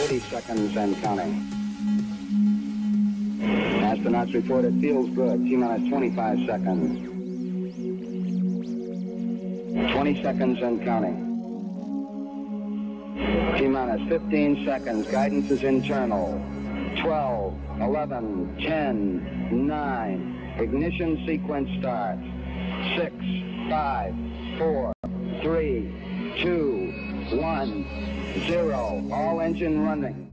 30 seconds and counting. Astronauts report it feels good. T-minus 25 seconds. 20 seconds and counting. T-minus 15 seconds. Guidance is internal. 12, 11, 10, 9. Ignition sequence starts. 6, 5, 4, 3, 2, 1, 0. All engine running.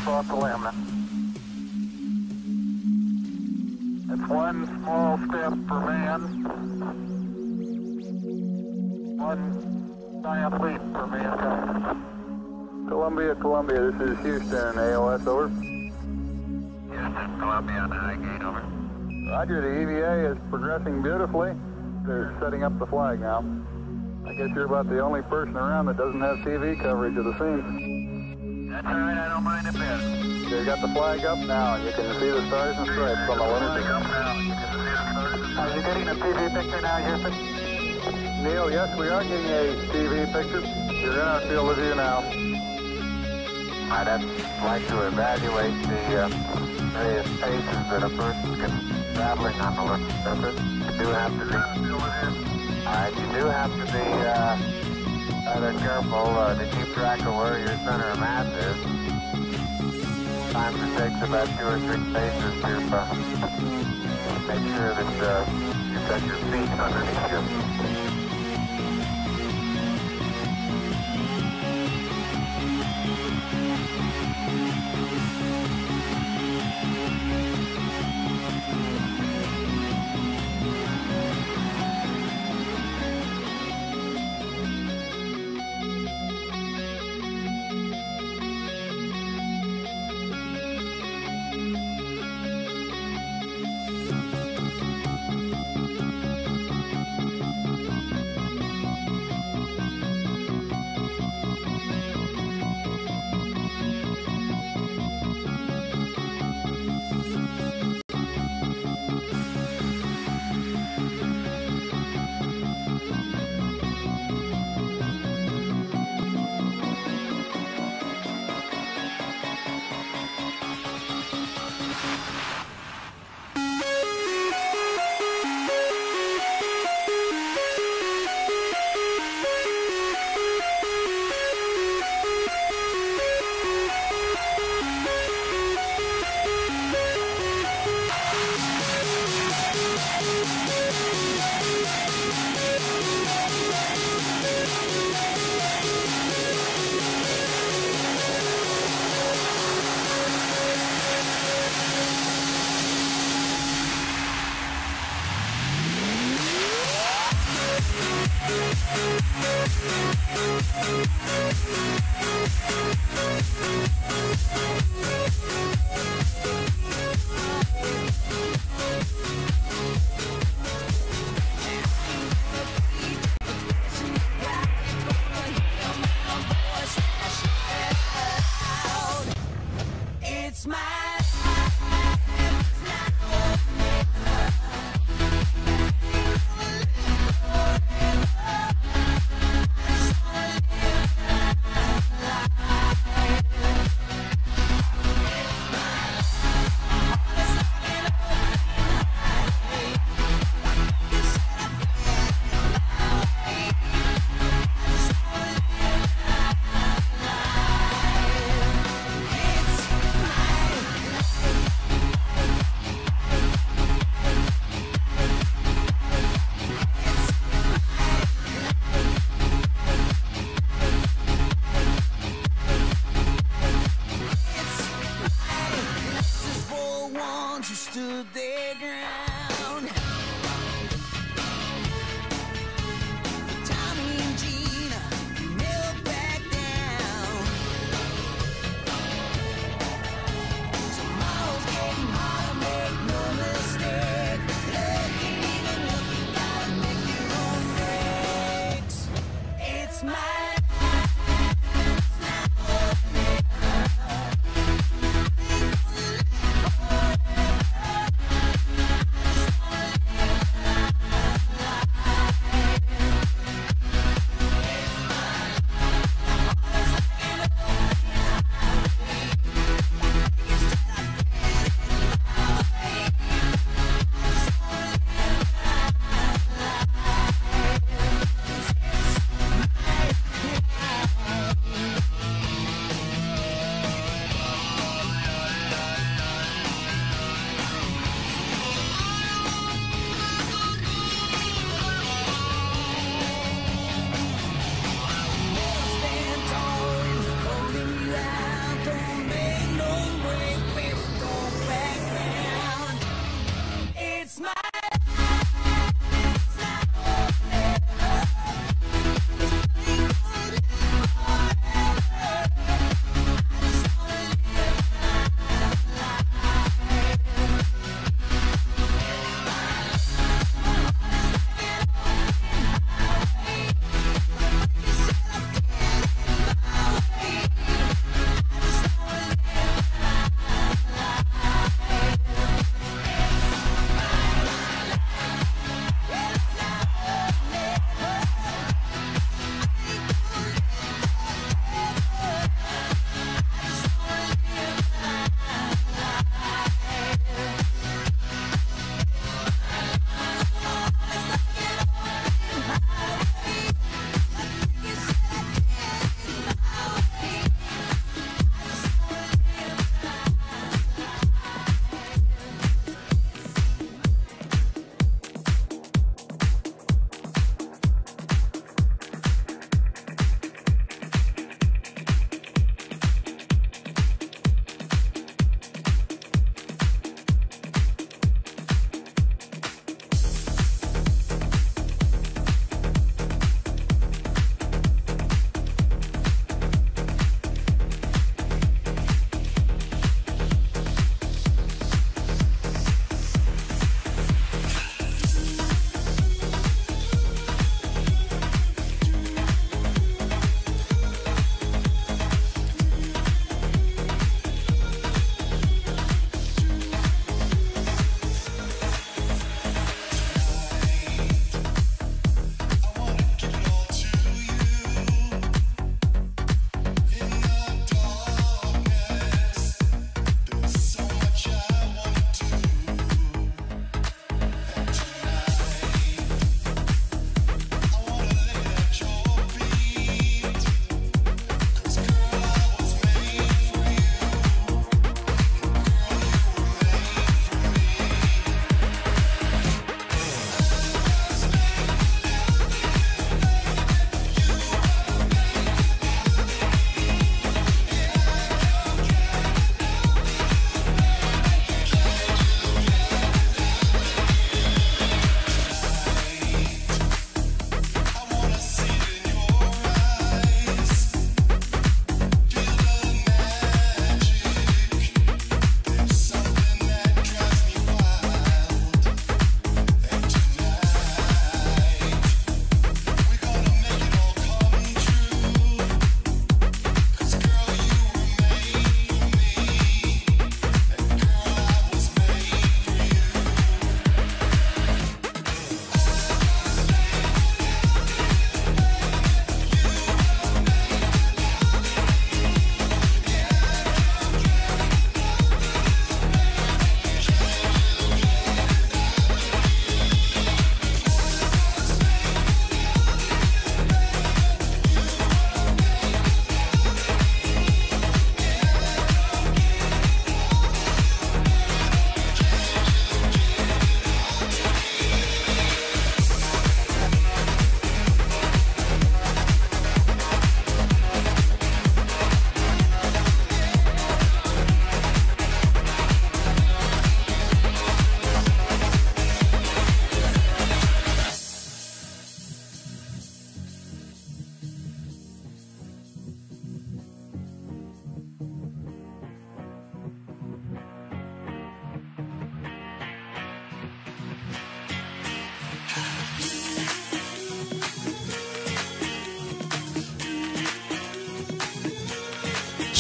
Off the limb. It's one small step for man, one giant leap for mankind. Columbia, this is Houston, AOS, over. Houston, Columbia on the high gain, over. Roger, the EVA is progressing beautifully. They're setting up the flag now. I guess you're about the only person around that doesn't have TV coverage of the scene. That's all right, I don't mind a bit. They've got the flag up now, and you can see the stars and stripes on the lunar. Are you getting a TV picture now, Houston? Neil, yes, we are getting a TV picture. You're in our field of view now. I'd like to evaluate the various paces that a person can traveling on the lunar surface. You do have to be rather careful to keep track of where your center of mass is. Sometimes it takes about 2 or 3 paces to make sure that you've got your feet underneath you.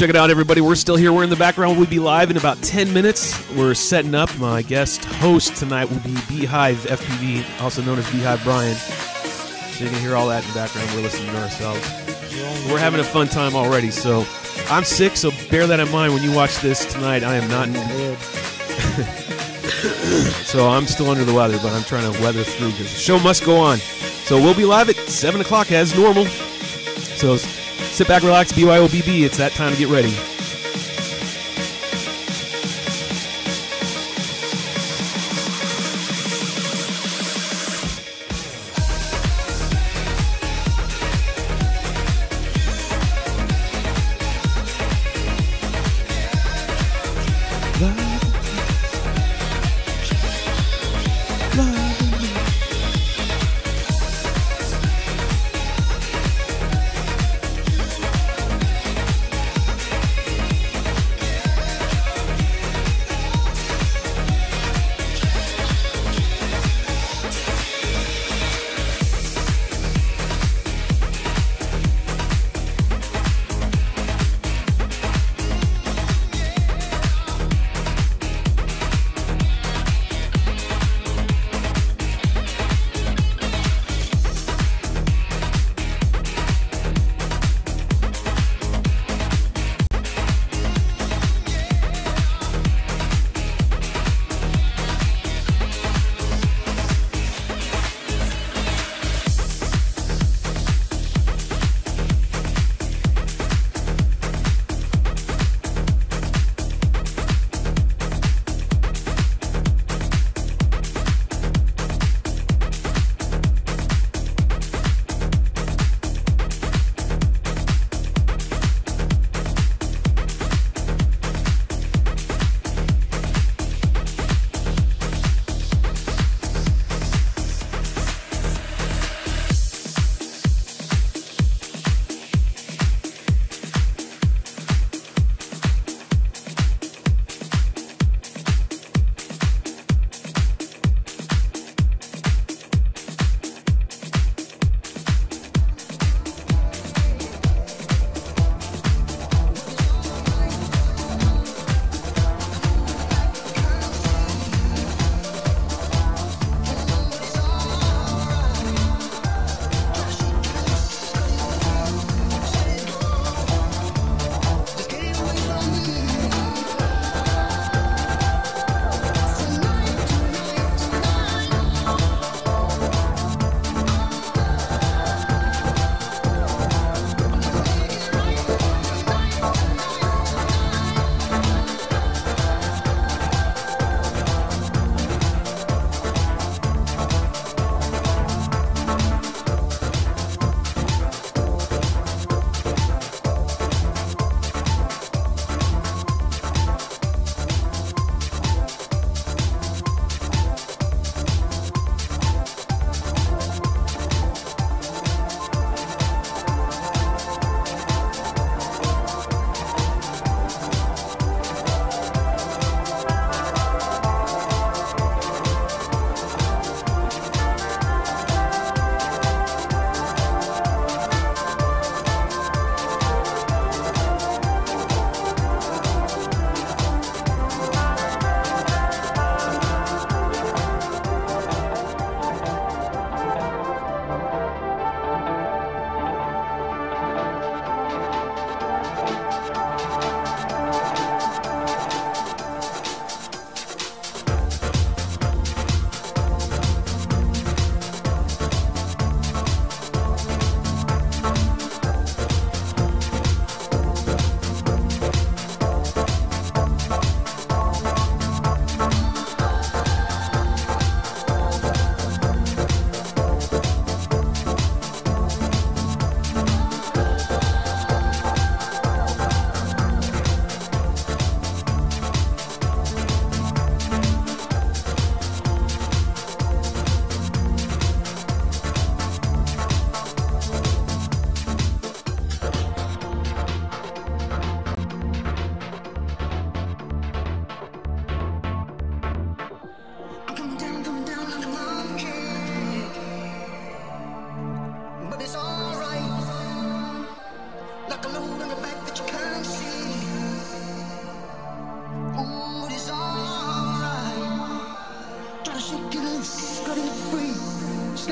check it out, everybody. We're still here. We're in the background. We'll be live in about 10 minutes. We're setting up. My guest host tonight will be Bee Hive FPV, also known as Bee Hive Brian. So you can hear all that in the background. We're listening to ourselves. We're having a fun time already. So I'm sick, so bear that in mind when you watch this tonight. I am not in bed. So I'm still under the weather, but I'm trying to weather through because the show must go on. So we'll be live at 7 o'clock as normal. So sit back, relax, BYOBB. It's that time to get ready.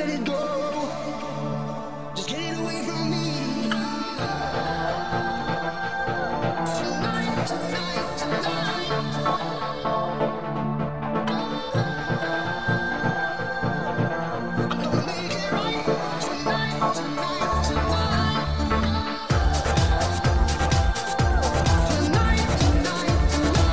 let it go. Just get it away from me. Tonight, tonight, tonight. I'm gonna make it right. Tonight, tonight, tonight. Tonight, tonight, tonight.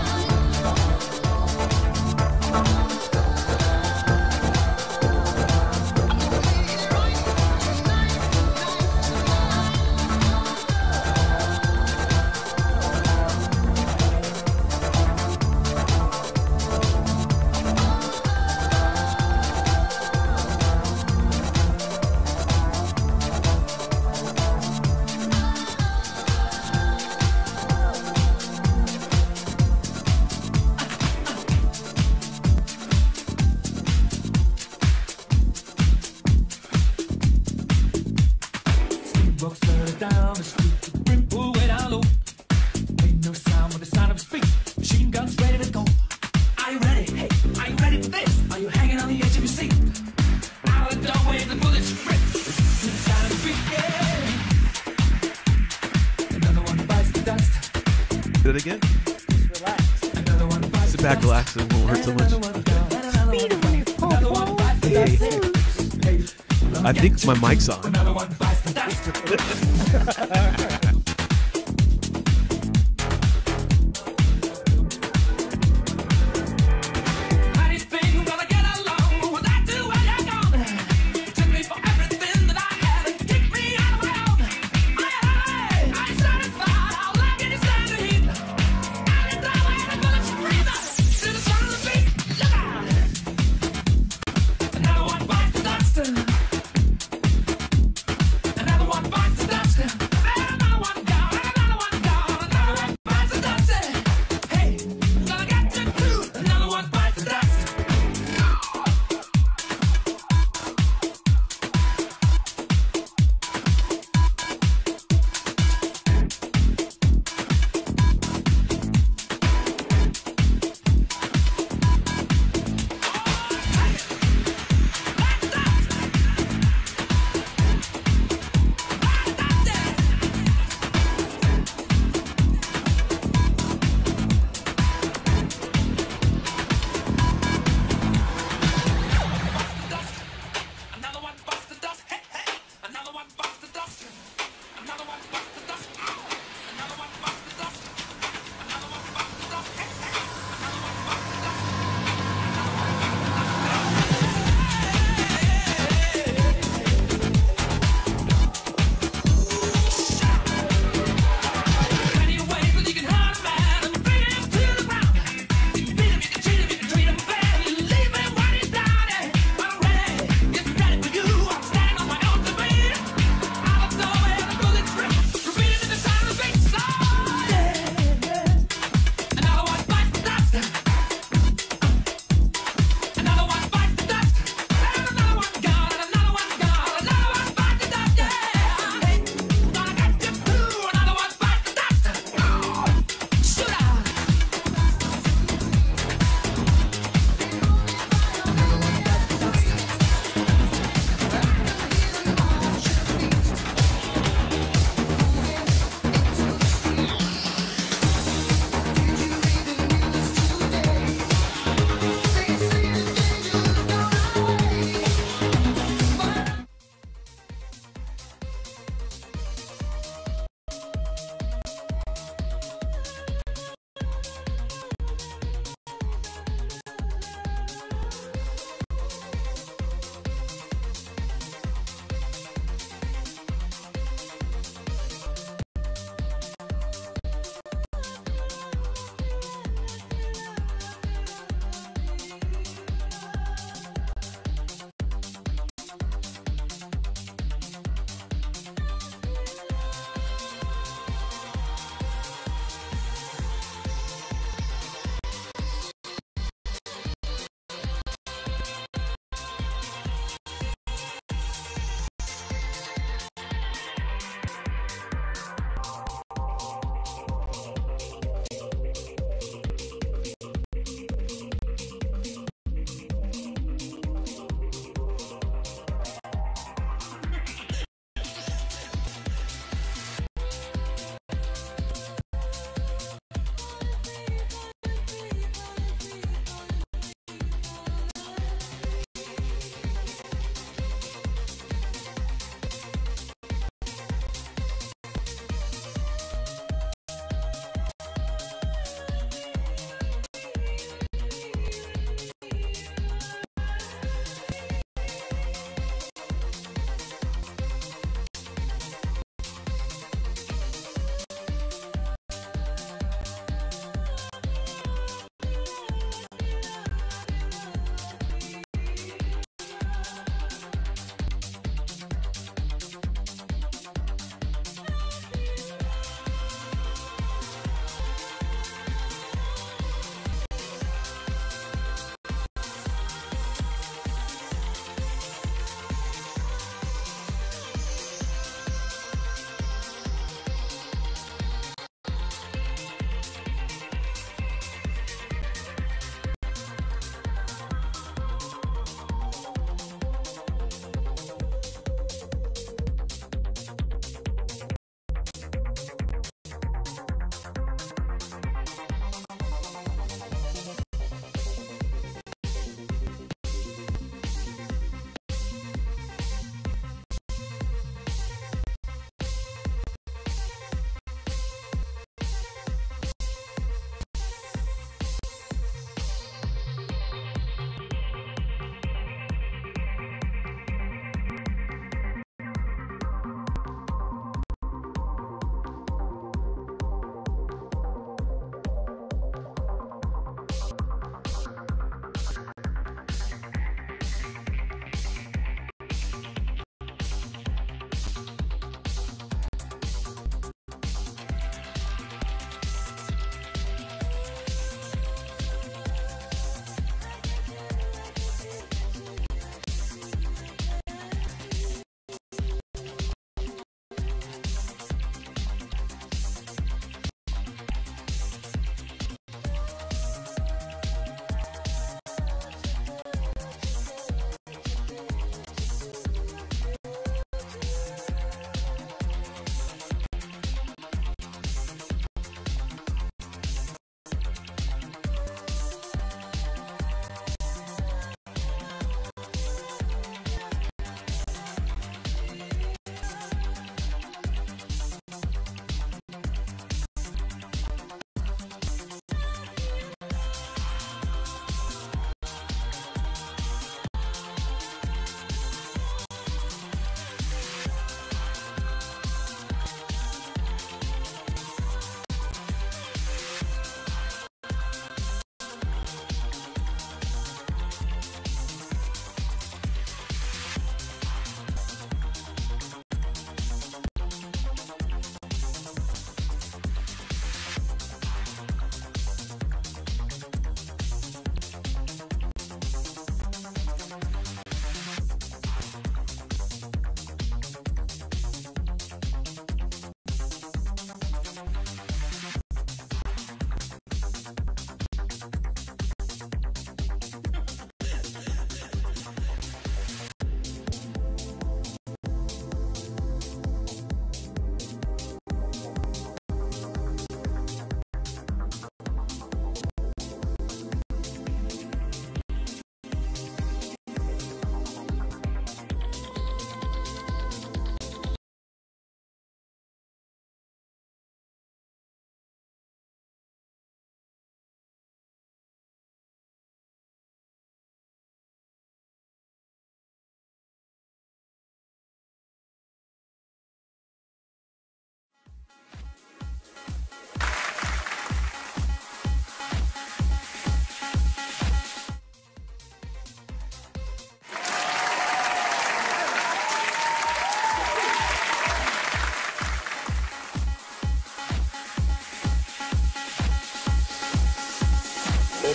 I'm gonna make it right. Tonight, tonight, tonight. Walks further down the street, the brim pull way down low. Ain't no sound but the sound of his feet. Machine guns ready to go. Are you ready? Hey, are you ready for this? Are you hanging on the edge of your seat? Out of the doorway, the bullets rip to the sound of the beat. Yeah. Another one bites the dust. Do it again. Just relax. Another one bites Sit back, relax, it won't hurt so much. Another one bites the dust. Hey, I think my mic's on. another one bites the dust. How do you think I'm gonna get along without you when you're gone? Took me for everything that I had and kicked me out of my own. I ain't satisfied. How long can you stand the heat? Out in the way, the bullets breathe out to the sound of the beat. Look out! Another one bites the dust. Another one bites the dust.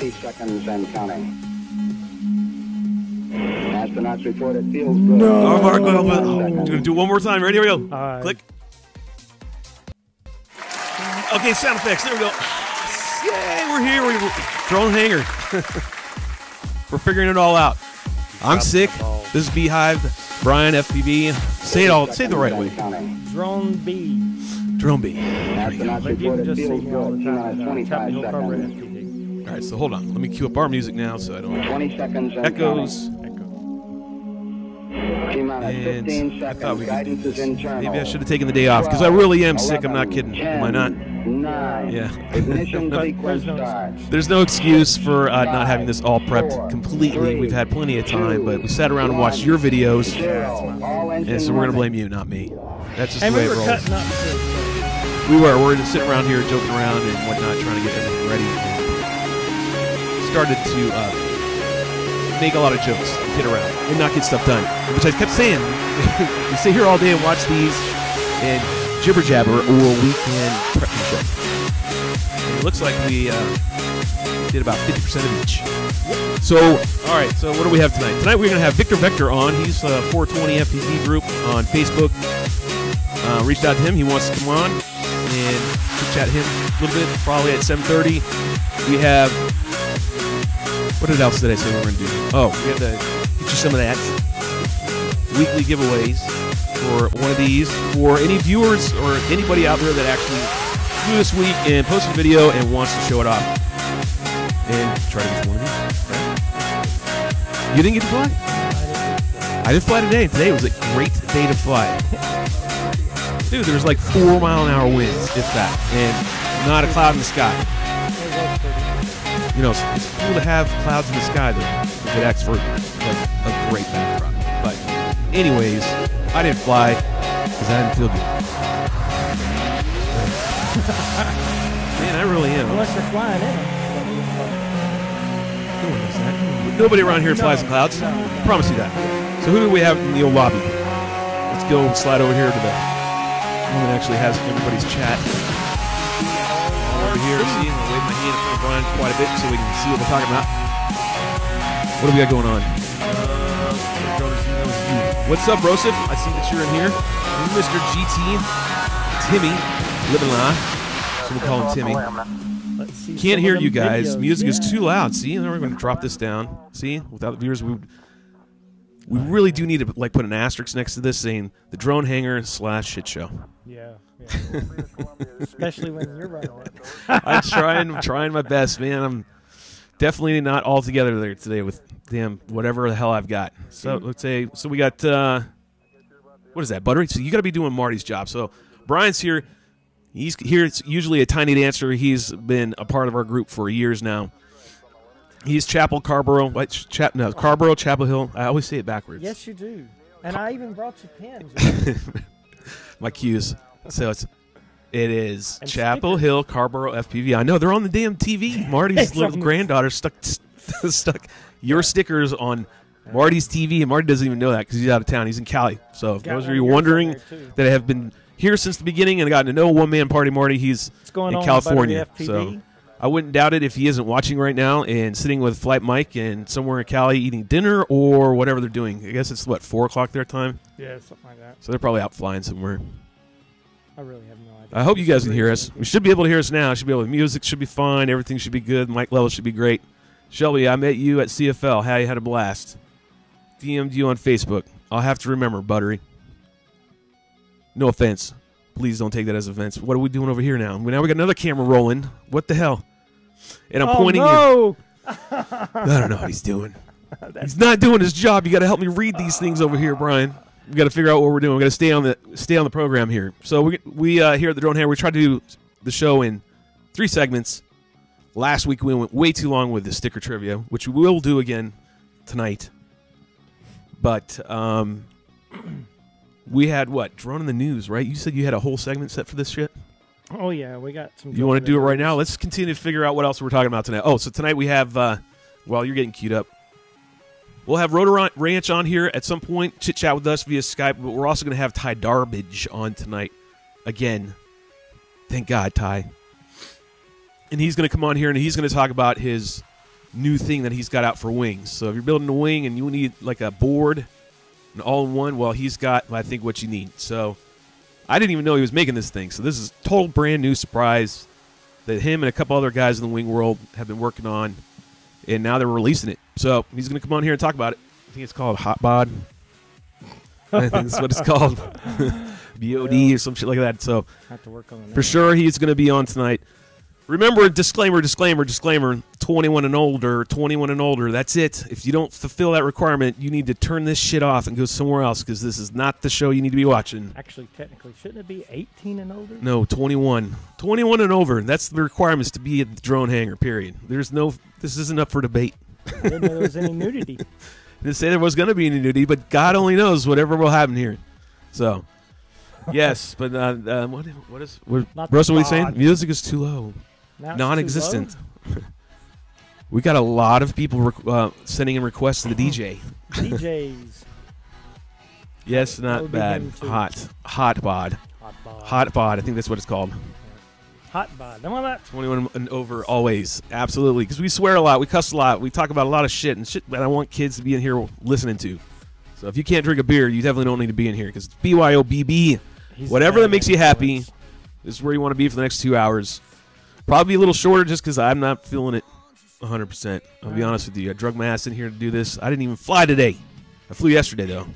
30 seconds and counting. Astronauts report it feels good. No. Oh, Mark, we're going to do it one more time. Ready? Here we go. right. Click. Okay, sound effects. There we go. Yay, we're here. We're drone hanger. We're figuring it all out. I'm sick. This is Bee Hive, Brian FPV. Say it all. Say it the right way. Drone B. Drone B. Astronauts But you report can it just see feels me all good. the T-minus time. 25 Hill Cover seconds. FPV. All right, so hold on. Let me cue up our music now so I don't 20 seconds and echoes. T-minus 15 And I thought we seconds. could do Guidance is this. internal. Maybe I should have taken the day off because I really am sick. I'm not kidding. 10, Am I not? 9. Yeah. Ignition sequence start. There's no excuse for not having this all prepped completely. We've had plenty of time, but we sat around and watched your videos, and so we're going to blame you, not me. That's just And the way we it were rolls. cutting up too. We're just sitting around here joking around and whatnot, trying to get everything ready. And started to make a lot of jokes, kid around, and not get stuff done. Which I kept saying, we sit here all day and watch these and jibber jabber, or we can prep the show. And it looks like we did about 50% of each. So, all right. So what do we have tonight? Tonight we're going to have Vicotr on. He's 420 FPV group on Facebook. Reached out to him. He wants to come on and chat to him a little bit. Probably at 7:30. We have. What else did I say we were going to do? Oh, we have to get you some of that. Weekly giveaways for one of these for any viewers or anybody out there that actually flew this week and posted a video and wants to show it off. And try to get one of these. Right? You didn't get to fly? I didn't fly today. Today was a great day to fly. Dude, there was like 4-mile-an-hour winds, if that, and not a cloud in the sky. You know, it's cool to have clouds in the sky, though, if it acts for like a great backdrop. But anyways, I didn't fly because I didn't feel good. Man, I really am. Unless you're flying in. No one does that. Nobody around here flies in clouds. I promise you that. So who do we have in the old lobby? Let's go slide over here to the one that actually has everybody's chat. All over here, see, I'm gonna wave my hand in front of Brian quite a bit so we can see what we're talking about. What do we got going on? What's up, Broseph? I see that you're in here. Mr. GT, Timmy, living live. So we'll call him Timmy. Let's see. Can't some hear of you them guys. videos. Music is Yeah. too loud. See, now we're going to drop this down. See, without the viewers, we really do need to like put an asterisk next to this saying the drone hanger / shit show. Yeah. Especially when you're running it. I'm trying my best, man. I'm definitely not all together there today with damn whatever the hell I've got. So let's say, so we got what is that, Buttery? So you got to be doing Marty's job. So Brian's here. He's here. It's usually a tiny dancer. He's been a part of our group for years now. He's Chapel Carborough. Carborough, Chapel Hill. I always say it backwards. Yes, you do. And I even brought you pins. My cues. So it is And Chapel Hill, Carborough FPV. I know they're on the damn TV. Marty's It's little on- granddaughter stuck your stickers on Marty's TV, and Marty doesn't even know that because he's out of town. He's in Cali. So Got those one of you of yours wondering on there, too. that have been here since the beginning and gotten to know One Man Party Marty, he's What's going in on, California. Buttery FPV? So I wouldn't doubt it if he isn't watching right now and sitting with Flight Mike and somewhere in Cali eating dinner or whatever they're doing. I guess it's, 4 o'clock their time? Yeah, something like that. So they're probably out flying somewhere. I really have no idea. I hope you guys can hear us. We should be able to hear us now. Should be able to. Music should be fine. Everything should be good. Mic level should be great. Shelby, I met you at CFL. How you had a blast. DM'd you on Facebook. I'll have to remember, Buttery. No offense. Please don't take that as offense. What are we doing over here now? Now we got another camera rolling. What the hell? And I'm pointing no! I don't know what he's doing. He's not doing his job. You got to help me read these things over here, Brian. We got to figure out what we're doing. We got to stay on the program here. So we here at the Drone Hanger, we tried to do the show in 3 segments. Last week we went way too long with the sticker trivia, which we will do again tonight. But we had what? Drone in the news, right? You said you had a whole segment set for this shit? Oh, yeah, we got some. You want to do it right now? Let's continue to figure out what else we're talking about tonight. Oh, so tonight we have, while you're getting queued up, we'll have Rotor Ranch on here at some point, chit-chat with us via Skype, but we're also going to have Ty Darbage on tonight. Again, thank God, Ty. And he's going to come on here, and he's going to talk about his new thing that he's got out for wings. So if you're building a wing and you need like a board, an all-in-one, well, he's got, I think, what you need. So I didn't even know he was making this thing. So this is a total brand new surprise that him and a couple other guys in the wing world have been working on, and now they're releasing it. So he's going to come on here and talk about it. I think it's called HOT BoD. I think that's what it's called. BOD or some shit like that. So Have to work on it. for sure he's going to be on tonight. Remember, disclaimer, 21 and older, 21 and older, that's it. If you don't fulfill that requirement, you need to turn this shit off and go somewhere else, because this is not the show you need to be watching. Actually, technically, shouldn't it be 18 and older? No, 21. 21 and over. That's the requirements to be at the drone hangar, period. This isn't up for debate. I didn't know there was any nudity. Didn't say there was going to be any nudity, but God only knows whatever will happen here. So, yes, but Not Russell, what are you the saying? bod. Music is too low. Now it's Non-existent. too low? We got a lot of people sending in requests to the DJ. DJs. Yes, That not would be bad. him, too. Hot bod. Hot bod. Hot bod. I think that's what it's called. Hot bod. Don't want that. 21 and over, always. Absolutely. Because we swear a lot. We cuss a lot. We talk about a lot of shit, and shit that I want kids to be in here listening to. So if you can't drink a beer, you definitely don't need to be in here, because it's BYOBB. He's Whatever the that makes you bad happy, influence. this is where you want to be for the next 2 hours. Probably a little shorter just because I'm not feeling it 100%. I'll be honest with you. I drug my ass in here to do this. I didn't even fly today. I flew yesterday, though.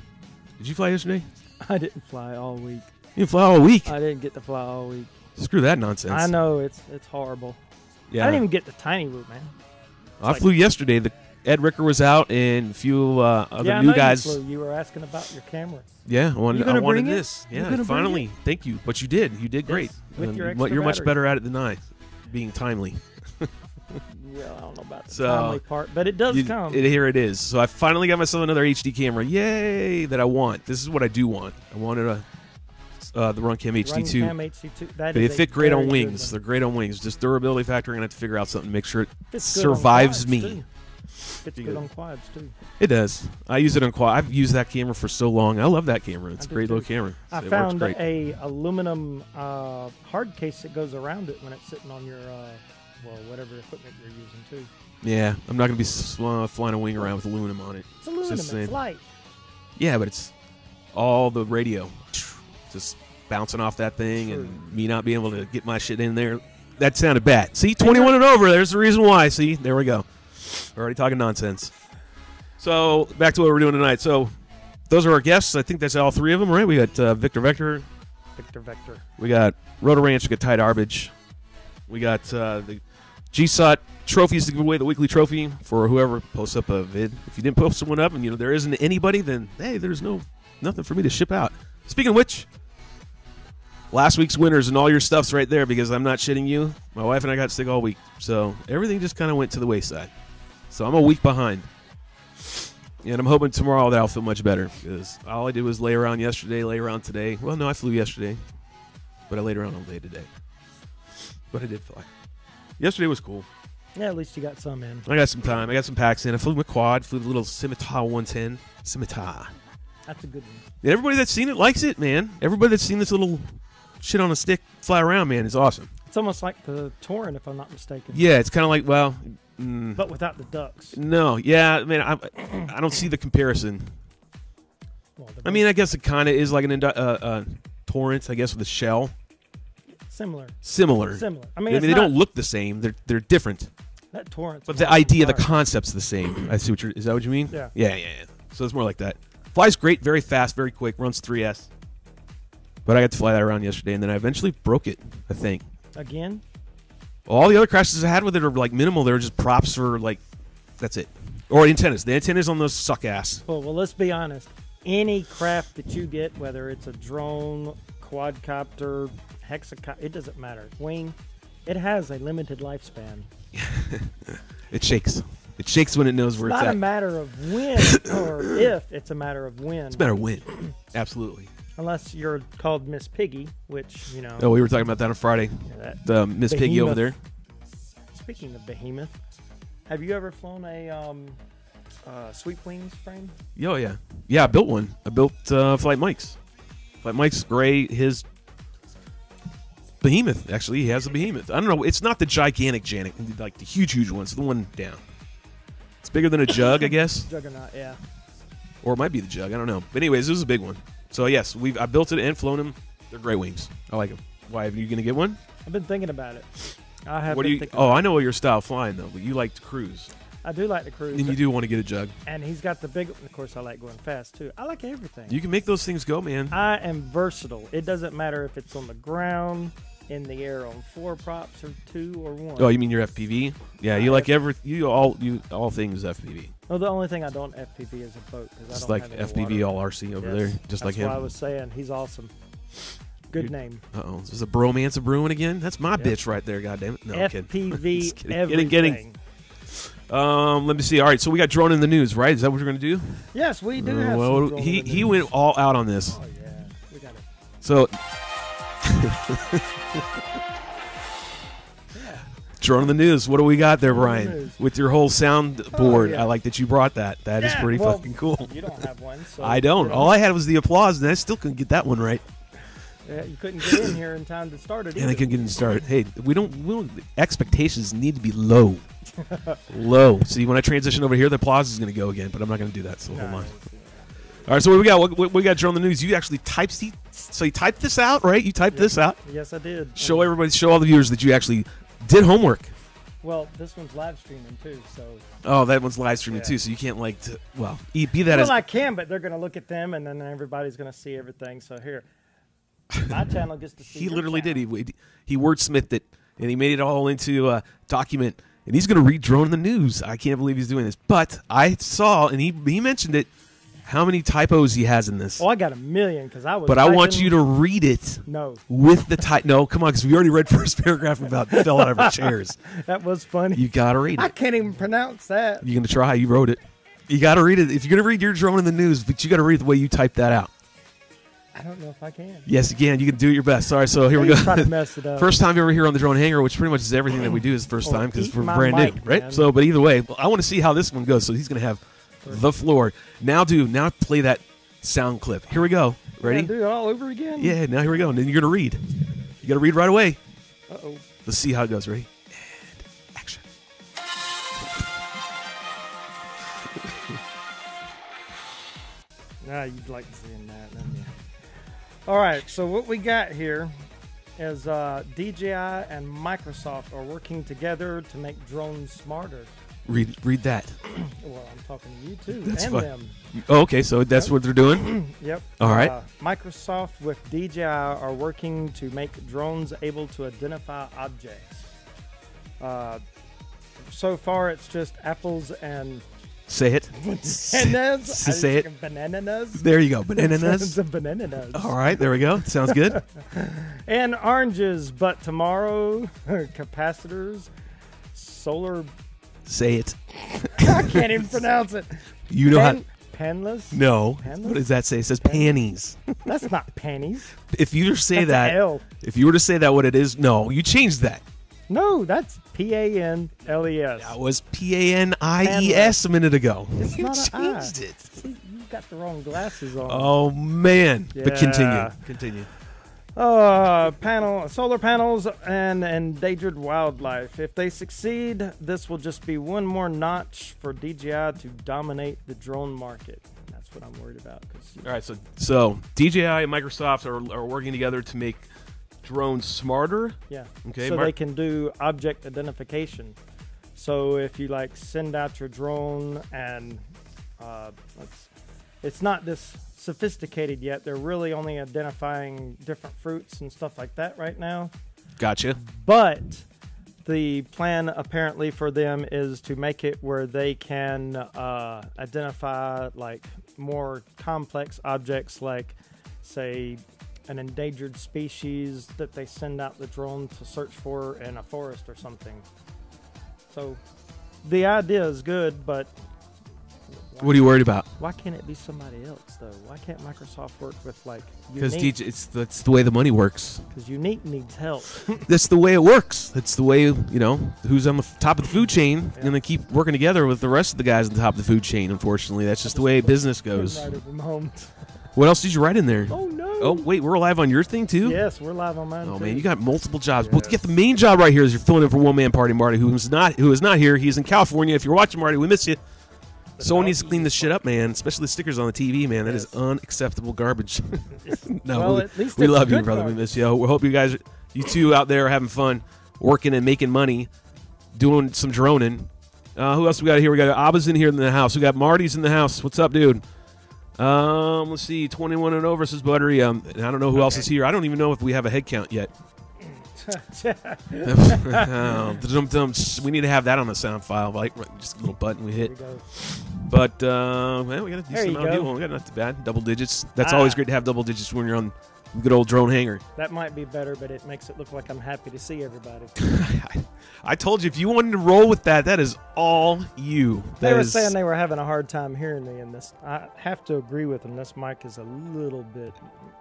Did you fly yesterday? I didn't fly all week. You didn't fly all week. I didn't get to fly all week. Screw that nonsense. I know it's horrible. Yeah. I didn't even get the tiny route, man. I flew yesterday. Ed Ricker was out, and a few other Yeah, I new know guys. You flew. You were asking about your camera. Yeah, I wanted gonna bring it? this. You Yeah, gonna bring finally. it? Thank you. But you did. You did great. with And your extra you're much battery. better at it than I, being timely. Yeah, I don't know about the So, timely part, but it does come. Here it is. So I finally got myself another HD camera. Yay! That I want. This is what I do want. I wanted the Runcam HD2. Runcam HD2. That They is a fit great on very good wings. one. They're great on wings. Just durability factor. I'm gonna have to figure out something to make sure it Fits good on survives quads, me. too. Fits good on quads too. It does. I use it on quad. I've used that camera for so long. I love that camera. It's I a do great too. little camera. I It works found great. a aluminum hard case that goes around it when it's sitting on your whatever equipment you're using too. Yeah, I'm not gonna be flying a wing around with aluminum on it. It's aluminum. just saying. It's light. Yeah, but it's all the radio just bouncing off that thing, True. and me not being able to get my shit in there. That sounded bad. See, 21 and over. There's the reason why. See, there we go. We're already talking nonsense. So back to what we're doing tonight. So those are our guests. I think that's all three of them, right? We got Vicotr. Vicotr. We got Rotor Ranch. We got Darbage. We got the GYSOT trophies to give away, the weekly trophy for whoever posts up a vid. If you didn't post one up and there isn't anybody, then hey, there's nothing for me to ship out. Speaking of which, last week's winners and all your stuff's right there, because I'm not shitting you. My wife and I got sick all week, so everything just kind of went to the wayside. So I'm a week behind. And I'm hoping tomorrow that I'll feel much better, because all I did was lay around yesterday, lay around today. Well, no, I flew yesterday, but I laid around all day today. But I did fly. Yesterday was cool. Yeah, at least you got some in. I got some time. I got some packs in. I flew my quad, flew the little Scimitar 110. Scimitar. That's a good one. And everybody that's seen it likes it, man. Everybody that's seen this little shit on a stick fly around, man, is awesome. It's almost like the Touring, if I'm not mistaken. Yeah, it's kind of like, well... But without the ducks. No, yeah, man, I don't see the comparison. Well, I mean, I guess it kind of is like an Torrent, I guess, with a shell. Similar. Similar. I mean, they don't look the same. They're different. That Torrent's But the more idea, the dark. concept's the same. I see what is that what you mean? Yeah. Yeah. So it's more like that. Flies great, very fast, very quick, runs 3S. But I got to fly that around yesterday, and then I eventually broke it, I think. Again? All the other crashes I had with it are like minimal. They're just props for like, that's it. Or antennas. The antennas on those suck ass. Well, let's be honest. Any craft that you get, whether it's a drone, quadcopter, hexacopter, it doesn't matter. Wing, it has a limited lifespan. It shakes. It shakes when it knows where It's it's not at. a matter of when or if, it's a matter of when. It's a matter of when. Absolutely. Unless you're called Miss Piggy, which, you know. Oh, we were talking about that on Friday. that The Miss Piggy over there. Speaking of behemoth, have you ever flown a sweep wings frame? Oh, yeah. Yeah, I built one. I built Flight Mike's. Flight Mike's gray. His behemoth, actually. He has a behemoth. I don't know. It's not the gigantic, like the huge one. It's the one down. It's bigger than a jug, I guess. Juggernaut, yeah. Or it might be the jug. I don't know. But anyways, this is a big one. So, yes, I built it and flown them. They're great wings. I like them. Why, are you going to get one? I've been thinking about it. I have What been do you? thinking Oh, about I know your style flying, though. But you like to cruise. I do like the cruise. And you do want to get a jug. And he's got the big, of course, I like going fast, too. I like everything. You can make those things go, man. I am versatile. It doesn't matter if it's on the ground, in the air on 4 props, or 2 or 1. Oh, you mean your FPV? Yeah, you like all things FPV. No, the only thing I don't FPV is a boat. It's I don't like have any FPV water. all RC over Yes. there, just That's like him. what I was saying. He's awesome. Good name. Uh-oh. Is this a bromance of brewing again? That's my bitch right there, goddammit. No, I'm kidding. FPV Just kidding. everything. Kidding. Let me see. All right, so we got drone in the news, right? Is that what we're going to do? Yes, we do have well, some drone in the he news. went all out on this. Oh, yeah. We got it. So, drone in the news. What do we got there, Drone in the Brian? news. With your whole soundboard. yeah. I like that you brought that. That is Yeah, pretty well, fucking cool. You don't have one. So I don't. you know. All I had was the applause, and I still couldn't get that one right. Yeah, you couldn't get in here in time to start it. And I either. couldn't get it started. Hey, we don't. Expectations need to be low. Low. See, when I transition over here, the applause is going to go again, but I'm not going to do that. So hold on. All right, so what we got? What we got drone in the news? You actually typed. So you typed this out, right? You typed this out. Yes, I did. Show everybody. Show all the viewers that you actually did homework. Well, this one's live streaming too, so. Oh, that one's live streaming Yeah. too, so you can't be that Well, as. I can, but they're going to look at them, and then everybody's going to see everything. So here, my channel gets to see. He your literally channel. did. He wordsmithed it, and he made it all into a document. And he's going to read drone in the news. I can't believe he's doing this. But I saw, and he mentioned it, how many typos he has in this. Oh, I got a million because I was. But I want typing- you to read it No, with the type. No, come on, because we already read first paragraph about fell out of our chairs. that was funny. You got to read I it. can't even pronounce that. You're going to try. You wrote it. You got to read it. If you're going to read your drone in the news, but you got to read the way you type that out. I don't know if I can. Yes, you can. You can do your best. Sorry, so here we go. Try to mess it up. First time ever here on the drone hangar, which pretty much is everything that we do is the first Oh, time because eat we're my brand mic, new, right? man. So, but either way, I want to see how this one goes. So he's going to have the floor. Now play that sound clip. Here we go. Ready? Do it all over again. Yeah, now here we go. And then you're going to read. You got to read right away. Uh-oh. Let's see how it goes. Ready? And action. You'd like seeing that, don't you? All right, so what we got here is DJI and Microsoft are working together to make drones smarter. Read that. Well, I'm talking to you too, That's and fine. them. Oh, okay, so that's what they're doing. Yep. All right. Microsoft with DJI are working to make drones able to identify objects. So far, it's just apples and Say it. bananas. Say it. Bananas. There you go. Bananas. Bananas. All right, there we go. Sounds good. And oranges, but tomorrow, capacitors, solar. Say it. I can't even pronounce it. You know how. Panless? No. Panless? What does that say? It says panties. That's not panties. If you were to say That's that, a L. if you were to say that, what it is? No, you changed that. No, that's Panles. That was PANIES a minute ago. It's You not a I. changed it. See, you got the wrong glasses on. Oh man! But continue. Yeah. Continue. Solar panels and endangered wildlife. If they succeed, this will just be one more notch for DJI to dominate the drone market. That's what I'm worried about. All right. So DJI and Microsoft are working together to make drones smarter. Yeah. Okay, So Mark- they can do object identification. So if you like send out your drone and it's not this sophisticated yet. They're really only identifying different fruits and stuff like that right now. Gotcha. But the plan apparently for them is to make it where they can identify like more complex objects, like say an endangered species that they send out the drone to search for in a forest or something. So the idea is good, but What are you worried about? why can't it be somebody else though? Why can't Microsoft work with like Because Unique? that's the way the money works. Because Unique needs help. That's the way it works. That's the way, who's on the top of the food chain going to keep working together with the rest of the guys on the top of the food chain, unfortunately. That's just the way business goes. Right from home. What else did you write in there? Oh no! Oh, wait, we're live on your thing, too? Yes, we're live on mine. Oh, too. man, you got multiple jobs. But get the main job right here is you're filling in for One Man Party Marty, who is not here. He's in California. If you're watching, Marty, we miss you. Someone needs to clean this shit up, man. Especially the stickers on the TV, man. That is unacceptable garbage. No, Well, at least we it's love you, good brother. We garbage. miss you. We hope you two out there are having fun, working and making money, doing some droning. Who else we got here? We got Abba's in here in the house. We got Marty's in the house. What's up, dude? Let's see. 21 and over says Buttery. And I don't know who else is here. I don't even know if we have a head count yet. We need to have that on a sound file, like just a little button we hit. But well, we got a decent amount of people. We got not too bad. Double digits. That's always great to have double digits when you're on the good old drone hangar. That might be better, but it makes it look like I'm happy to see everybody. I told you if you wanted to roll with that, that is all you. They were saying they were having a hard time hearing me in this. I have to agree with them. This mic is a little bit.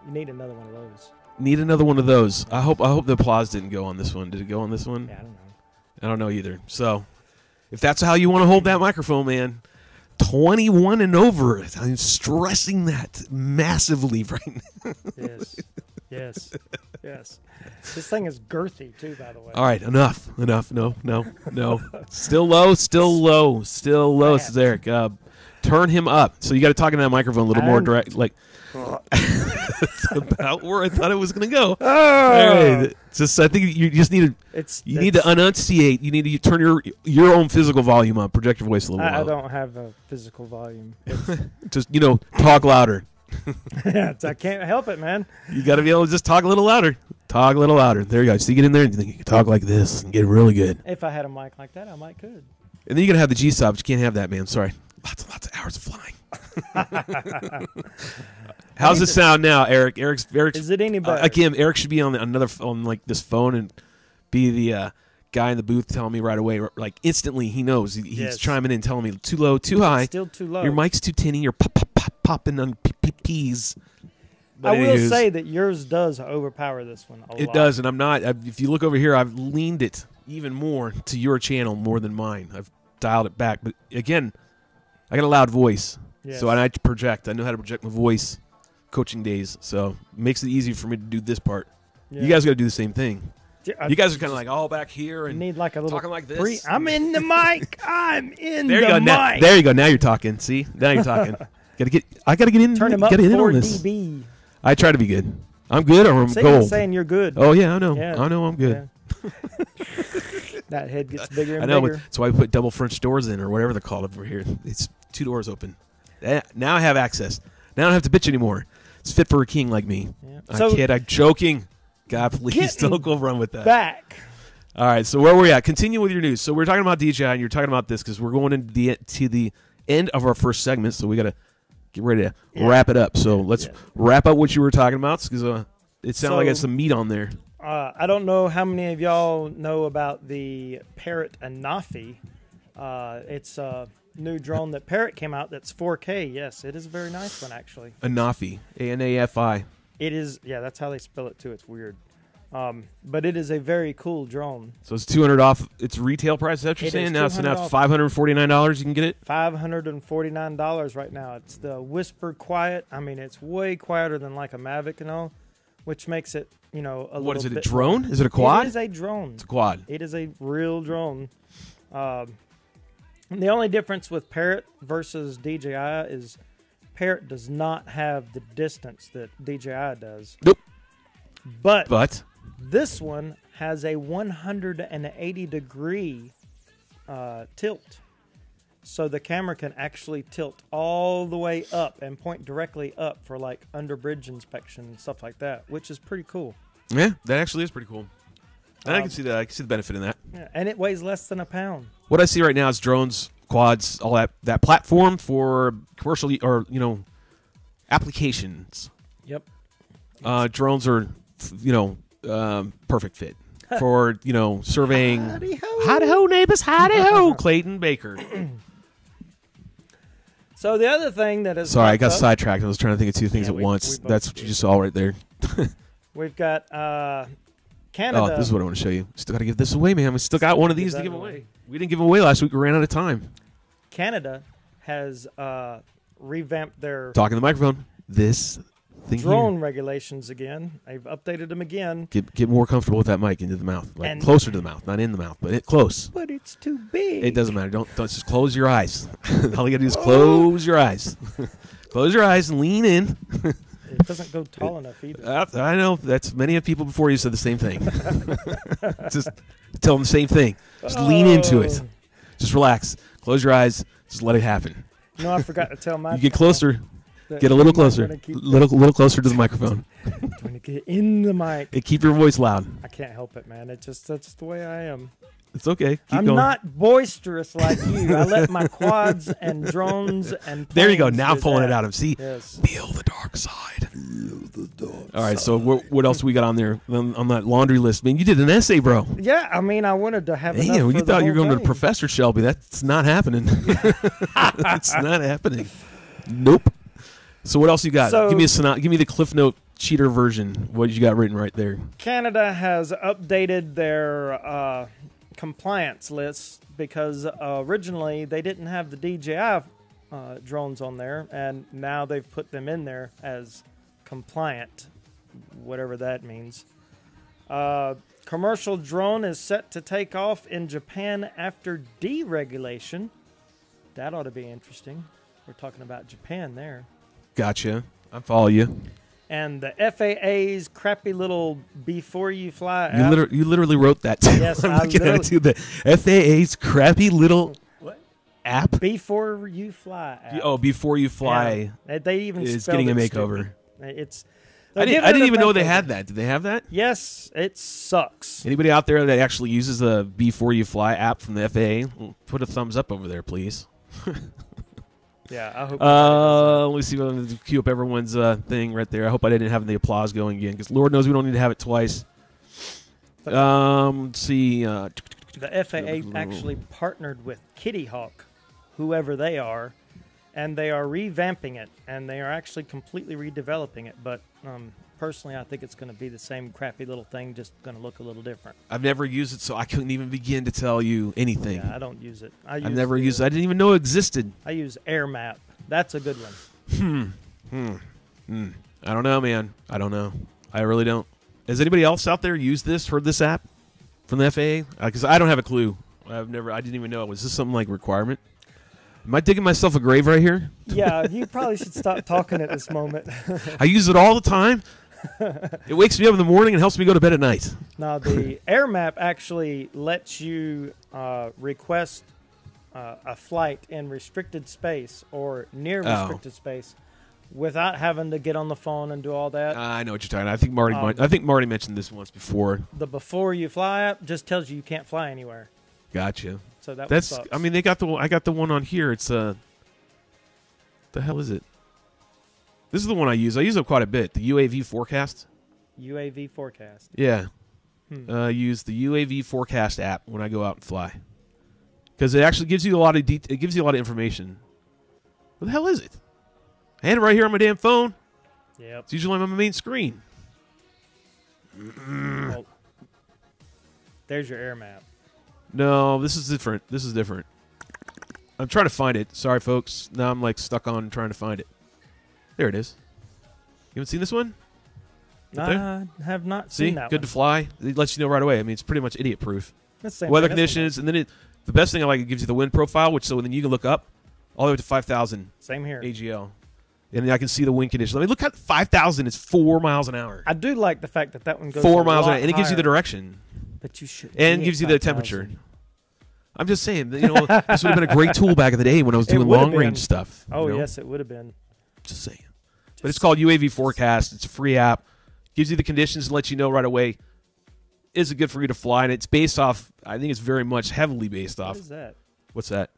You need another one of those. Need another one of those. I hope the applause didn't go on this one. Did it go on this one? Yeah, I don't know. I don't know either. So, if that's how you want to hold that microphone, man, 21 and over. I'm stressing that massively right now. Yes. Yes. Yes. This thing is girthy, too, by the way. All right, enough. No. Still low, says Eric. Turn him up. So you got to talk in that microphone a little more direct. Like, it's about where I thought it was going to go. Right. Just, I think you just need to. You need to enunciate. You need to turn your own physical volume up. Project your voice a little. I don't have a physical volume. Just talk louder. I can't help it, man. You got to be able to just talk a little louder. Talk a little louder. There you go. So you get in there and you think you can talk like this and get really good. If I had a mic like that, I might could. And then you got to have the GYSOT, but you can't have that, man. Sorry. Lots of hours of flying. How's it sound now, Eric? Eric's Is it any better? Again, Eric should be on like this phone and be the guy in the booth telling me right away, like instantly. He knows. He's chiming in, telling me too low, too high. Still too low. Your mic's too tinny. You're popping on PPs. I will say that yours does overpower this one a lot. It does, and I'm not. If you look over here, I've leaned it even more to your channel more than mine. I've dialed it back, but again, I got a loud voice, so I project. I know how to project my voice. Coaching days, so it makes it easy for me to do this part. Yeah. You guys got to do the same thing. You guys are kind of like all back here and need like a little talking like this. I'm in the mic. I'm in there you the go. mic. There you go. Now you're talking. See, now you're talking. I gotta get in. Turn him up 4 dB. I try to be good. I'm good, or I'm gold. Saying you're good. Oh yeah, I know. Yeah. I know I'm good. Yeah. That head gets bigger and I know. bigger. That's why we put double French doors in, or whatever they're called over here. It's 2 doors open. Now I have access. Now I don't have to bitch anymore. It's fit for a king like me. Yeah. I'm joking. God, please don't go run with that. Back. All right, so where were we at? Continue with your news. So we're talking about DJI, and you're talking about this because we're going into the end of our first segment, so we got to get ready to wrap it up. So let's wrap up what you were talking about because it sounded like I had some meat on there. I don't know how many of y'all know about the Parrot Anafi. It's a new drone that Parrot came out that's 4K. Yes, it is a very nice one, actually. Anafi. A-N-A-F-I. It is, yeah, that's how they spell it, too. It's weird. But it is a very cool drone. So it's $200 off its retail price, is that what you're saying? Now it's $549 you can get it? $549 right now. It's the Whisper Quiet. I mean, it's way quieter than like a Mavic and all, which makes it, a little bit. What is it, a drone? Is it a quad? It is a drone. It's a quad. It is a real drone. The only difference with Parrot versus DJI is Parrot does not have the distance that DJI does. Nope. But this one has a 180-degree tilt. So the camera can actually tilt all the way up and point directly up for like under bridge inspection and stuff like that, which is pretty cool. Yeah, that actually is pretty cool. I can see that. I can see the benefit in that. Yeah, and it weighs less than a pound. What I see right now is drones, quads, all that platform for commercial or applications. Yep. Drones are perfect fit for surveying. Howdy ho, neighbors, howdy ho, Clayton Baker. So the other thing that is I got sidetracked. I was trying to think of two things at once. That's what you just saw right there. We've got Canada. Oh, this is what I want to show you. Still got to give this away, man. We still got one of these to give away. We didn't give them away last week. We ran out of time. Canada has revamped their... Talking to the microphone. This something drone here. regulations again. They've updated them again. Get more comfortable with that mic into the mouth, like And- closer to the mouth, not in the mouth, but close. But it's too big. It doesn't matter. Don't just close your eyes. All you gotta do is close your eyes. Close your eyes and lean in. It doesn't go tall enough either. I know that's many of people before you said the same thing. Just tell them the same thing. Just lean into it. Oh. Just relax. Close your eyes. Just let it happen. No, I forgot to tell my. You get closer. that Get a little you might closer. wanna keep Little closer to the microphone. Trying to get in the mic. Hey, keep your voice loud. I can't help it, man. That's just the way I am. It's okay. Keep I'm going. not boisterous like you. I let my quads and drones and There you go. planes Now do pulling that. it out of see. Yes. Feel the dark side. All right. So what else we got on there on that laundry list? Man, you did an essay, bro. Yeah, I mean, I wanted to have. enough Damn, for you the thought you were whole going to thing. Professor Shelby. That's not happening. It's not happening. Nope. So what else you got? So- Give me the Cliff Note cheater version. What you got written right there? Canada has updated their compliance lists because originally they didn't have the DJI drones on there, and now they've put them in there as compliant, whatever that means. Commercial drone is set to take off in Japan after deregulation. That ought to be interesting. We're talking about Japan there. Gotcha. I follow you. And the FAA's crappy little Before You Fly You, app. you literally wrote that too. Yes, I'm I looking at it too. The FAA's crappy little app. Before You Fly app. Oh, Before You Fly Yeah. They even is spelled getting a it makeover. stupid. It's. I didn't even know they had that. Did they have that? Yes, it sucks. Anybody out there that actually uses the Before You Fly app from the FAA, put a thumbs up over there, please. Yeah, I hope. Let me see if I'm going to cue up everyone's thing right there. I hope I didn't have the applause going again, because Lord knows we don't need to have it twice. Let's see. the FAA actually partnered with Kitty Hawk, whoever they are, and they are revamping it, and they are actually completely redeveloping it. But personally, I think it's going to be the same crappy little thing, just going to look a little different. I've never used it, so I couldn't even begin to tell you anything. Yeah, I don't use it. I've never used it. I didn't even know it existed. I use AirMap. That's a good one. I don't know, man. I don't know. I really don't. Has anybody else out there used this, heard this app from the FAA? Because I don't have a clue. I didn't even know. Was this something like requirement? Am I digging myself a grave right here? Yeah, you probably should stop talking at this moment. I use it all the time. It wakes me up in the morning and helps me go to bed at night. Now, the AirMap actually lets you request a flight in restricted space or near restricted space without having to get on the phone and do all that. I know what you're talking about. I think Marty mentioned this once before. The Before You Fly app just tells you can't fly anywhere. Gotcha. So That's. sucks. I mean, they got I got the one on here. It's the hell is it? This is the one I use. I use it quite a bit. The UAV forecast. UAV forecast. Yeah. Use the UAV forecast app when I go out and fly, because it actually gives you a lot of it gives you a lot of information. What the hell is it? I had it right here on my damn phone. Yep. It's usually on my main screen. Well, there's your AirMap. No, this is different. This is different. I'm trying to find it. Sorry, folks. Now I'm like stuck on trying to find it. There it is. You haven't seen this one? Right there? I have not See? seen that Good one. to fly. It lets you know right away. I mean, it's pretty much idiot proof. That's the same Weather thing. That's conditions, and then the best thing I like, it gives you the wind profile, which so then you can look up all the way to 5,000 Same here. AGL. And then I can see the wind conditions. I mean, look at 5,000 is 4 miles an hour. I do like the fact that one goes 4 miles an lot hour. And it gives you the higher, direction. But you should. And be gives at you the 5,000. temperature. I'm just saying, this would have been a great tool back in the day when I was It doing would have long-range been. stuff. Oh, you know? yes, it would have been. Just saying. But it's called UAV Forecast. It's a free app. Gives you the conditions and lets you know right away, is it good for you to fly? And it's based off, I think it's very much heavily based off. What is that? What's that?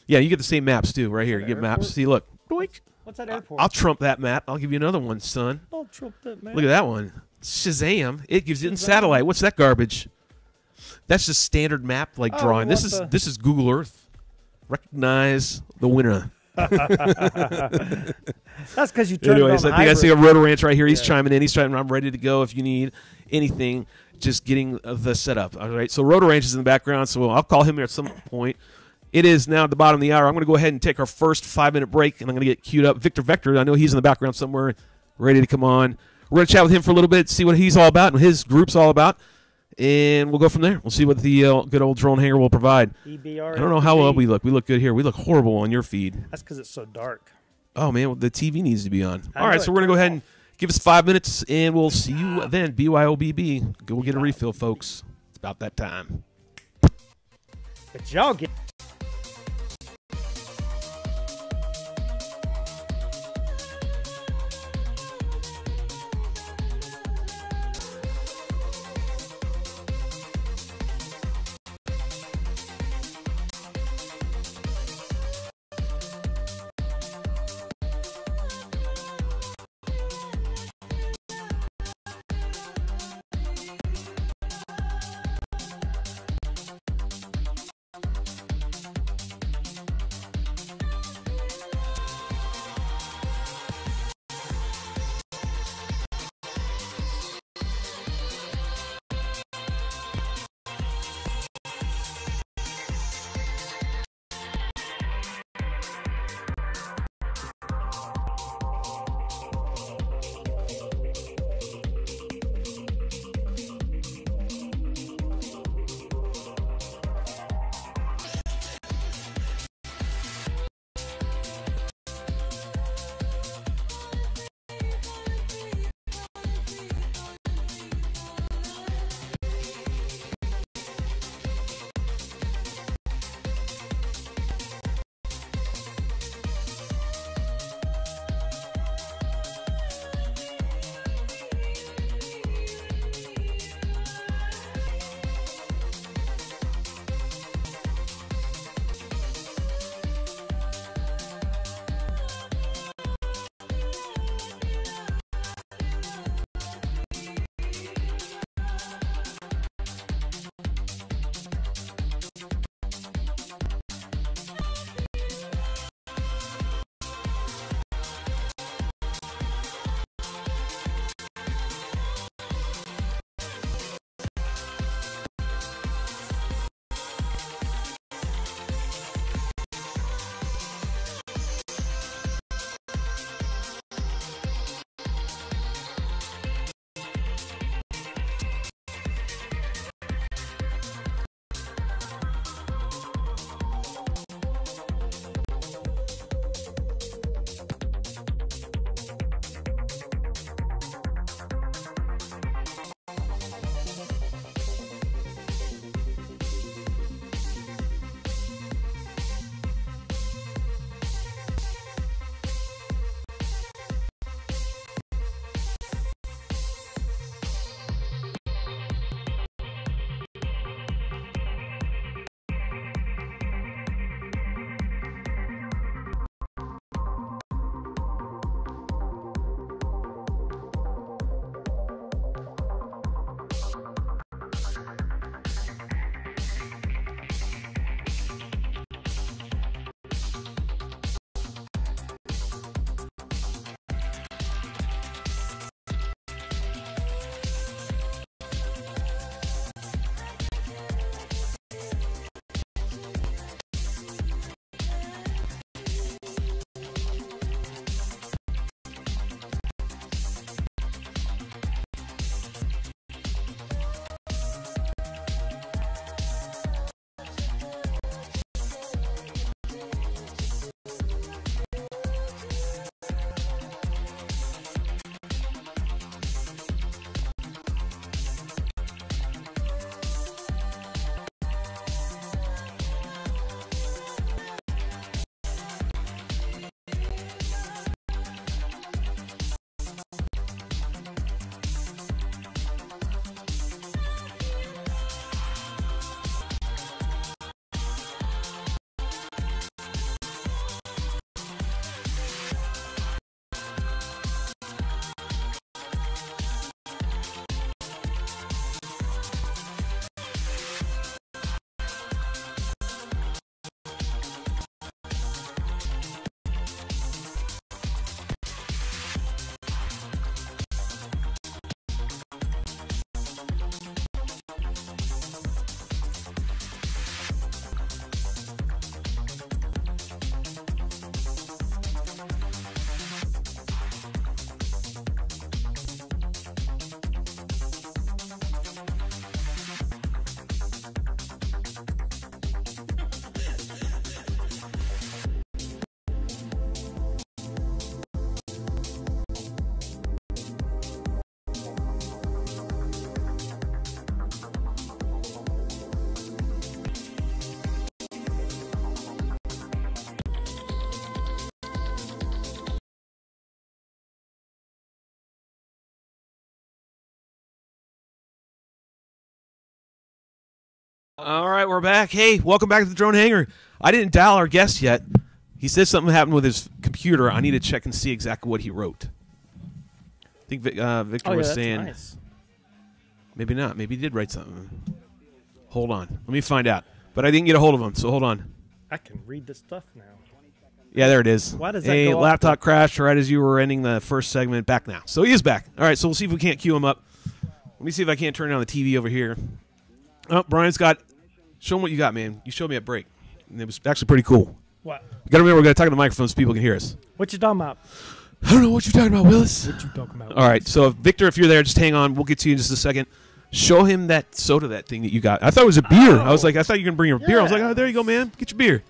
Yeah, you get the same maps too, right here. You that get maps. airport? See, look. Doink. What's that airport? I'll trump that map. I'll give you another one, son. I'll trump that, man. Look at that one. Shazam. It gives it in satellite. What's that garbage? That's just standard map like Oh, drawing. This what is the- this is Google Earth. Recognize the winner. That's because you turned Anyways, it on I think I see a hybrid. Rotor Ranch right here. He's Yeah. chiming in. He's chiming. I'm ready to go if you need anything. Just getting the setup. All right. So Rotor Ranch is in the background. So I'll call him here at some point. It is now at the bottom of the hour. I'm going to go ahead and take our first 5-minute break, and I'm going to get queued up. Vicotr, I know he's in the background somewhere. ready to come on. We're going to chat with him for a little bit, see what he's all about and his group's all about, and we'll go from there. We'll see what the good old drone hangar will provide. EBR I don't know how well we look. We look good here. We look horrible on your feed. That's because it's so dark. Oh, man, the TV needs to be on. I All right, know so it we're going to go turned ahead and give us 5 minutes, and we'll see you then. BYOBB. Go get a refill, folks. It's about that time. But y'all get. All right, we're back. Hey, welcome back to the Drone Hangar. I didn't dial our guest yet. He said something happened with his computer. I need to check and see exactly what he wrote. I think Victor was saying... Nice. Maybe not. Maybe he did write something. Hold on. Let me find out. But I didn't get a hold of him, so hold on. I can read the stuff now. Yeah, there it is. Why does that Hey, go off laptop crashed right as you were ending the first segment. Back now. So he is back. All right, so we'll see if we can't cue him up. Let me see if I can't turn on the TV over here. Oh, Brian's got... Show him what you got, man. You showed me at break. And it was actually pretty cool. What? You got to remember, we're going to talk to the microphone so people can hear us. What you talking about? I don't know what you're talking about, Willis. What you talking about? All right, so Victor, if you're there, just hang on. We'll get to you in just a second. Show him that soda, that thing that you got. I thought it was a beer. I was like, I thought you were going to bring your beer. I was like, oh, there you go, man. Get your beer.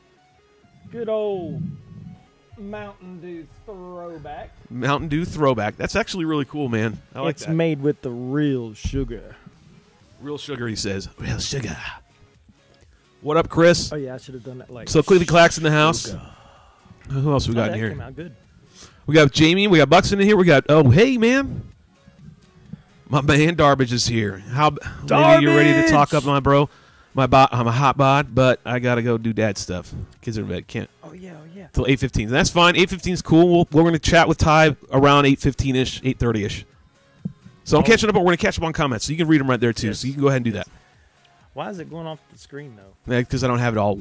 Good old Mountain Dew throwback. Mountain Dew throwback. That's actually really cool, man. I like It's that. made with the real sugar. Real sugar, he says. Real sugar. What up, Chris? Oh, yeah, I should have done that like... So Cleavy Clack's in the house. Sugar. Who else we got that in here? came out good. We got Jamie. We got Buxton in here. We got... Oh, hey, man. My man Darbage is here. Maybe you're ready to talk up my bro. I'm a hot bod, but I got to go do dad stuff. Kids are in bed. Can't. Oh, yeah, Till 8:15. That's fine. 8:15 is cool. We're going to chat with Ty around 8:15-ish, 8:30-ish. So I'm catching up, but we're going to catch up on comments. So you can read them right there, too. Yes. So you can go ahead and do that. Why is it going off the screen, though? Because I don't have it all.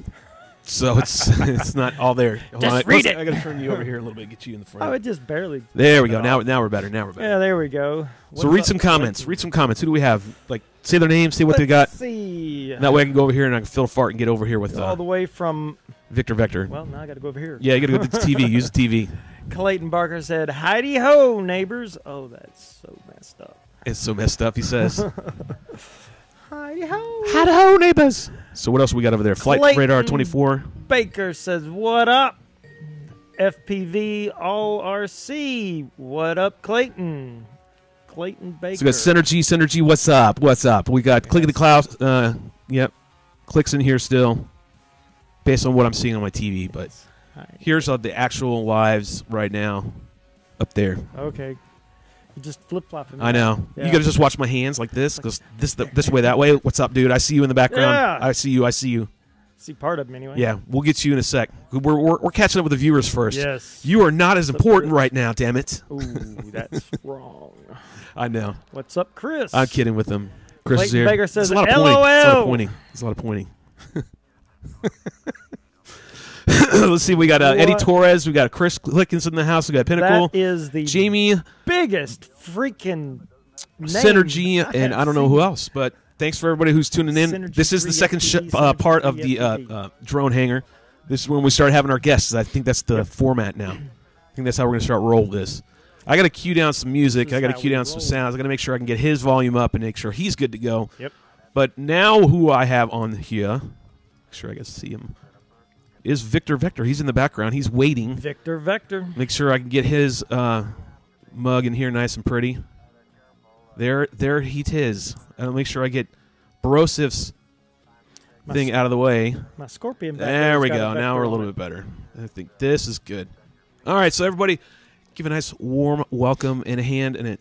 So it's not all there. Just read it. I got to turn you over here a little bit, get you in the front. Oh, it just barely... There we go. Now we're better. Now we're better. Yeah, there we go. So read some comments. Read some comments. Who do we have? Like, say their names, say what they got. Let's see. That way I can go over here and I can fill a fart and get over here with All the way from... Victor. Well, now I got to go over here. Yeah, you got to go to the TV. Use the TV. Clayton Barker said, "Heidi ho, neighbors." Oh, that's so messed up. It's so messed up, he says. Heidi ho. Howdy ho, neighbors. So what else we got over there? Flight Clayton Radar 24. Baker says, "What up, FPV RC? What up, Clayton?" Clayton Baker. So we got Synergy. What's up? We got Click of the Cloud. Yep. Clicks in here still, based on what I'm seeing on my TV. But here's the actual lives right now, up there. Okay. You just flip-flopping. I know. Yeah. You got to just watch my hands like this, because this way, that way. What's up, dude? I see you in the background. Yeah. I see you. See part of them anyway. Yeah, we'll get you in a sec. We're catching up with the viewers first. Yes. You are not as important right now, damn it. Ooh, that's wrong. I know. What's up, Chris? I'm kidding with them. Chris Clayton is here. Baker says, It's a lot of pointing. It's a lot of pointing. Let's see. We got Eddie Torres. We got Chris Clickens in the house. We got Pinnacle. That is the Jamie, biggest freaking name. Synergy, and I don't know who else. But thanks for everybody who's tuning in. Synergy This is the 3 second FPV, part of FPV. the drone hangar. This is when we start having our guests. I think that's the format now. I think that's how we're going to start roll this. I got to cue down some music. I got to cue down some sounds. I got to make sure I can get his volume up and make sure he's good to go. Yep. But now who I have on here, make sure I can see him, is Victor. He's in the background. He's waiting. Victor. Make sure I can get his mug in here nice and pretty. There he is. I'll make sure I get Borosif's thing out of the way. My Scorpion back There we got go. Now we're a little bit better. I think this is good. All right, so everybody, give a nice warm welcome and a hand and it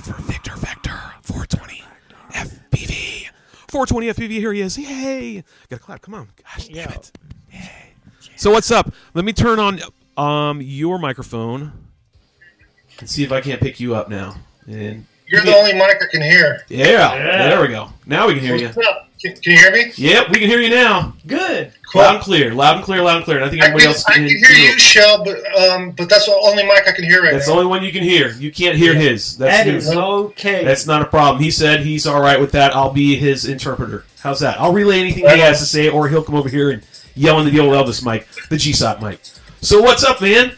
for Victor 420 FPV. 420 FPV, here he is. Yay! Gotta clap. Come on. Gosh, damn it. Yay. So what's up? Let me turn on your microphone and see if I can't pick you up now. And you're the only mic I can hear. Yeah, there we go. Now we can hear you. What's up? Can you hear me? Yep, we can hear you now. Good. Cool. Loud and clear. And I think everybody else I can hear you, Shell, but that's the only mic I can hear right That's now. the only one you can hear. You can't hear his. That is okay. That's not a problem. He said he's all right with that. I'll be his interpreter. How's that? I'll relay anything he has to say, or he'll come over here and yell into the old Elvis mic, the GYSOT mic. So what's up, man?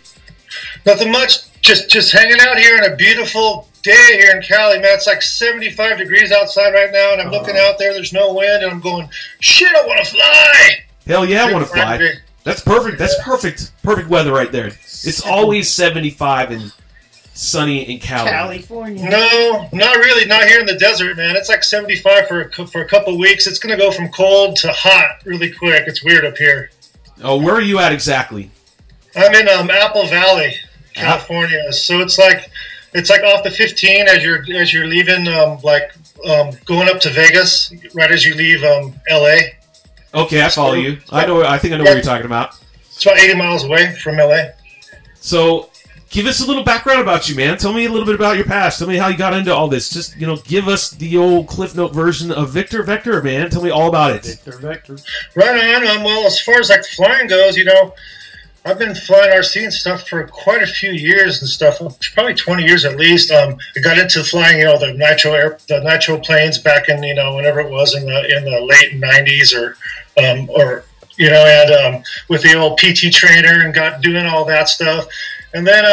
Nothing much. Just hanging out here in a beautiful day here in Cali, man. It's like 75 degrees outside right now, and I'm looking out there. There's no wind, and I'm going, shit, I want to fly. Hell yeah, I want to fly. That's perfect. That's perfect. Perfect weather right there. It's always 75 and sunny in Cali. California. No, not really. Not here in the desert, man. It's like 75 for a couple weeks. It's going to go from cold to hot really quick. It's weird up here. Oh, where are you at exactly? I'm in Apple Valley, California. So it's like off the 15 as you're leaving like going up to Vegas right as you leave L.A. Okay, I follow you. I think I know what you're talking about. It's about 80 miles away from L.A. So, give us a little background about you, man. Tell me a little bit about your past. Tell me how you got into all this. Just, give us the old Cliff Note version of Vicotr, man. Tell me all about it. Vicotr. Right on. Well, as far as like flying goes, I've been flying RC and stuff for quite a few years and stuff, probably 20 years at least. I got into flying, the nitro planes back in, whenever it was in the late 90s or with the old PT trainer and got doing all that stuff. And then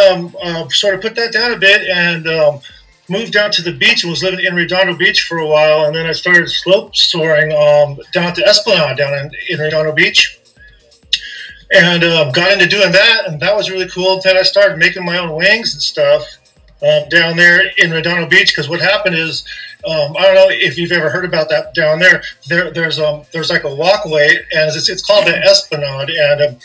sort of put that down a bit and moved down to the beach and was living in Redondo Beach for a while. And then I started slope soaring down at the Esplanade down in Redondo Beach. And got into doing that, and that was really cool. Then I started making my own wings and stuff down there in Redondo Beach, because what happened is, I don't know if you've ever heard about that down there. There's like a walkway, and it's called the Esplanade, and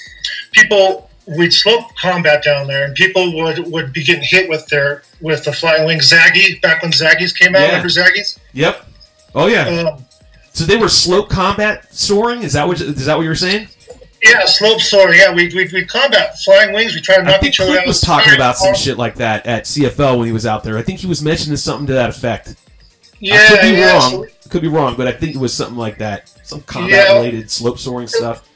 we'd slope combat down there, and people would be getting hit with the flying wings. Zaggy, back when Zaggies came out, remember Zaggies? Yep. Oh yeah. So they were slope combat soaring. Is that what you were saying? Yeah, slope soaring. Yeah, we combat flying wings. We try to knock each other out. Cliff was talking about some shit like that at CFL when he was out there. I think he was mentioning something to that effect. Yeah, I could be wrong. Could be wrong, but I think it was something like that. Some combat-related slope soaring stuff.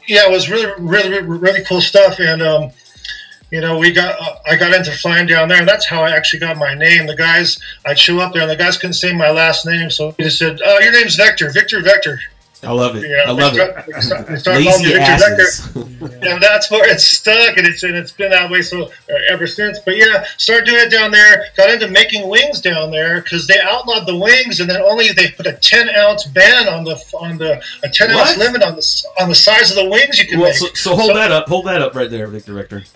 Yeah, it was really, really, really cool stuff. And I got into flying down there, and that's how I actually got my name. The guys, I'd show up there, and the guys couldn't say my last name, so they just said, "Your name's Vicotr." I love it. Yeah, I love it. They started calling me Vicotr. And that's where it's stuck, and it's been that way ever since. But yeah, started doing it down there. Got into making wings down there because they outlawed the wings, and then they put a 10-ounce ban on a 10-ounce limit on the size of the wings you can make. So hold that up right there, Vicotr.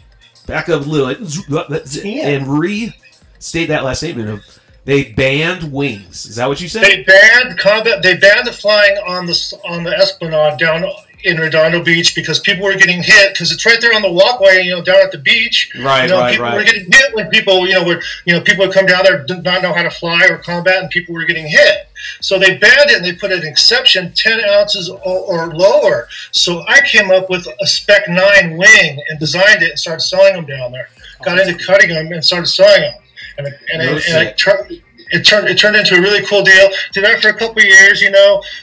Back up a little and restate that last statement of. They banned wings. Is that what you said? They banned combat. They banned the flying on the Esplanade down in Redondo Beach because people were getting hit because it's right there on the walkway. Down at the beach. Right. People were getting hit when people people would come down there did not know how to fly or combat, and people were getting hit. So they banned it and they put an exception 10 ounces or lower. So I came up with a Spec 9 wing and designed it and started selling them down there. Got into cutting them and started selling them. And it turned into a really cool deal. Did that for a couple of years,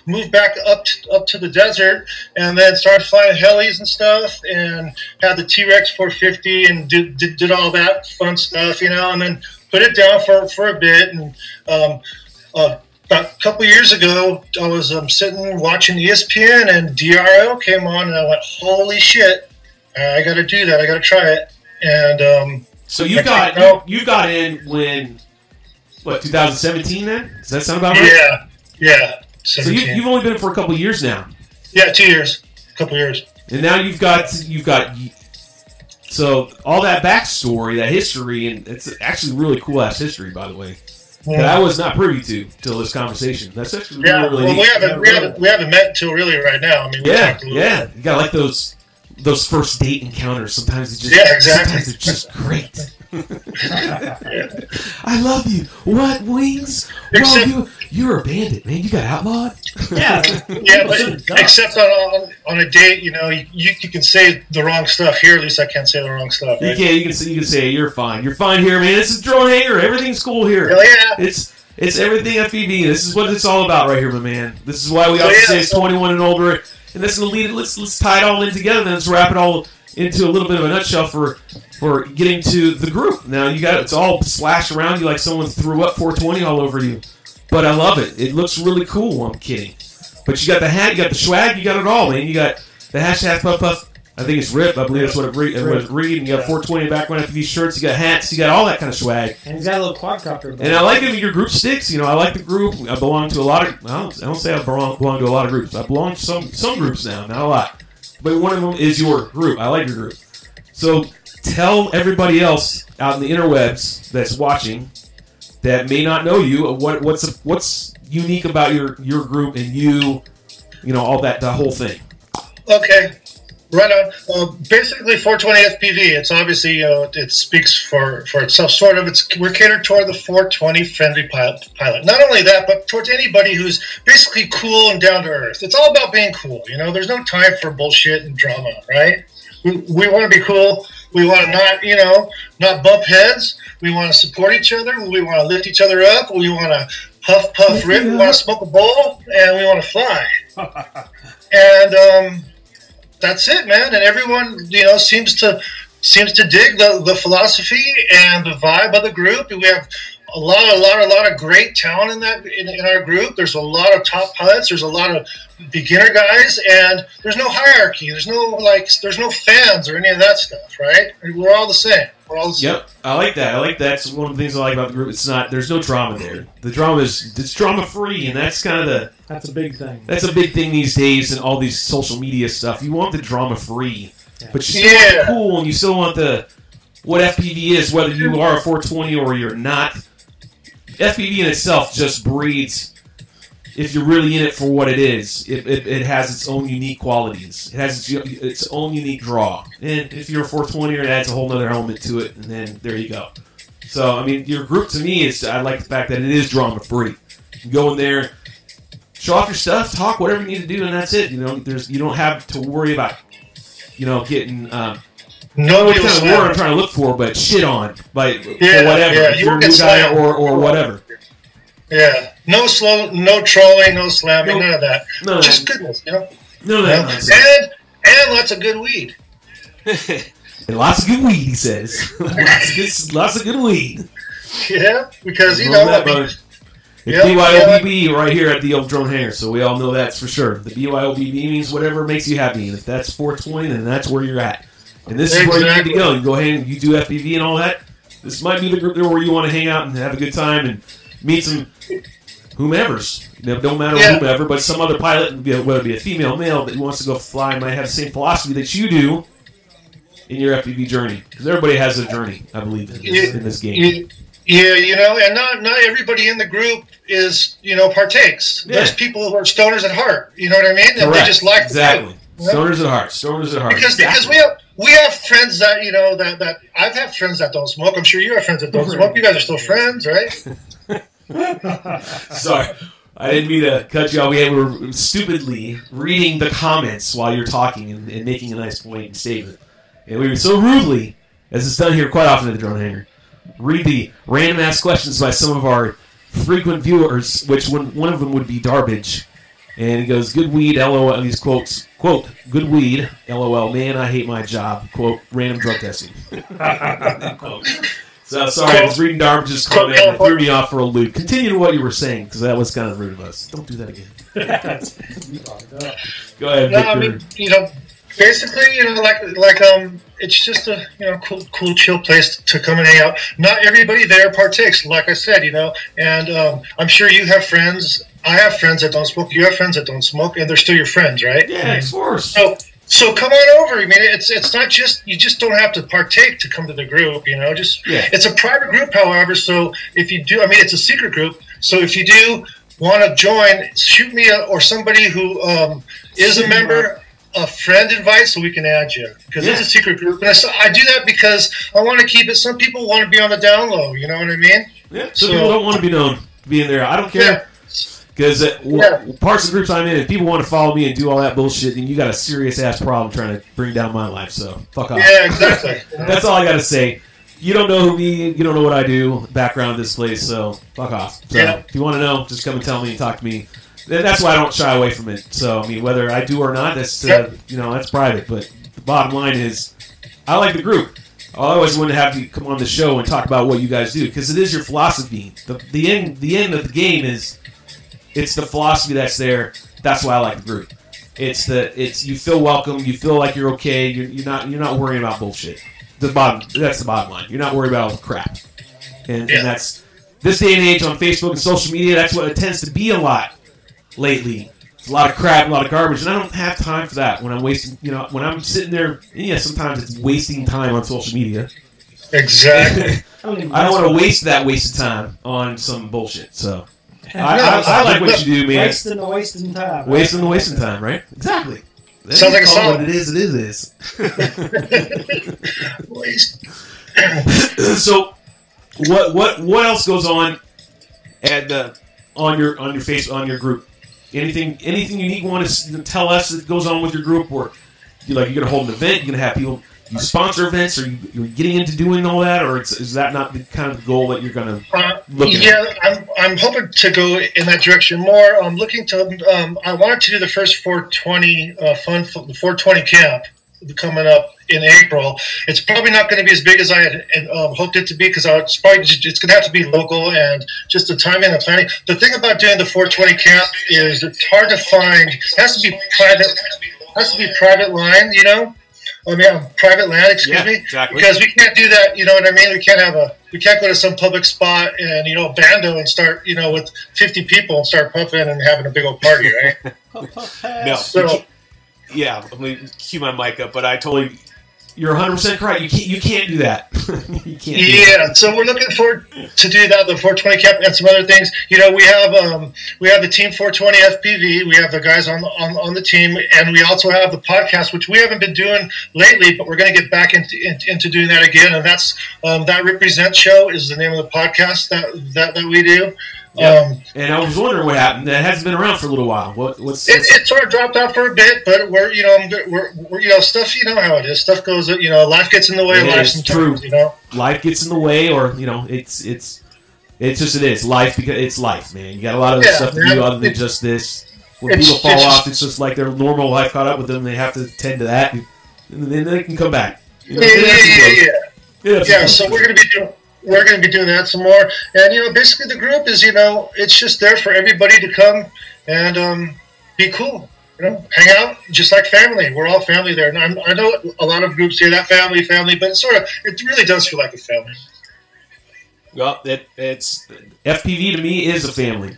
moved back up to the desert, and then started flying helis and stuff, and had the T-Rex 450 and did all that fun stuff, and then put it down for a bit. And about a couple of years ago, I was sitting watching ESPN, and DRO came on, and I went, "Holy shit! I got to do that. I got to try it." And so you got in when, 2017 then? Does that sound about right? Yeah. 17. So you've only been in for a couple of years now. Yeah, 2 years. A couple of years. And now you've got so all that backstory, that history, and it's actually really cool ass history, by the way. That I was not privy to till this conversation. That's actually really neat. We haven't met until really right now. I mean, you got like those first date encounters. Sometimes sometimes it's just great. I love you. What wings? Well, you're a bandit, man. You got outlawed. Yeah, but except on a date, you can say the wrong stuff here. At least I can't say the wrong stuff. Right? You can say you're fine. You're fine here, man. This is Drone Hangar. Everything's cool here. Hell yeah. It's everything FPV. This is what it's all about right here, my man. This is why we always say it's 21 and older. And that's gonna lead it. Let's tie it all in together. Then let's wrap it all into a little bit of a nutshell for getting to the group. Now it's all splashed around you like someone threw up 420 all over you. But I love it. It looks really cool. I'm kidding. But you got the hat, you got the swag, you got it all, man. You got the hashtag puff puff. I think it's RIP. I believe that's what it read. And you got 420 background FPV shirts. You got hats. You got all that kind of swag. And he's got a little quadcopter. And I like it. Your group sticks. I like the group. I belong to a lot of. I don't say I belong to a lot of groups. I belong to some groups now, not a lot. But one of them is your group. I like your group. So tell everybody else out in the interwebs that's watching that may not know you what's unique about your group and all that, the whole thing. Okay. Right on. Basically, 420 FPV. It's obviously, it speaks for itself. Sort of. We're catered toward the 420 friendly pilot. Not only that, but towards anybody who's basically cool and down to earth. It's all about being cool. You know, there's no time for bullshit and drama, right? We want to be cool. We want to not bump heads. We want to support each other. We want to lift each other up. We want to puff, rip. We want to smoke a bowl, and we want to fly. And that's it, man. And everyone, seems to dig the philosophy and the vibe of the group. We have a lot of great talent in our group. There's a lot of top pilots. There's a lot of beginner guys, and there's no hierarchy. There's no fans or any of that stuff, right? We're all the same. We're all the same. Yep, I like that. That's one of the things I like about the group. There's no drama there. The drama it's drama free, and that's kind of that's a big thing. That's a big thing these days, and all these social media stuff. You want the drama free, but you still want the cool, and you still want what FPV is, whether you are a 420 or you're not. FPV in itself just breeds, if you're really in it for what it is, it has its own unique qualities. It has its own unique draw. And if you're a 420, it adds a whole other element to it, and then there you go. So, I mean, your group to me I like the fact that it is drama free. You go in there, show off your stuff, talk, whatever you need to do, and that's it. You don't have to worry about, getting... Nobody what kind of word I'm trying to look for, but shit on by whatever. Yeah, if you're a new guy or whatever. Yeah. No trolling, no slamming, none of that. Just goodness, None of that. And lots of good weed. And lots of good weed, he says. lots of good weed. Yeah, because it's BYOBB right here at the old drone hangar, so we all know that's for sure. The BYOBB means whatever makes you happy, and if that's 420, then that's where you're at. And this is where you need to go. You go ahead and you do FPV and all that. This might be the group where you want to hang out and have a good time and meet some whomevers. Don't matter whomever, but some other pilot, whether it be a female, male, that wants to go fly might have the same philosophy that you do in your FPV journey. Because everybody has a journey, I believe, in this game. Yeah, and not everybody in the group is, partakes. Yeah. There's people who are stoners at heart. You know what I mean? And they just like the group. Stoners at heart. Stoners at heart. Because we have friends that that I've had friends that don't smoke. I'm sure you have friends that don't smoke. You guys are still friends, right? Sorry, I didn't mean to cut you off. We were stupidly reading the comments while you're talking and making a nice point and statement, and we were so rudely, as it's done here quite often at the drone hangar, read the random ass questions by some of our frequent viewers. Which one of them would be Darbage. And he goes, good weed, LOL. These quotes, quote, good weed, LOL, man, I hate my job, quote, random drug testing. So, sorry, I was reading Darbage's comment and it threw me off for a loop. Continue to what you were saying, because that was kind of rude of us. Don't do that again. Go ahead, Victor. I mean, basically, it's just a cool, chill place to come and hang out. Not everybody there partakes, like I said, and I'm sure you have friends. I have friends that don't smoke. You have friends that don't smoke, and they're still your friends, right? Yeah, of course. So come on over. I mean, it's not just you just don't have to partake to come to the group. It's a private group, however. So if you do, it's a secret group. So if you do want to join, shoot me or somebody who is a member. A friend invite so we can add you because it's a secret group, and I do that because I want to keep it. Some people want to be on the down low, you know what I mean? Yeah. Some people don't want to be known to be in there. I don't care because parts of the groups I'm in, if people want to follow me and do all that bullshit, then you got a serious ass problem trying to bring down my life. So fuck off. Yeah, exactly. That's all I got to say. You don't know me. You don't know what I do. Background of this place. So fuck off. So if you want to know, just come and tell me and talk to me. That's why I don't shy away from it. So, whether I do or not, that's that's private. But the bottom line is, I like the group. I always want to have you come on the show and talk about what you guys do because it is your philosophy. The end of the game is it's the philosophy that's there. That's why I like the group. It's you feel welcome. You feel like you're okay. You're not worrying about bullshit. That's the bottom line. You're not worried about all the crap. And that's this day and age on Facebook and social media. That's what it tends to be a lot. Lately, it's a lot of crap, a lot of garbage, and I don't have time for that when I'm wasting, when I'm sitting there, sometimes it's wasting time on social media. Exactly. I don't want to waste that wasted time on some bullshit, so I like what you do, man. Wasting time. Wasting time, right? Exactly. Sounds like a song. What it is, it is. Well, So, what else goes on at on your group? Anything unique you want to tell us that goes on with your group, or you're gonna hold an event? You're gonna have people you sponsor events, or you're getting into doing all that, or is that not the kind of goal that you're gonna look at? Yeah, I'm hoping to go in that direction more. I'm looking to. I wanted to do the first 420 the 420 camp coming up in April. It's probably not going to be as big as I had hoped it to be, because it's going to have to be local, and just the timing and the planning. The thing about doing the 420 camp is it's hard to find. It has to be private. Has to be private line, private land. Excuse me, exactly. Because we can't do that. You know what I mean? We can't go to some public spot and bando and start with 50 people and start puffing and having a big old party, right? No. So. Yeah, let me cue my mic up, but you're 100% correct. You can't do that. You can't. Yeah, so we're looking forward to do that, the 420 camp and some other things. We have the Team 420 FPV. We have the guys on the team, and we also have the podcast, which we haven't been doing lately, but we're going to get back into doing that again. And that's That Represent Show is the name of the podcast that we do. Yeah. And I was wondering what happened. That hasn't been around for a little while. It sort of dropped out for a bit, but we're stuff. You know how it is. Stuff goes. Life gets in the way of life sometimes. True. Life gets in the way, or it's just it is life, because it's life, man. You got a lot of stuff to do other than just this. When people fall off, it's just like their normal life caught up with them. They have to tend to that, and then they can come back. Yeah. So we're going to be doing that some more, and basically the group is it's just there for everybody to come and be cool, hang out just like family. We're all family there, and I know a lot of groups say that family, but it really does feel like a family. Well, it's FPV to me is a family.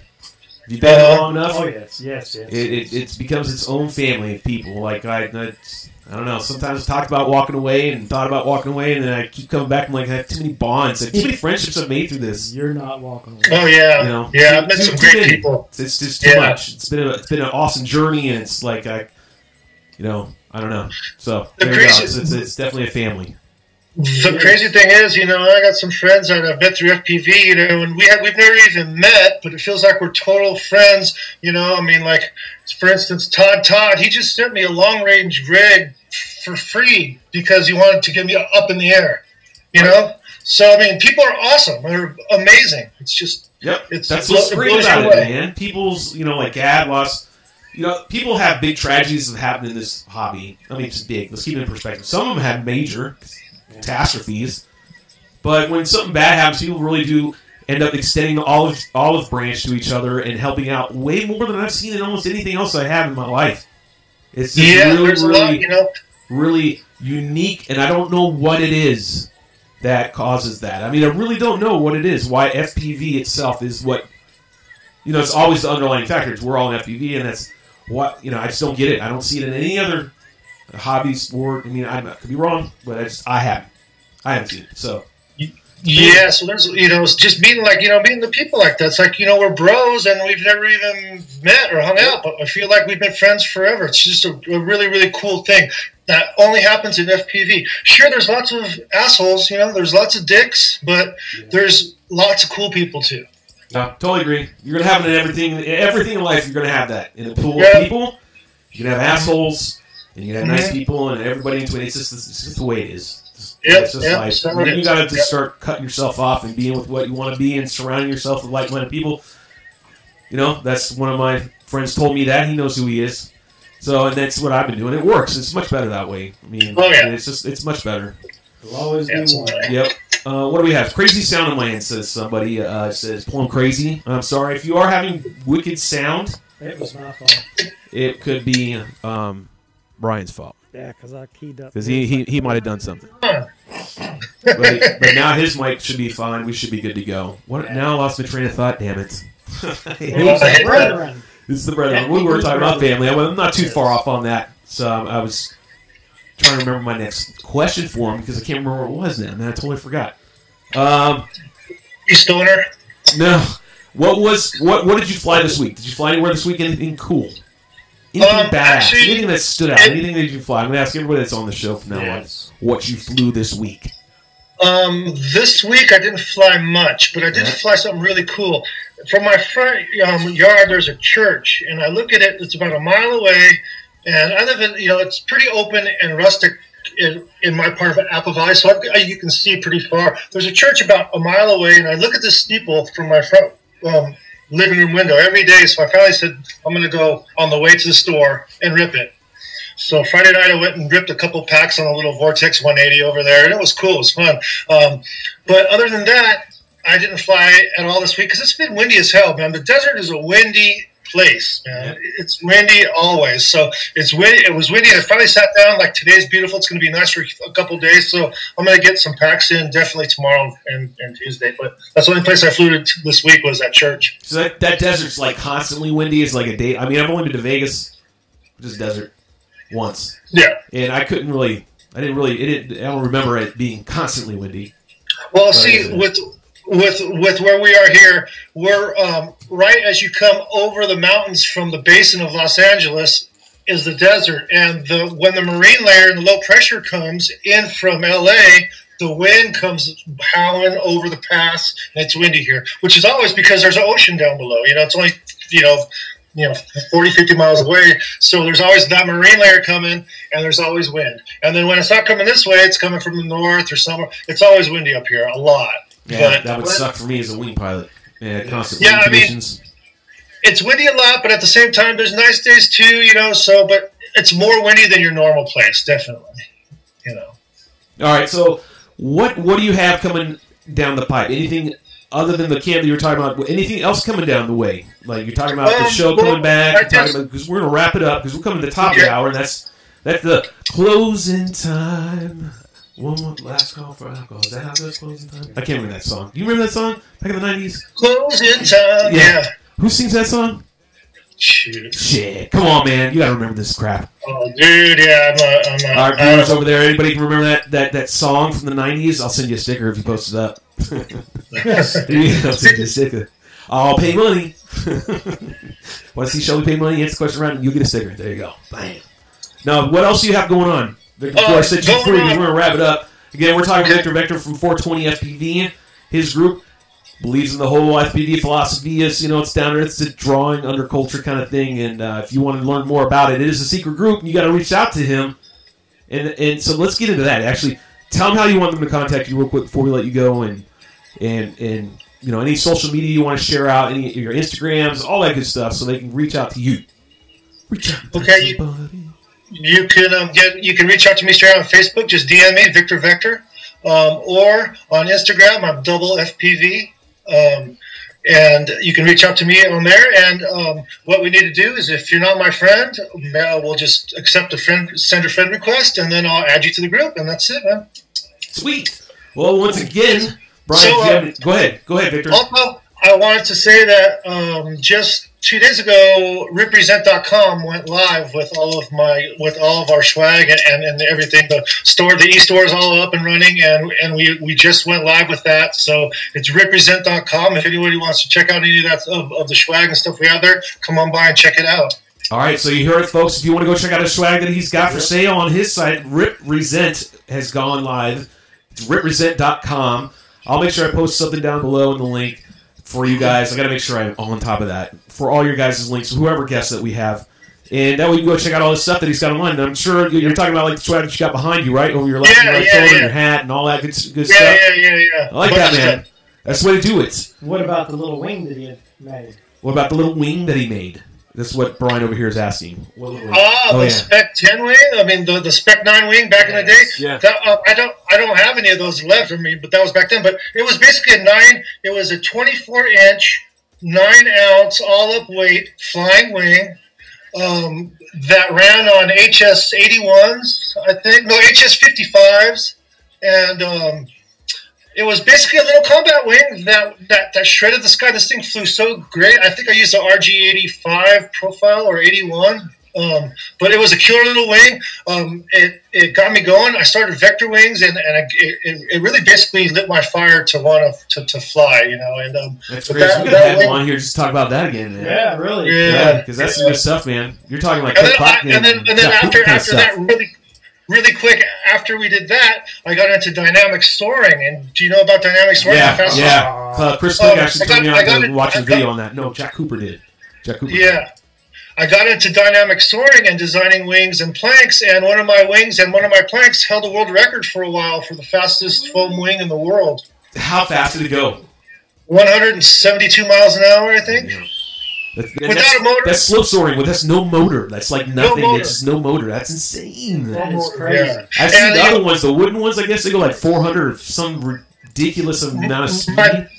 If you've been there long enough, yes. It becomes its own family of people. Like I don't know. Sometimes I talked about walking away and thought about walking away, and then I keep coming back. I'm like, I have too many bonds, too many friendships I've made through this. You're not walking away. Oh yeah, I've met some great people. It's just too much. It's been an awesome journey, and it's like I don't know. So it's definitely a family. The crazy thing is, I got some friends that I've met through FPV, and we've never even met, but it feels like we're total friends. For instance, Todd, he just sent me a long-range rig for free because he wanted to get me up in the air. So people are awesome. They're amazing. It's just that's what's great about it, man. People's like Gad lost. People have big tragedies that happen in this hobby. I mean, it's big. Let's keep it in perspective. Some of them have major catastrophes, but when something bad happens, people really do end up extending the olive branch to each other and helping out way more than I've seen in almost anything else I have in my life. It's just really unique, and I don't know what it is that causes that. I mean, I really don't know what it is. Why FPV itself is what it's always the underlying factor. We're all in FPV, and that's what I just don't get it. I don't see it in any other hobby sport. I mean, I could be wrong, but I haven't seen it. So yeah, so there's it's just meeting the people like that. It's like we're bros and we've never even met or hung out, but I feel like we've been friends forever. It's just a really, really cool thing that only happens in FPV. Sure, there's lots of assholes, there's lots of dicks, but there's lots of cool people too. No, totally agree. You're gonna have it in everything in life. You're gonna have that in a pool of people. You're gonna have assholes. And you have nice people and everybody into it. It's just the way it is. It's just life. You got to just start cutting yourself off and being with what you want to be and surrounding yourself with like-minded people. That's one of my friends told me that. He knows who he is. So, and that's what I've been doing. It works. It's much better that way. I mean, it's much better. It'll always be one. Yep. What do we have? Crazy sound in my hand, says somebody. Says, pull him crazy. I'm sorry. If you are having wicked sound, it was my fault. It could be Brian's fault. Yeah, because I keyed up. Because he might have done something. but now his mic should be fine. We should be good to go. Now I lost my train of thought. Damn it. It's the brethren. It's the brethren. We were talking about family. I'm not too far off on that. So I was trying to remember my next question for him because I can't remember what it was now. And I totally forgot. You stoner? No. What did you fly this week? Did you fly anywhere this week? Anything cool? Anything badass? Actually, Anything that stood out? Anything that you fly? I'm going to ask everybody that's on the show from now on what you flew this week. This week I didn't fly much, but I did fly something really cool. From my front yard, there's a church, and I look at it. It's about a mile away, and I live in, it's pretty open and rustic in my part of Apple Valley, so you can see pretty far. There's a church about a mile away, and I look at this steeple from my front living room window every day. So I finally said, I'm going to go on the way to the store and rip it. So Friday night I went and ripped a couple packs on a little Vortex 180 over there, and it was cool. It was fun. But other than that, I didn't fly at all this week because it's been windy as hell, man. The desert is a windy place, man. It's windy always. So it's windy. It was windy, and I finally sat down. Like, today's beautiful. It's going to be nice for a couple days. So I'm going to get some packs in definitely tomorrow and Tuesday. But that's the only place I flew to this week was that church. So that desert's like constantly windy. It's like a day. I mean, I've only been to Vegas, just desert, once. Yeah. And I don't remember it being constantly windy. Well, see, with where we are here, we're right as you come over the mountains from the basin of Los Angeles is the desert, and when the marine layer and the low pressure comes in from LA, the wind comes howling over the pass, and it's windy here, which is always because there's an ocean down below. It's only 40, 50 miles away, so there's always that marine layer coming, and there's always wind. And then when it's not coming this way, it's coming from the north or somewhere. It's always windy up here, a lot. Yeah, that would suck for me as a wing pilot. Constant wind conditions. It's windy a lot, but at the same time, there's nice days too, but it's more windy than your normal place, definitely. All right, so what do you have coming down the pipe? Anything other than the camp that you were talking about? Anything else coming down the way? Like, you're talking about the show coming back, because we're going to wrap it up, because we're coming to the top of the hour, and that's the closing time. One more last call for alcohol. Is that how it goes, closing time? I can't remember that song. Do you remember that song back in the 90s? Closing time, yeah. Who sings that song? Shit. Come on, man. You got to remember this crap. Oh, dude, yeah. I'm not. All right, viewers over there, anybody can remember that song from the 90s? I'll send you a sticker if you post it up. I'll send you a sticker. I'll pay money. Want to see Shelby pay money? Answer the question right, and you'll get a sticker. There you go. Bam. Now, what else do you have going on? Before I set you free, we're going to wrap it up. Again, we're talking to Vicotr from 420 FPV. His group believes in the whole FPV philosophy. It's down there. It's a drawing under culture kind of thing. And if you want to learn more about it, it is a secret group. And you got to reach out to him. And so let's get into that. Actually, tell him how you want them to contact you real quick before we let you go. And any social media you want to share out, any of your Instagrams, all that good stuff, so they can reach out to you. Okay. You can reach out to me straight on Facebook. Just DM me, Victor Vector, or on Instagram. I'm double FPV, and you can reach out to me on there. And what we need to do is, if you're not my friend, we'll just accept send a friend request, and then I'll add you to the group, and that's it, man. Sweet. Well, once again, Brian, go ahead, Victor. Also, I wanted to say that just 2 days ago, represent.com went live with all of our swag and everything. The e-store is all up and running, and we just went live with that. So it's represent.com. If anybody wants to check out any of that of the swag and stuff we have there, come on by and check it out. All right, so you heard it, folks. If you want to go check out his swag that he's got for sale on his site, Represent has gone live. It's represent.com. I'll make sure I post something down below in the link for you guys. I got to make sure I'm on top of that for all your guys' links, whoever guests that we have. And that way you can go check out all the stuff that he's got online. And I'm sure you're talking about like the swag that you got behind you, right? Over your left and right shoulder, your hat, and all that good stuff. Yeah. I like that, man. That's the way to do it. What about the little wing that he made? What about the little wing that he made? That's what Brian over here is asking. The Spec 10 wing. I mean, the Spec 9 wing back in the day. Yeah. I don't have any of those left for me, but that was back then. But it was basically It was a 24-inch, 9-ounce, all-up weight flying wing that ran on HS 81s, I think. No, HS 55s, and it was basically a little combat wing that shredded the sky. This thing flew so great. I think I used the RG 85 profile or 81. But it was a killer little wing. It got me going. I started vector wings, and it really basically lit my fire to want to fly, you know. And that's great. So we gotta have him on here just to talk about that again, man. Yeah, really. Yeah, because that's some good stuff, man. You're talking like and then after that, really quick, after we did that, I got into dynamic soaring. And do you know about dynamic soaring? Yeah. Chris Quick actually told me to watch a video on that. No, Jack Cooper did. Yeah. I got into dynamic soaring and designing wings and planks, and one of my wings and one of my planks held a world record for a while for the fastest foam wing in the world. How fast did it go? 172 miles an hour, I think. Yeah. Without a motor. That's slow soaring. That's no motor. That's like nothing. It's just no motor. That's insane. That is crazy. Yeah. I've seen the other ones, the wooden ones. I guess they go like 400 or some ridiculous amount of speed.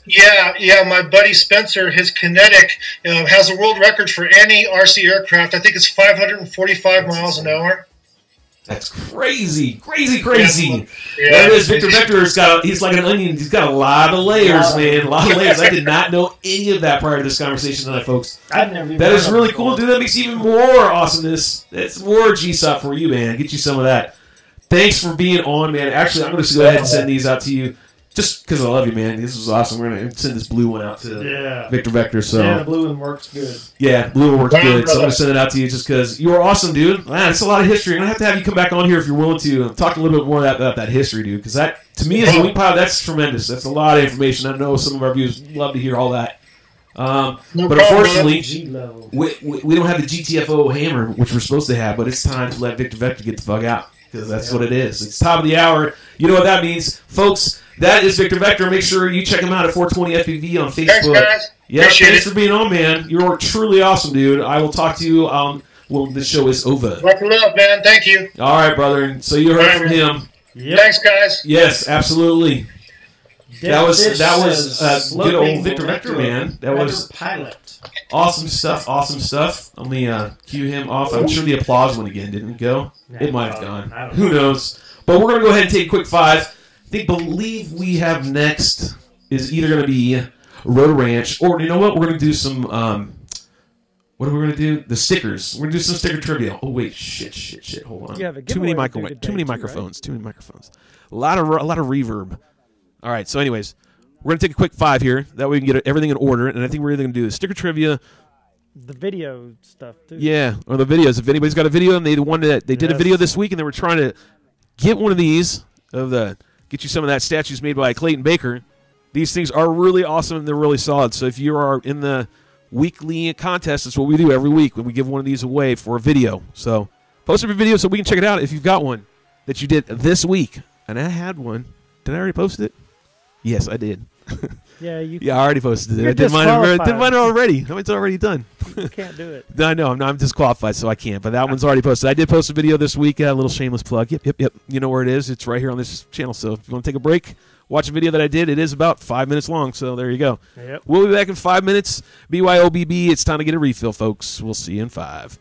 Yeah. My buddy Spencer, his Kinetic, has a world record for any RC aircraft. I think it's 545 miles an hour. That's crazy. Yeah. There it is. Vicotr. He's like an onion. He's got a lot of layers, man. A lot of layers. I did not know any of that prior to this conversation tonight, folks. I've never even That is really cool, dude. That makes even more awesomeness. It's more GYSOT for you, man. Get you some of that. Thanks for being on, man. Actually, I'm going to go ahead and send these out to you. Just because I love you, man. This was awesome. We're going to send this blue one out to Vicotr. So. Yeah, the blue one works good. Yeah, blue one works good. So I'm going to send it out to you just because you were awesome, dude. Man, it's a lot of history. I'm going to have you come back on here if you're willing to talk a little bit more about that history, dude. Because that, to me, as a wing pilot, that's tremendous. That's a lot of information. I know some of our viewers love to hear all that. But unfortunately, we don't have the GTFO hammer, which we're supposed to have. But it's time to let Vicotr get the fuck out. Because that's what it is. It's top of the hour. You know what that means. Folks, that is Vicotr. Make sure you check him out at 420 FPV on Facebook. Thanks, guys. Yeah, thanks for being on, man. You're truly awesome, dude. I will talk to you when the show is over. Buckle up, man. Thank you. All right, brother. And so you heard from him. Yep. Thanks, guys. Yes, absolutely. That was good old Vicotr, man. That was pilot. Awesome stuff. Let me cue him off. I'm sure the applause went again, didn't it go? It might have gone. Who knows? But we're going to go ahead and take a quick 5. I believe we have next is either going to be Rotor Ranch, or you know what? We're going to do some, what are we going to do? The stickers. We're going to do some sticker trivia. Oh, wait. Shit. Hold on. Too many microphones. A lot of reverb. All right. So anyways, we're going to take a quick 5 here. That way we can get everything in order. And I think we're either going to do the sticker trivia. The video stuff, too. Yeah, or the videos. If anybody's got a video, and they did a video this week, and they were trying to get one of these, get you some of that statues made by Clayton Baker. These things are really awesome, and they're really solid. So if you are in the weekly contest, that's what we do every week when we give one of these away for a video. So post up your video so we can check it out if you've got one that you did this week. And I had one. Did I already post it? Yes, I did. Yeah, I already posted it. I did mine already. It's already done. You can't do it. I know. I'm disqualified, so I can't. But that one's already posted. I did post a video this week. A little shameless plug. Yep. You know where it is. It's right here on this channel. So if you want to take a break, watch a video that I did. It is about 5 minutes long. So there you go. Yep. We'll be back in 5 minutes. BYOBB. It's time to get a refill, folks. We'll see you in 5.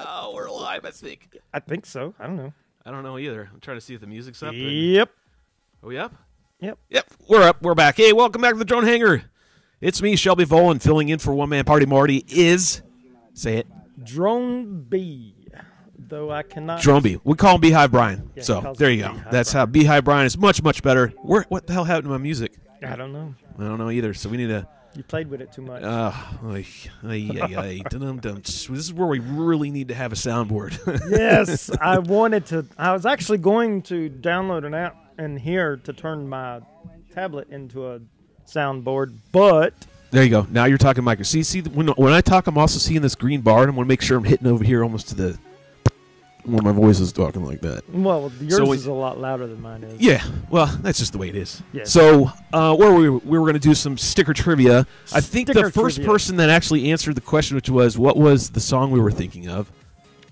Oh, we're live, I think. I think so. I don't know. I don't know either. I'm trying to see if the music's up. Yep. Are we up? Yep. Yep, we're up. We're back. Hey, welcome back to the Drone Hangar. It's me, Shelby Volan, filling in for One Man Party Marty is, say it, Drone B. Though I cannot. Drone B. We call him Bee Hive Brian. Yeah, he So calls there him you go. Bee Hive That's Brian. how Bee Hive Brian is much, much better. What the hell happened to my music? I don't know. I don't know either. So we need to. You played with it too much. This is where we really need to have a soundboard. Yes, I wanted to. I was actually going to download an app in here to turn my tablet into a soundboard, but There you go. Now you're talking micro. See, when I talk, I'm also seeing this green bar, and I want to make sure I'm hitting over here almost to the where my voice is talking like that. well, yours So is a lot louder than mine is. Yeah, well, that's just the way it is. Yes. So, where we were going to do some sticker trivia. I think the Sticker first trivia. person that actually answered the question, which was what was the song we were thinking of,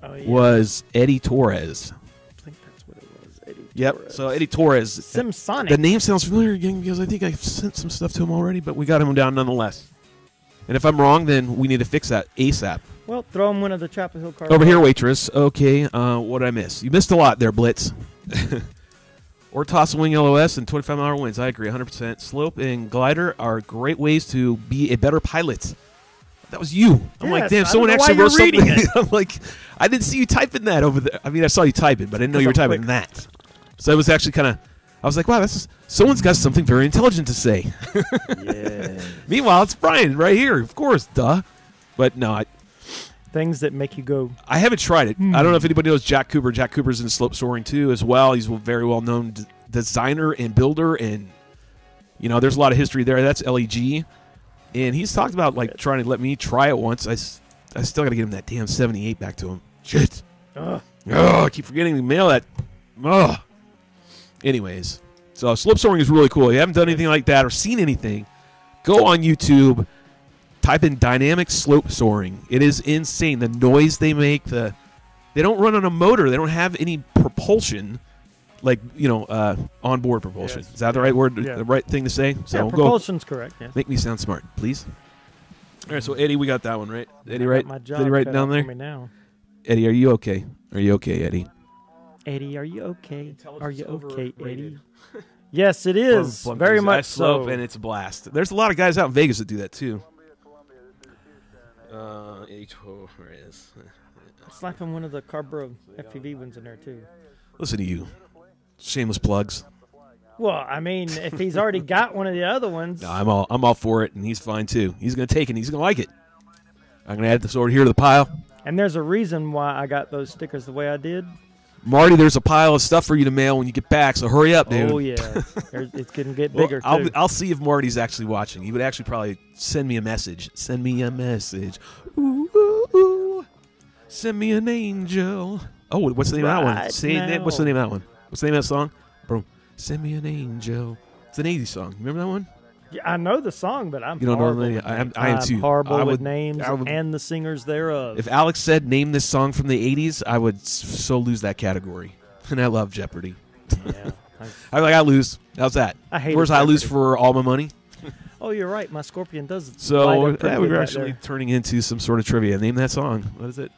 Oh, yeah. was Eddie Torres. I think that's what it was. Eddie Yep. Torres. So Eddie Torres. Simsonic. The name sounds familiar again because I think I sent some stuff to him already, but we got him down nonetheless. And if I'm wrong, then we need to fix that ASAP. Well, throw him one of the Chapel Hill cards. Over here, waitress. Okay, what did I miss? You missed a lot there, Blitz. Or toss a wing LOS and 25-mile winds. I agree, 100%. Slope and glider are great ways to be a better pilot. That was you. I'm like, Yes, damn, I someone don't know actually why wrote you're reading something. it. I'm like, I didn't see you typing that over there. I mean, I saw you typing, but I didn't know you were Because I'm typing quick. that. So it was actually kind of, I was like, wow, someone's got something very intelligent to say. Yeah. Meanwhile, it's Brian right here, of course, duh. But no, Things that make you go. I haven't tried it. I don't know if anybody knows Jack Cooper. Jack Cooper's in slope soaring too as well. He's a very well-known designer and builder, and you know, there's a lot of history there. That's LEG, and he's talked about like trying to let me try it once. I still got to get him that damn 78 back to him. Shit. Ugh. Oh, I keep forgetting to mail that. Ugh. Anyways, so slope soaring is really cool. If you haven't done anything like that or seen anything, go on YouTube. Type in dynamic slope soaring. It is insane. The noise they make. They don't run on a motor. They don't have any propulsion, like onboard propulsion. Yes. Is that the right word? Yeah. The right thing to say? So Yeah, go propulsion's correct. Yes. make me sound smart, please. All right. So Eddie, we got that one right. Eddie, I got right? my job Eddie, right cut down out there. for me now. Eddie, are you okay? Are you okay, Eddie? Eddie, are you okay? Are you Intelligence okay, overrated. Eddie? Yes, it is. Plum Very trees. I much slope, so. and it's a blast. There's a lot of guys out in Vegas that do that too. Eddie Torres. Slapping one of the Carbro FPV ones in there too. Listen to you, shameless plugs. Well, I mean, if he's already got one of the other ones, No, I'm all for it, and he's fine too. He's gonna take it. And he's gonna like it. I'm gonna add this over here to the pile. and there's a reason why I got those stickers the way I did. Marty, there's a pile of stuff for you to mail when you get back, so hurry up, dude. Oh yeah, it's gonna get Well, bigger too. I'll see if Marty's actually watching. He would actually probably send me a message. Send me a message. Ooh, ooh, ooh. Send me an angel. Oh, what's the name of that one? Right Say it, now. what's the name of that one? What's the name of that song? Bro, send me an angel. It's an 80s song. Remember that one? Yeah, I know the song, but I'm You don't know horrible the name? with I am names. too. I'm horrible I with would- names I would- and the singers thereof. If Alex said name this song from the 80s, I would so lose that category. And I love Jeopardy. Yeah. I'm like, I lose. How's that? I hate Where's it, I lose Jeopardy. for all my money? Oh, you're right. My Scorpion does. light So up pretty yeah, we good were right actually there. turning into some sort of trivia. Name that song. What is it?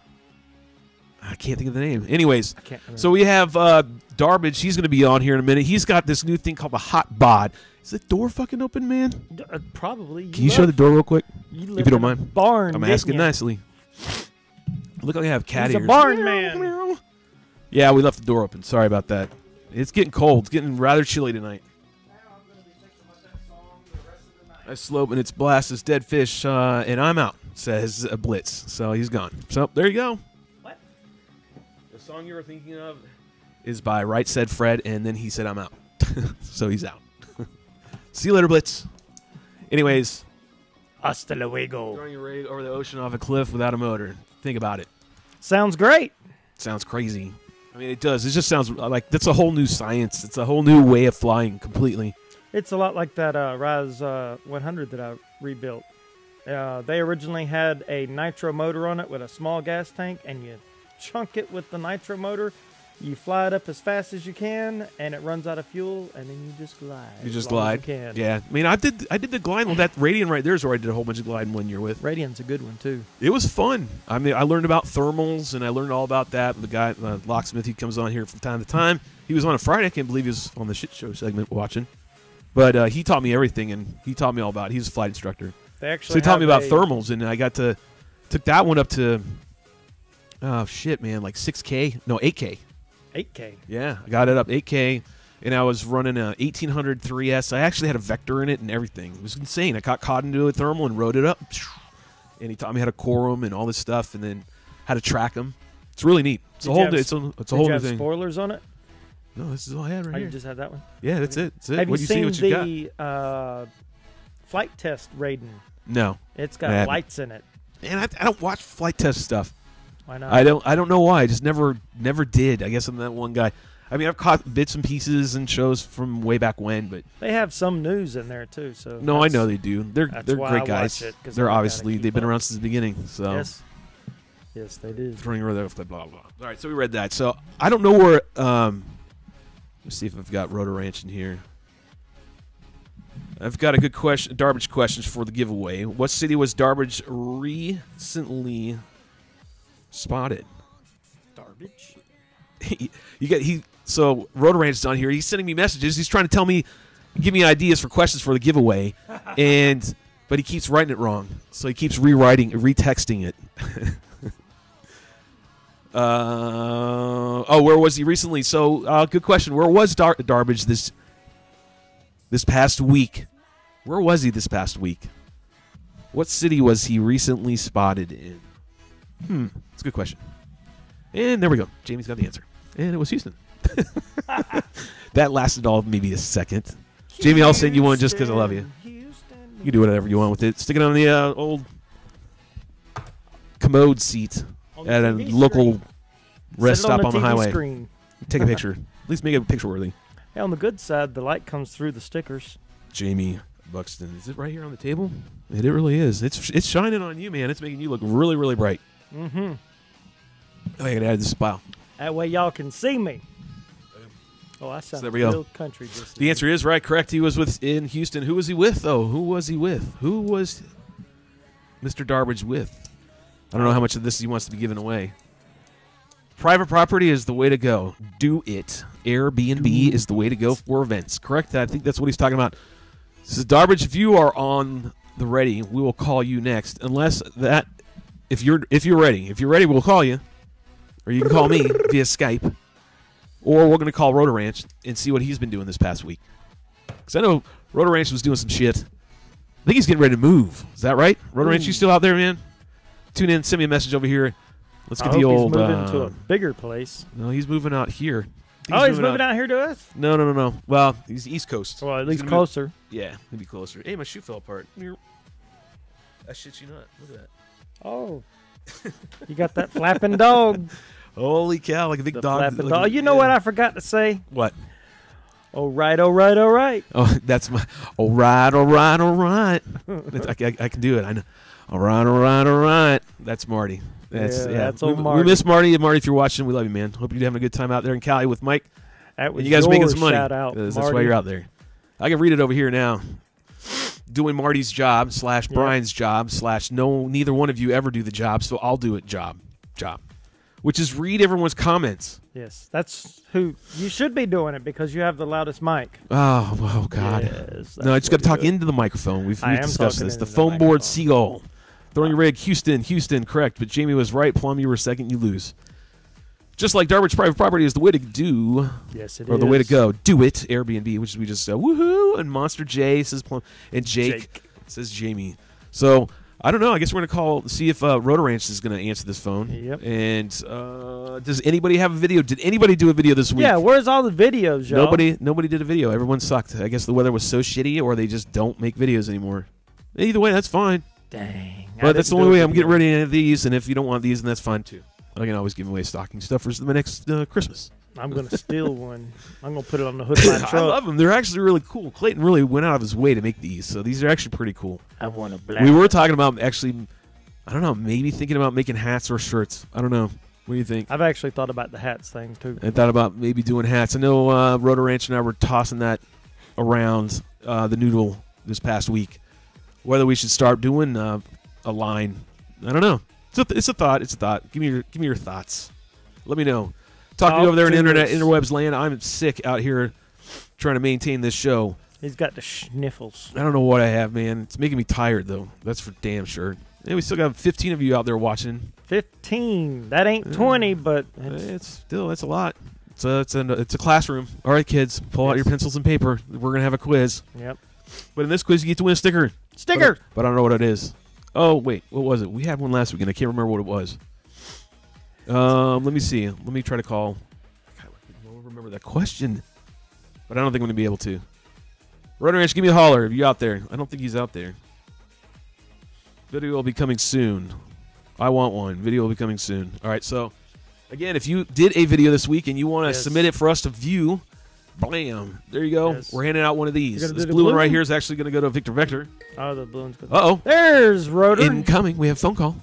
I can't think of the name. Anyways, I can't remember. so we have Darbage. He's going to be on here in a minute. He's got this new thing called the HOT BoD. Is the door fucking open, man? Probably. Can you shut the door real quick? You if you lived don't in a mind. Barn. I'm didn't asking you? nicely. Look like I have cat He's a ears. barn man. Yeah, we left the door open. Sorry about that. It's getting cold. It's getting rather chilly tonight. I slope and it's blast as dead fish, and I'm out, says Blitz. So he's gone. So there you go. What? The song you were thinking of is by Right Said Fred, and then he said I'm out. So he's out. See you later, Blitz. Anyways, Hasta luego. throwing your rig over the ocean off a cliff without a motor. Think about it. Sounds great. Sounds crazy. I mean, it does. It just sounds like that's a whole new science. It's a whole new way of flying completely. It's a lot like that Rise 100 that I rebuilt. They originally had a nitro motor on it with a small gas tank, and you chunk it with the nitro motor, You fly it up as fast as you can, and it runs out of fuel, and then you just glide. You just as long as glide. you can. Yeah, I mean, I did the glide. Well, that Radian right there is where I did a whole bunch of gliding 1 year with. Radian's a good one too. It was fun. I mean, I learned about thermals, and I learned all about that. The guy, Locksmith, he comes on here from time to time. He was on a Friday. I can't believe he was on the shit show segment watching. But he taught me everything, and he taught me all about it. He's a flight instructor. They actually So he taught me about have thermals, and I took that one up to, oh, shit, man, like 6K. No, 8K. 8K. Yeah, I got it up 8K, and I was running a 1800 3S. I actually had a Vicotr in it and everything. It was insane. I got caught into a thermal and rode it up, and he taught me how to core them and all this stuff, and then how to track them. It's really neat. It's a whole new thing. Did you have spoilers on it? No, this is all I had right Oh, here. you just had that one? Yeah, that's it. That's it. Have What you do you see? seen What you got? the flight test Raiden? No. It's I got haven't. lights in it. And I don't watch flight test stuff. Why not? I don't know why. I just never did. I guess I'm that one guy. I mean, I've caught bits and pieces and shows from way back when, but They have some news in there too. So no, I know they do. They're why great I guys. watch it, 'cause They're I gotta obviously keep they've been up. around since the beginning. So Yes, they do. throwing over there, blah blah. All right, so we read that. So I don't know where. Let's see if I've got Rotor Ranch in here. I've got a good question. Darbage questions for the giveaway. What city was Darbage recently spotted? Darbage. So Rotor Ranch is on here. He's sending me messages. He's trying to tell me, give me ideas for questions for the giveaway, but he keeps writing it wrong. So he keeps retexting it. Where was he recently? So good question. Where was Darbage this past week? Where was he this past week? What city was he recently spotted in? That's a good question. And there we go. Jamie's got the answer. And it was Houston. That lasted all of maybe a second. Jamie, I'll send you one just because I love you. You can do whatever you want with it. Stick it on the old commode seat at a local rest stop on the highway. Screen. Take a picture. At least make it picture worthy. Hey, on the good side, the light comes through the stickers. Jamie Buxton. Is it right here on the table? It really is. It's shining on you, man. It's making you look really, really bright. Mm-hmm. Oh, I got to add this file. That way y'all can see me. Oh, I sound there we go. real country. Just The answer is right, correct. He was in Houston. Who was he with, though? Who was he with? Who was Mr. Darbage with? I don't know how much of this he wants to be giving away. Private property is the way to go. Do it. Airbnb is the way to go for events. Correct? I think that's what he's talking about. This is Darbage. If you are on the ready, we will call you next. Unless that, if you're ready. If you're ready, we'll call you. Or you can call me via Skype. Or we're going to call Rotor Ranch and see what he's been doing this past week. Because I know Rotor Ranch was doing some shit. I think he's getting ready to move. Is that right? Rotor Ranch, you still out there, man? Tune in, send me a message over here. Let's get the old. He's moving to a bigger place. No, he's moving out here. He's moving out here to us? No. Well, he's East Coast. Well, at least closer. Yeah, he'll be closer. Hey, my shoe fell apart. I shit you not. Look at that. Oh. You got that flapping dog. Holy cow, like a big dog. Flapping dog. You know what I forgot to say? What? All right, all right, all right. Oh, that's my. All right, all right, all right. I can do it. I know. All right, all right, all right. That's Marty. That's old Marty. We miss Marty. Marty, if you're watching, we love you, man. Hope you're having a good time out there in Cali with Mike. That was and you guys are making some money. Shout out, That's Marty. why you're out there. I can read it over here now. Doing Marty's job / Brian's job / no, neither one of you ever do the job, so I'll do it job. Which is read everyone's comments. Yes, that's who you should be doing it because you have the loudest mic. Oh God. Yes, No, I just got to talk into the microphone. We've discussed this. The foam board seagull. Throwing your rig, Houston, correct. But Jamie was right. Plum, you were second. You lose. Just like Darbage private property is the way to do. Yes, it or is. the way to go. Do it. Airbnb, which we just said, woohoo. And Monster J says Plum. And Jake says Jamie. So, I don't know. I guess we're going to see if Rotor Ranch is going to answer this phone. Yep. And does anybody have a video? Did anybody do a video this week? Yeah, where's all the videos, y'all? Nobody did a video. Everyone sucked. I guess the weather was so shitty or they just don't make videos anymore. Either way, that's fine. Dang. But that's the only way I'm getting rid of any of these, and if you don't want these, then that's fine too. I can always give away stocking stuffers the next Christmas. I'm going to steal one. I'm going to put it on the hood of my truck. I love them. They're actually really cool. Clayton really went out of his way to make these, so these are actually pretty cool. I want a black. We were talking about actually, I don't know, maybe thinking about making hats or shirts. I don't know. What do you think? I've actually thought about the hats thing too. I thought about maybe doing hats. I know Rotor Ranch and I were tossing that around the noodle this past week. Whether we should start doing a line, I don't know. It's a thought. It's a thought. Give me your thoughts. Let me know. Talk to me over there in interwebs land. I'm sick out here trying to maintain this show. He's got the sniffles. I don't know what I have, man. It's making me tired though. That's for damn sure. And we still got 15 of you out there watching. 15. That ain't 20, but it's a lot. It's a classroom. All right, kids, pull out your pencils and paper. We're gonna have a quiz. Yep. But in this quiz, you get to win a sticker. Sticker. But I don't know what it is. Oh wait, what was it? We had one last week, and I can't remember what it was. Let me see. Let me try to call. God, I don't remember that question, but I don't think I'm gonna be able to. Rotor Ranch, give me a holler if you're out there. I don't think he's out there. Video will be coming soon. I want one. Video will be coming soon. All right, so, again, if you did a video this week and you want to submit it for us to view, blam, there you go. Yes. We're handing out one of these. This blue one right here is actually going to go to Vicotr. Oh, the blue one's good. Uh-oh. There's Rotor. Incoming. We have phone call.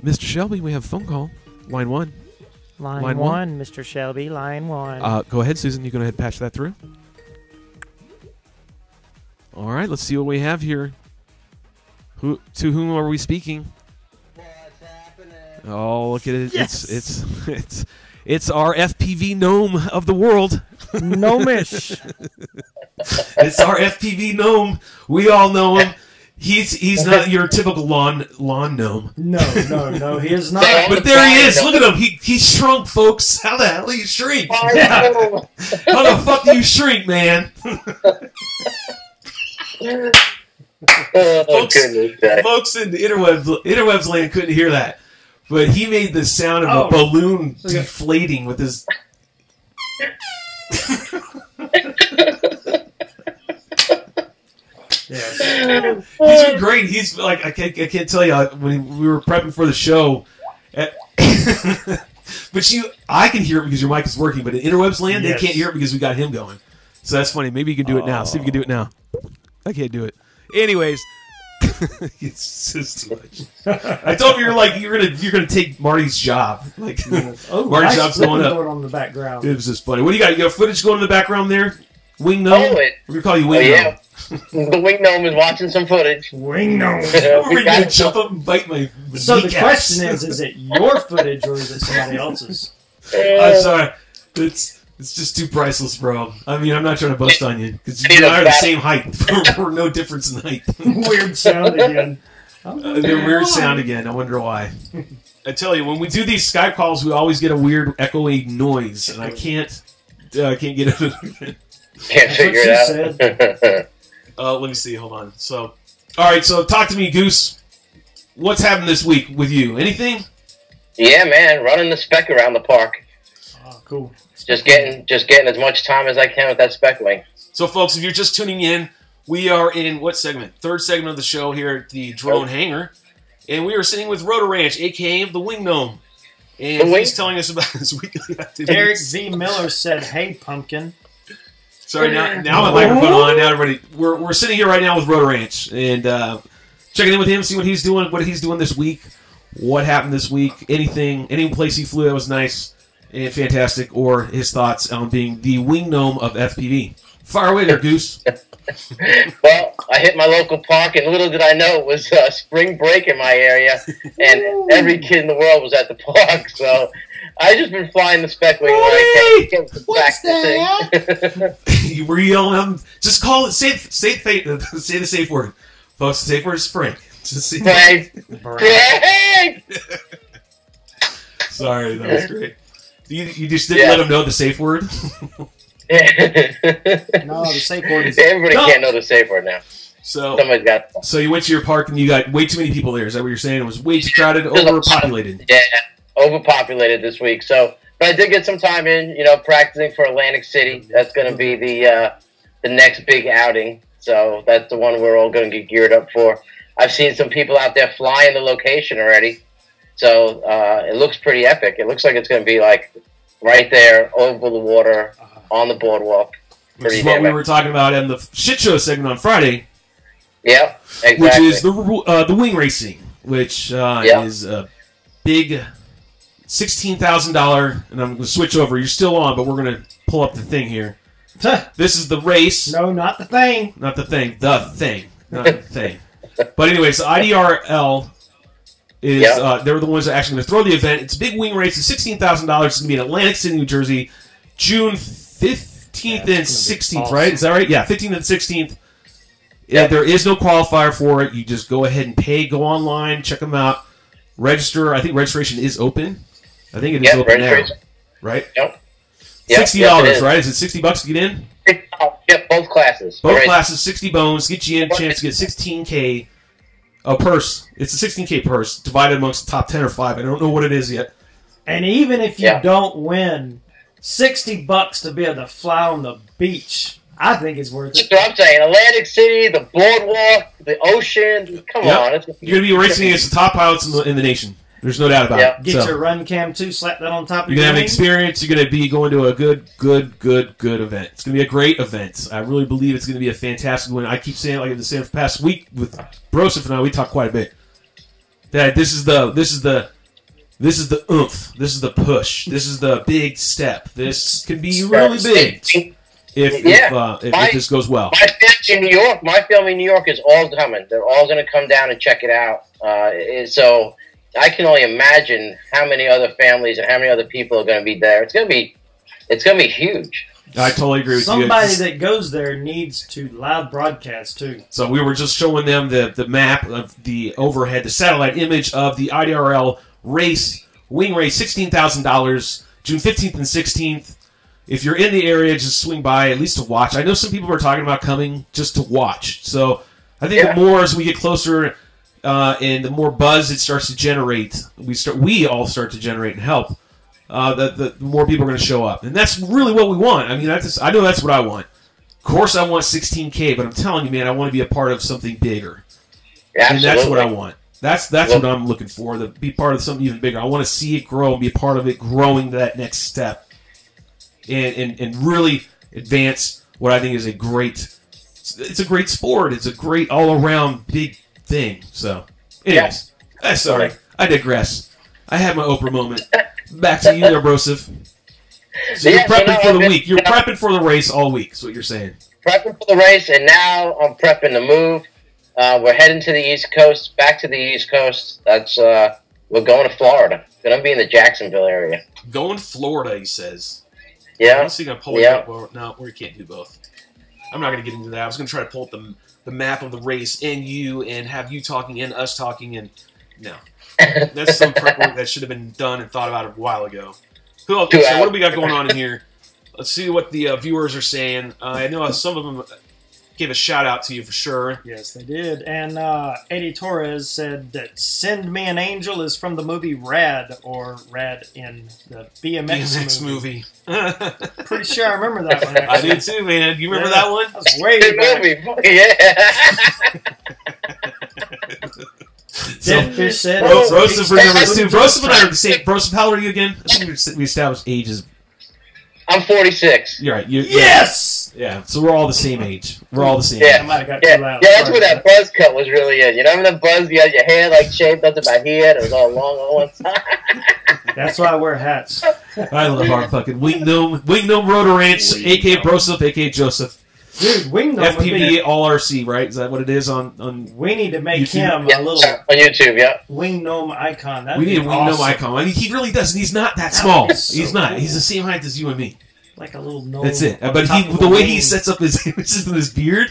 Mr. Shelby, we have phone call. Line 1. Line one, Mr. Shelby. Line 1. Go ahead, Susan. You go ahead and patch that through. All right, let's see what we have here. To whom are we speaking? What's happening? Oh, look at it! Yes. It's our FPV gnome of the world. Gnomish. It's our FPV gnome. We all know him. He's not your typical lawn gnome. No, he is not. But there he is. Look at him. He's shrunk, folks. How the hell do you shrink? Yeah. How the fuck do you shrink, man? Folks in the interwebs land couldn't hear that, but he made the sound of a balloon deflating with his. Yes. He's been great. He's like I can't tell you when we were prepping for the show. But I can hear it because your mic is working. But in interwebs land, they can't hear it because we got him going. So that's funny. Maybe you can do it now. See if you can do it now. I can't do it. Anyways, it's just too much. I told him you're gonna take Marty's job. Like Marty's job's going up. On the background. It was just funny. What do you got? You got footage going in the background there? Wing gnome? We're gonna call you Wing gnome. The wing gnome is watching some footage. Wing gnome. We're gonna jump up and bite my. So the question is it your footage or is it somebody else's? I'm sorry. It's just too priceless, bro. I mean, I'm not trying to bust on you because you and I are the same height. We're no difference in height. Weird sound again. They're weird sound again. I wonder why. I tell you, when we do these Skype calls, we always get a weird echoey noise, and I can't get it. Can't figure it out. Let me see. Hold on. So, all right. So, talk to me, Goose. What's happened this week with you? Anything? Yeah, man. Running the spec around the park. Oh, cool. Just getting as much time as I can with that spec wing. So, folks, if you're just tuning in, we are in what segment? Third segment of the show here at the drone hangar, and we are sitting with Rotor Ranch, aka the Wing Gnome, and he's telling us about his weekly activities. Eric V. Miller said, "Hey, pumpkin." Sorry, now my microphone on. Now everybody, we're sitting here right now with Rotor Ranch and checking in with him, see what he's doing this week, what happened this week, any place he flew that was nice and fantastic, or his thoughts on being the wing gnome of FPV. Fire away there, Goose. Well, I hit my local park, and little did I know it was spring break in my area, and every kid in the world was at the park. So I just been flying the spec wing. What's that? You were yelling at him. Just call it. Say the safe word, folks. The safe word is Frank. Just say Frank. Sorry, that was great. You just didn't let him know the safe word. No, the safe word is. Everybody can't know the safe word now. So somebody's got. So you went to your park and you got way too many people there. Is that what you're saying? It was way too crowded, overpopulated. Yeah, overpopulated this week. So, but I did get some time in, practicing for Atlantic City. That's going to be the next big outing. So that's the one we're all going to get geared up for. I've seen some people out there flying the location already. So it looks pretty epic. It looks like it's going to be like right there over the water on the boardwalk. Which is what we were talking about in the shit show segment on Friday. Yep, exactly. Which is the wing racing, which is a big $16,000, and I'm going to switch over. You're still on, but we're going to pull up the thing here. This is the race. No, not the thing. Not the thing. The thing. Not the thing. But anyways, the IDRL is they're the ones that are actually going to throw the event. It's a big wing race. It's $16,000. It's going to be in Atlantic City, New Jersey, June 15th and 16th, awesome. right? Is that right? Yeah, 15th and 16th. Yeah, there is no qualifier for it. You just go ahead and pay. Go online, check them out, register. I think registration is open. I think it is open now, right? Yep. $60, right? Is it $60 to get in? Yep, both classes. Both classes, 60 bones, get you in, chance to get $16K a purse. It's a $16K purse divided amongst the top 10 or 5. I don't know what it is yet. And even if you don't win, $60 to be able to fly on the beach, I think it's worth it. That's what I'm saying. Atlantic City, the boardwalk, the ocean. Come on. You're going to be racing against the top pilots in the nation. There's no doubt about it. Get your run cam too, slap that on top of your You're going to have experience. You're going to be going to a good event. It's going to be a great event. I really believe it's going to be a fantastic one. I keep saying it like I've been saying for the past week with Broseph and I, we talked quite a bit. That this is the oomph. This is the push. This is the big step. This can be really big if this goes well. My family in New York is all coming. They're all going to come down and check it out. So I can only imagine how many other families and how many other people are going to be there. It's going to be huge. I totally agree with you. Somebody that goes there needs to live broadcast too. So we were just showing them the map of the overhead, the satellite image of the IDRL race, wing race, $16,000, June 15th and 16th. If you're in the area, just swing by, at least to watch. I know some people are talking about coming just to watch. So I think the more as we get closer and the more buzz it starts to generate, we all start to generate and help, the more people are going to show up. And that's really what we want. I mean, I know that's what I want. Of course I want $16K, but I'm telling you, man, I want to be a part of something bigger. Absolutely. And that's what I want. That's what I'm looking for, to be part of something even bigger. I want to see it grow and be a part of it growing to that next step. And really advance what I think is it's a great sport. It's a great all-around big thing. So, anyways, sorry, I digress. I had my Oprah moment. Back to you there, Broseph. So you're prepping for the week. You're prepping for the race all week, is what you're saying. Prepping for the race, and now I'm prepping to move. We're heading to the East Coast, back to the East Coast. That's we're going to Florida. Going to be in the Jacksonville area. Going to Florida, he says. Yeah. I'm going to pull it up. No, we can't do both. I'm not going to get into that. I was going to try to pull up the map of the race and you and have you talking and us talking, and no. That's some prep work that should have been done and thought about a while ago. So what do we got going on in here? Let's see what the viewers are saying. I know some of them gave a shout out to you for sure. Yes, they did. And Eddie Torres said that "Send Me an Angel" is from the movie Rad, or Rad in the BMX movie. Pretty sure I remember that one. Actually. I do too, man. You remember that one? That was way back. Yeah. Fish said Broseph remembers too. Broseph and I are the same. Broseph, how old are you again? I think we established ages. I'm 46. You're right. Yes! Yeah, so we're all the same age. We're all the same Yeah. age. I might have got too loud. Yeah, that's where that buzz cut was really in. You know, that buzz, you had your hair like shaved up to my head. It was all long on one side. That's why I wear hats. I love our fucking Wing Gnome Rotor Ranch, a.k.a. Broseph, a.k.a. Joseph. Dude, Wing Gnome FPV All RC, right? Is that what it is on we need to make YouTube? him a little on YouTube, Wing Gnome icon. We need a Wing Gnome icon. I mean, he really does, and he's not that small. He's not. Cool. He's the same height as you and me. Like a little gnome. That's it. But the way he sets up his images with his beard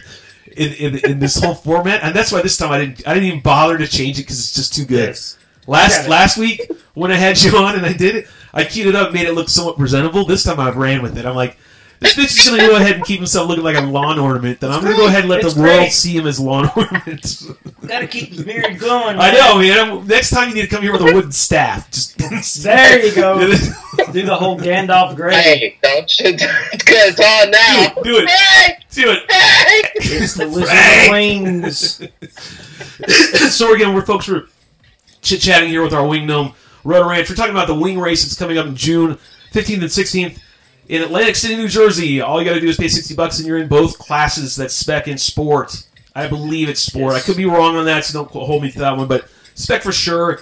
in this whole format, and that's why this time I didn't even bother to change it because it's just too good. Yes. Last week when I had you on and I did it, I queued it up, made it look somewhat presentable. This time I ran with it. I'm like, this bitch is going to go ahead and keep himself looking like a lawn ornament. Then I'm going to go ahead and let the world see him as lawn ornament. Gotta keep the beard going. Man. I know, man. Next time you need to come here with a wooden staff. Just there you go. Do the whole Gandalf Grey. Hey, don't shit. It's good. It's on now. Do it. Hey! Do it. Hey! It's the Wizard Wings. So again, we're chit-chatting here with our Wing Gnome Rotor Ranch. We're talking about the wing race that's coming up in June 15th and 16th. In Atlantic City, New Jersey. All you got to do is pay $60 and you're in both classes. That's spec and sport. I believe it's sport. Yes. I could be wrong on that, so don't hold me to that one. But spec for sure.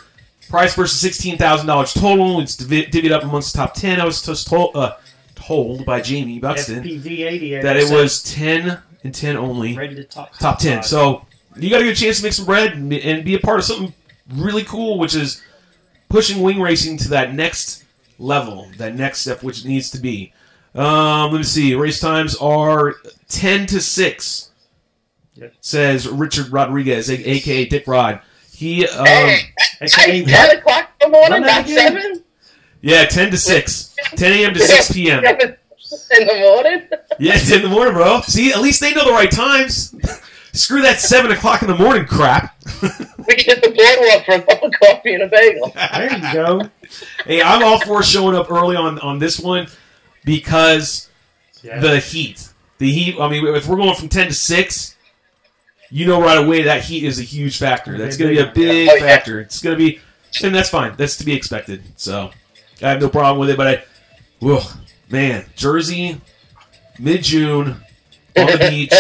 Price versus $16,000 total. It's divvied up amongst the top 10. I was just told by Jamie Buxton FPV 80 that it was 10 and 10 only. rated Top 10. So you got to get a chance to make some bread and be a part of something really cool, which is pushing wing racing to that next level, that next step, which it needs to be. Let me see. Race times are 10 to 6, says Richard Rodriguez, a.k.a. Dick Rod. He, Hey, 10 o'clock in the morning, not 7? Yeah, 10 to 6. 10 a.m. to 6 p.m. 7 in the morning? Yeah, 10 in the morning, bro. See, at least they know the right times. Screw that 7 o'clock in the morning crap. We can hit the boardwalk for a cup of coffee and a bagel. There you go. Hey, I'm all for showing up early on this one because the heat. The heat, I mean, if we're going from 10 to 6, you know right away that heat is a huge factor. That's going to be a big factor. It's going to be, and that's fine. That's to be expected. So I have no problem with it. But man, Jersey, mid-June, on the beach.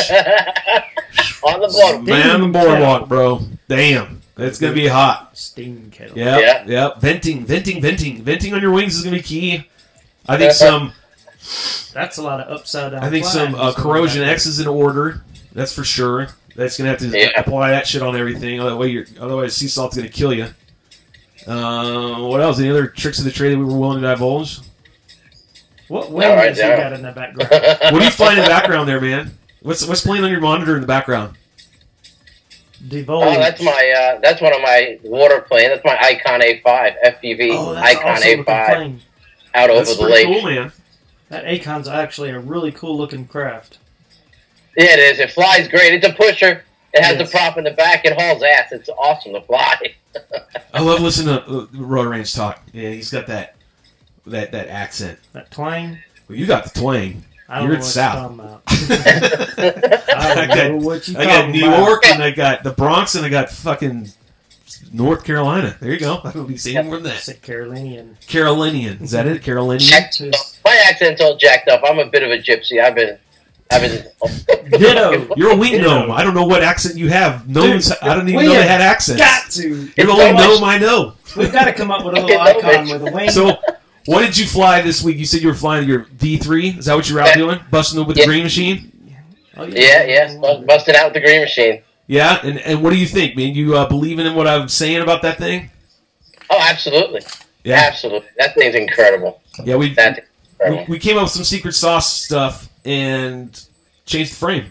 On the boardwalk. Man, on the boardwalk, bro. Damn. That's going to be hot. Steam kettle. Yep. Venting on your wings is going to be key. I think some... That's a lot of upside down. I think some corrosion X is in order. That's for sure. That's going to have to apply that shit on everything. Otherwise, sea salt's going to kill you. What else? Any other tricks of the trade that we were willing to divulge? What windows you got in the background? What are you flying in the background there, man? What's playing on your monitor in the background? Divulge. Oh, that's one of my water planes. That's my Icon A5 FPV. Oh, that's Icon awesome looking A5 plane. out That's over the pretty lake. cool, man. That Acon's actually a really cool looking craft. Yeah, it is. It flies great. It's a pusher. It has the prop in the back. It hauls ass. It's awesome to fly. I love listening to Rotor Ranch talk. Yeah, he's got that accent. That twang. Well, you got the twang. I don't You're know in what South. you're talking about. I don't know what you're I got talking New about. York, and I got the Bronx, and I got fucking North Carolina. There you go. I don't be saying more than that. Sick Carolinian. Carolinian. Is that it? Carolinian? My accent's all jacked up. I'm a bit of a gypsy. I've been. Ditto. You're a wing gnome. I don't know what accent you have. Gnomes, I don't even know they had accents. Got to. You're the only gnome I know. We've got to come up with a little icon with a wing. So, what did you fly this week? You said you were flying your V3. Is that what you were out doing? Busting up with the green machine? Oh, Yeah. Busting out with the green machine. Yeah, and what do you think, man? You believing in what I'm saying about that thing? Oh, absolutely. Yeah. Absolutely. That thing's incredible. Yeah, we incredible. came up with some secret sauce stuff and changed the frame.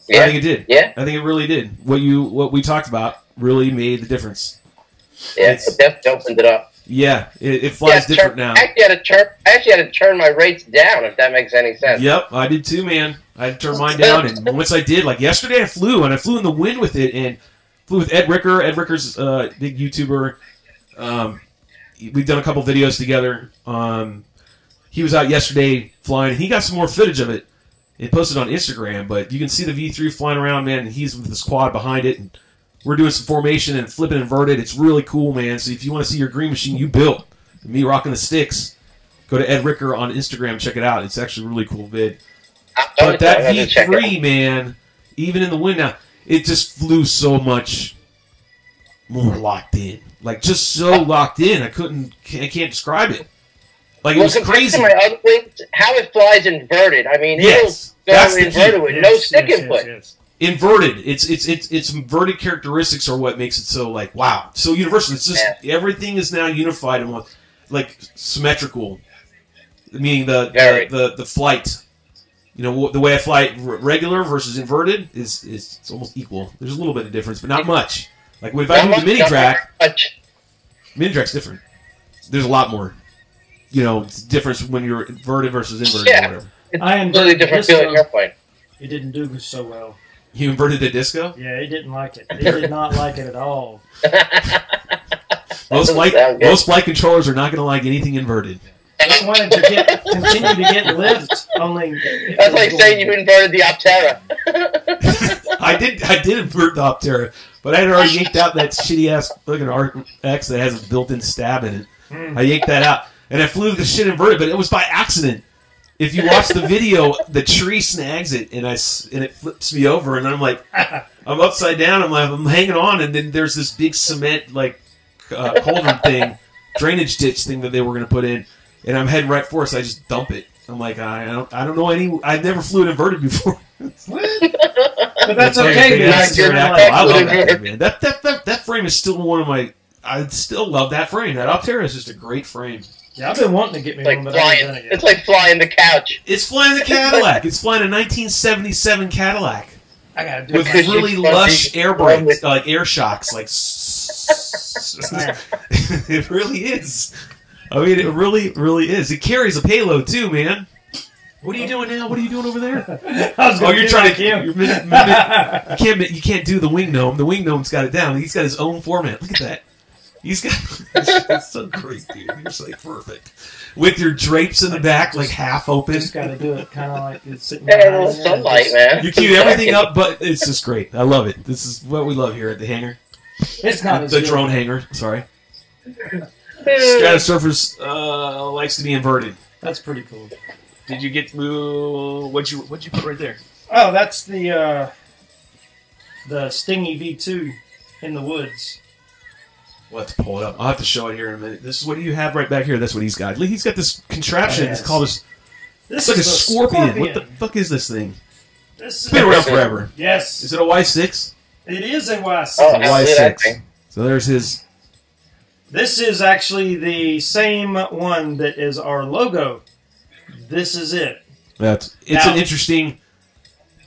Yeah. I think it did. Yeah. I think it really did. What we talked about really made the difference. Yeah, it definitely opened it up. Yeah, it flies different now. I actually had to turn my rates down, if that makes any sense. Yep, I did too, man. I had to turn mine down, and once I did, like yesterday I flew in the wind with it, and flew with Ed Ricker. Ed Ricker's a big YouTuber. We've done a couple videos together. He was out yesterday flying. He got some more footage of it and posted on Instagram, but you can see the V3 flying around, man, and he's with his quad behind it, and we're doing some formation and flipping inverted. It's really cool, man. So if you want to see your green machine you built, me rocking the sticks, go to Ed Ricker on Instagram and check it out. It's actually a really cool vid. But that V3, man, even in the wind now, it just flew so much more locked in. Like, just so locked in. I can't describe it. Like, it was crazy. To my other wings, how it flies inverted. I mean, Yes, it'll that's go the inverted key. with no stick input. Inverted. It's inverted characteristics are what makes it so, like, wow. So universal. It's just, everything is now unified and, like, symmetrical. Meaning the flight. You know, the way I fly regular versus inverted is it's almost equal. There's a little bit of difference, but not much. Like, if I do the mini track, mini track's different. There's a lot more, difference when you're inverted versus inverted or whatever. I inverted different feeling airplane. It didn't do so well. You inverted a disco? Yeah, he didn't like it. He did not like it at all. Most flight controllers are not going to like anything inverted. He wanted to continue to get lift. Only that's like saying you inverted the Optera. I did invert the Optera, but I had already yanked out that shitty ass fucking RX that has a built-in stab in it. I yanked that out, and I flew the shit inverted, but it was by accident. If you watch the video, the tree snags it, and it flips me over, and I'm like, I'm upside down. I'm hanging on, and then there's this big cement like cauldron thing, drainage ditch thing that they were going to put in, and I'm heading right for it, so I just dump it. I'm like, I don't know any. I've never flew an inverted before. But that's okay, man. I love that thing, man. That frame is still one of my. I still love that frame. That Optera is just a great frame. Yeah, I've been wanting to get me one, but I haven't done it yet. It's like flying the couch. It's flying the Cadillac. It's flying a 1977 Cadillac. I gotta do With it. really lush air brakes, like air shocks, like. It really is. I mean, it really, really is. It carries a payload too, man. What are you doing now? What are you doing over there? You're trying to. You can't do the wing gnome. The wing gnome's got it down. He's got his own format. Look at that. He's got. It's so great, dude. You're so perfect. With your drapes in the back, like half open. Just gotta do it, kind of like it's sitting. Hey, a little sunlight, man. You keep everything up, but it's just great. I love it. This is what we love here at the hangar. It's not the drone hangar. Sorry. Stratosurfers likes to be inverted. That's pretty cool. Did you get what'd you put right there? Oh, that's the Stingy V2 in the woods. We'll have to pull it up. I'll have to show it here in a minute. This is what you have right back here. That's what he's got. He's got this contraption. Yes. It's called this. This it's like is a a scorpion. What the fuck is this thing? This It's been around forever. Yes. Is it a Y6? It is a Y6. Oh, Y6. So there's his. This is actually the same one that is our logo. This is it. It's Now, an interesting.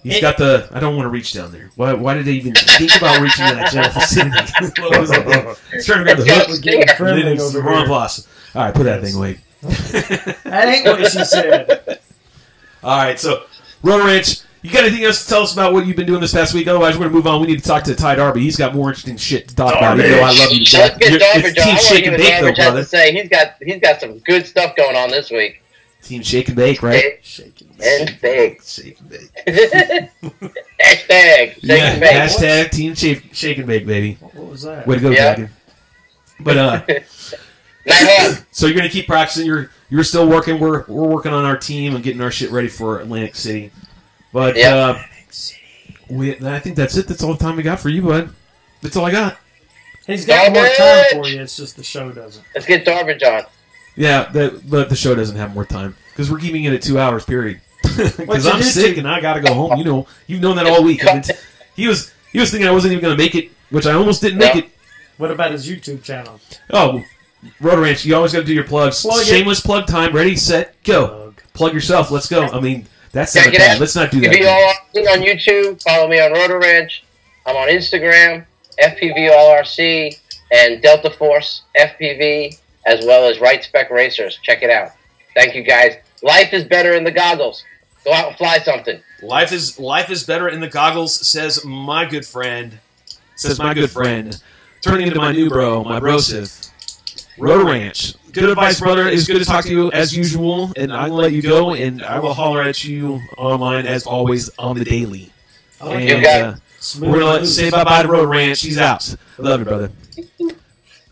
He's got the. I don't want to reach down there. Why did they even think about reaching to that general vicinity? What was that thing? It's trying to grab the hook. We're getting friendly It's over the wrong here. boss. All right, put that thing away. That ain't what she said. All right, so Rotor Ranch. You got anything else to tell us about what you've been doing this past week? Otherwise, we're going to move on. We need to talk to Ty Darby. He's got more interesting shit to talk about. Even though I love you to Let's death. get Darbage on. I Team want to Shake hear and what Bake, though, Darbage has brother. to say. He's got some good stuff going on this week. Team Shake and Bake, right? Shake and bake. Shake and Bake. Hashtag shake and bake. Hashtag Team Shake and Bake, baby. What was that? Way to go, Yeah. Dragon. But so you're gonna keep practicing. You're still working. We're working on our team and getting our shit ready for Atlantic City. But I think that's it. That's all the time we got for you, bud. That's all I got. He's got more time for you. It's just the show doesn't. Let's get Darbage on. Yeah, but the show doesn't have more time because we're keeping it at 2 hours. Period. Because I'm you sick and I gotta go home. You know, you've known that all week. He was thinking I wasn't even gonna make it, which I almost didn't make it. What about his YouTube channel? Oh, Rotor Ranch, you always got to do your plugs. Shameless plug time. Ready, set, go. Plug yourself. Let's go. I mean, that's not bad. Let's not do that. If you all on YouTube, follow me on Rotor Ranch. I'm on Instagram, FPV RC, and Delta Force FPV, as well as Right Spec Racers. Check it out. Thank you, guys. Life is better in the goggles. Go out and fly something. Life is better in the goggles, says my good friend. Turning into my new bro, my brosith. Rotor Ranch. Good advice, brother. It's good to talk to you as usual, and I'm going to let you go, and I will holler at you online as always on the daily. And we're going to say bye-bye to Rotor Ranch. He's out. Love you, brother.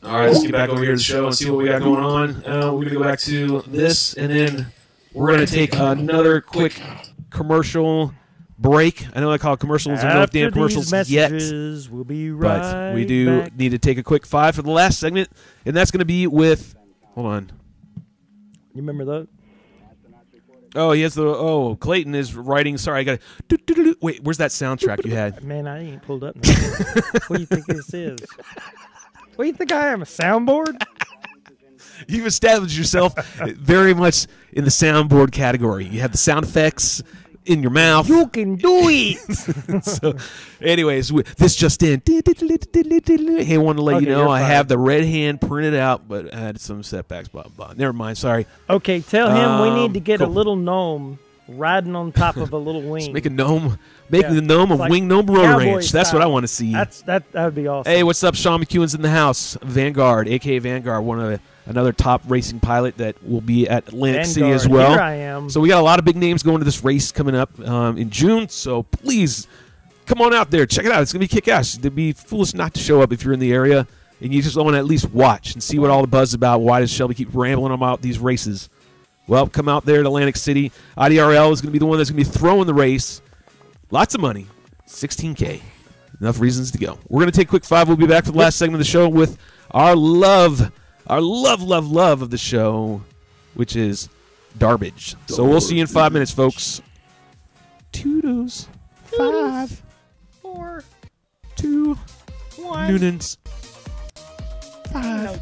All right, let's get back over here to the show and see what we got going on. We're going to go back to this, and then we're going to take another quick commercial break. I know I call it commercials. There's no damn commercials yet. We'll be right But we do need to take a quick 5 for the last segment, and that's going to be with... Hold on. You remember that? Oh, he has the... Oh, Clayton is writing... Sorry, I got to... Wait, where's that soundtrack you had? Man, I ain't pulled up nothing. What do you think this is? What do you think I am, a soundboard? You've established yourself very much in the soundboard category. You have the sound effects in your mouth. You can do it. So, anyways, this just in. Hey, I want to let you know I have the red hand printed out, but I had some setbacks. Blah, blah. Never mind. Sorry. Okay, tell him we need to get cool. a little gnome riding on top of a little wing. Just make a gnome. Make the gnome of like Wing Gnome Rotor cowboy Ranch. That's style. what I want to see. That would be awesome. Hey, what's up? Sean McEwen's in the house. Vanguard, a.k.a. Vanguard, another top racing pilot that will be at Atlantic City as well. Here I am. So we got a lot of big names going to this race coming up in June. So please come on out there. Check it out. It's going to be kick-ass. It'd be foolish not to show up if you're in the area and you just want to at least watch and see what all the buzz is about. Why does Shelby keep rambling about these races? Well, come out there to Atlantic City. IDRL is going to be the one that's going to be throwing the race. Lots of money. $16K. Enough reasons to go. We're going to take a quick 5. We'll be back for the last segment of the show with our love of the show, which is Darbage. So we'll see you in 5 minutes, folks. Toodles. 5, 4, 2, 1. Noonans. 5.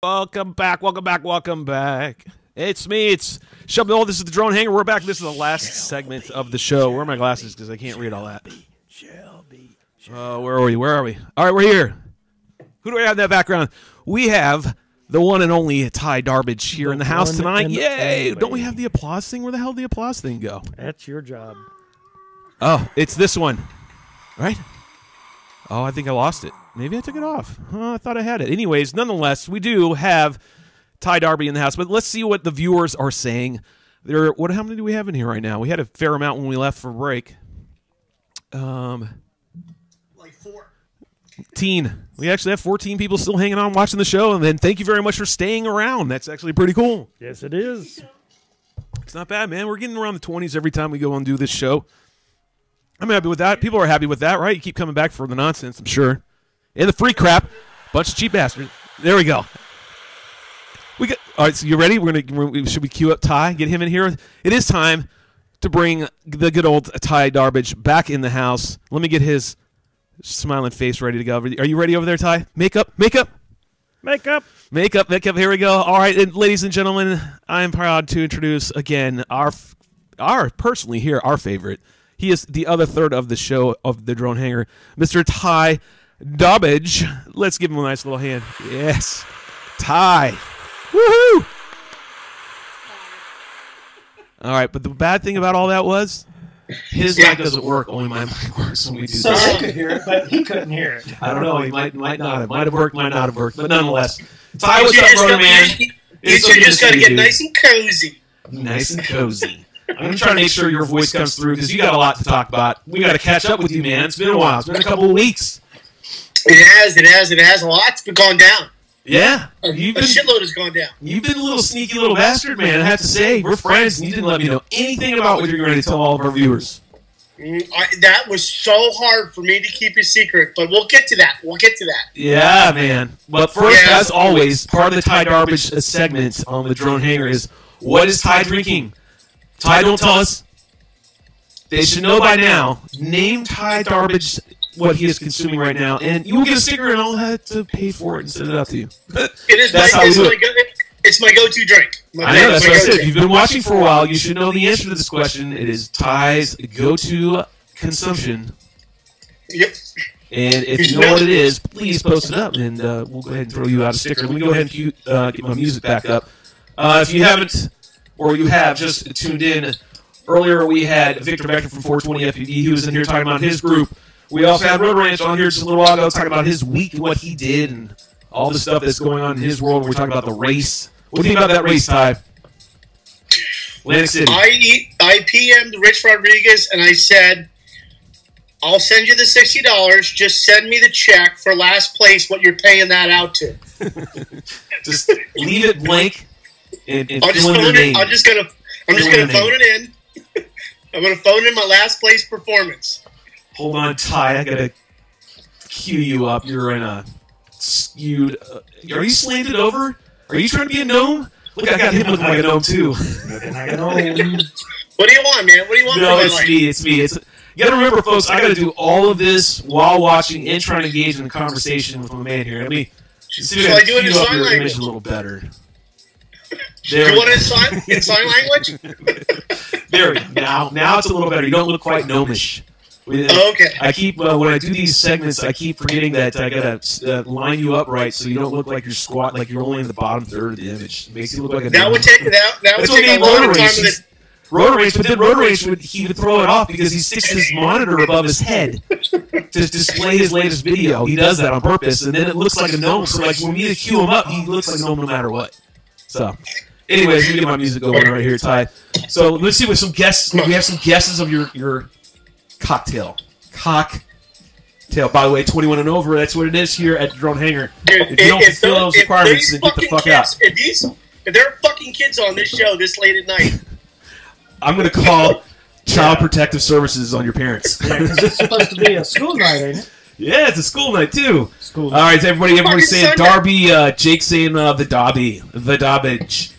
Welcome back, welcome back, welcome back. It's me, it's Shelby. Oh, this is the Drone Hangar. We're back. This is the last segment of the show. Where are my glasses? Because I can't read all that. Shelby. Where are we? Where are we? All right, we're here. Who do we have in that background? We have the one and only Ty Darbage here in the house tonight. Yay! Don't we have the applause thing? Where the hell did the applause thing go? That's your job. Oh, it's this one. Right? Oh, I think I lost it. Maybe I took it off. I thought I had it. Anyways, nonetheless, we do have Ty Darby in the house, but let's see what the viewers are saying. How many do we have in here right now? We had a fair amount when we left for break. Like 14. We actually have 14 people still hanging on watching the show, and then thank you very much for staying around. That's actually pretty cool. Yes, it is. It's not bad, man. We're getting around the 20s every time we go and do this show. I'm happy with that. People are happy with that, right? You keep coming back for the nonsense, I'm sure. And the free crap. Bunch of cheap bastards. There we go. All right, so you ready? Should we queue up Ty? Get him in here? It is time to bring the good old Ty Darbage back in the house. Let me get his smiling face ready to go. Are you ready over there, Ty? Makeup. Here we go. All right, and ladies and gentlemen, I am proud to introduce again our favorite. He is the other third of the show of the Drone Hangar, Mr. Ty Darbage. Let's give him a nice little hand. Yes, Ty. Woohoo! All right, but the bad thing about all that was his mic doesn't work. Only my mic works when we do So this. I could hear it, but he couldn't hear it. I don't know. He might not. It might have worked, might not have worked. But nonetheless, Ty, what's up, brother, man? You just got to get nice and cozy. Nice and cozy. I'm going to try to make sure your voice comes through because you got a lot to talk about. We got to catch up with you, man. It's been a while. It's been a couple of weeks. It has. A lot's been gone down. Yeah. A shitload has gone down. You've been a little sneaky little bastard, man. I have to say, we're friends, and you didn't let me know anything about what you're going to tell all of our viewers. That was so hard for me to keep a secret, but we'll get to that. Yeah, man. But first, as always, part of the Ty Darbage segment on the Drone Hangar is, what is Ty drinking? Ty, don't tell us. They should know by now. Name Ty Darbage what he is consuming right now, and you will get a sticker, and I'll have to pay for it and send it out to you. It's my go-to drink. I know, that's what I said. If you've been watching for a while, you should know the answer to this question. It is Ty's go-to consumption. Yep. And if you know what it is, please post it up, and we'll go ahead and throw you out a sticker. Let me go ahead and get my music back up. If you haven't, or you have just tuned in, earlier we had Vicotr from 420 FPV. He was in here talking about his group. We also had Rotor Ranch on here just a little while ago talking about his week and what he did and all the stuff that's going on in his world. We're talking about the race. What do you think about that race, Ty? Atlantic City. I PM'd Rich Rodriguez and I said, I'll send you the $60. Just send me the check for last place, what you're paying that out to. Just leave it blank and I'm just gonna phone it in. I'm gonna phone in my last place performance. Hold on, Ty. I gotta cue you up. You're in a skewed. Are you slanted over? Are you trying to be a gnome? Look, I got him looking like a gnome too. What do you want, man? What do you want? No, it's me. It's me. You gotta remember, folks. I gotta do all of this while watching and trying to engage in a conversation with my man here. Let me see if I can cue up your image a little better. Do you want it in sign language? There we go. Now it's a little better. You don't look quite gnomish. Okay. I keep when I do these segments, I keep forgetting that I gotta line you up right so you don't look like you're squat, like you're only in the bottom third of the image. It makes you look like a. That would take a lot of time. Rotor Ranch, but then Rotor Ranch he would throw it off because he sticks his monitor above his head to display his latest video. He does that on purpose, and then it looks like a gnome. So like when we cue him up, he looks like a gnome no matter what. So, anyways, let me get my music going right here, Ty. So let's see with some guests. We have some guesses of your cocktail. By the way, 21 and over, that's what it is here at the Drone Hangar. If you don't fulfill those requirements, then get the fuck out. If there are fucking kids on this show this late at night, I'm going to call Child Protective Services on your parents. Yeah, because it's supposed to be a school night, ain't it? Yeah, it's a school night, too. All right, everybody saying Darby, Jake saying the Darbage.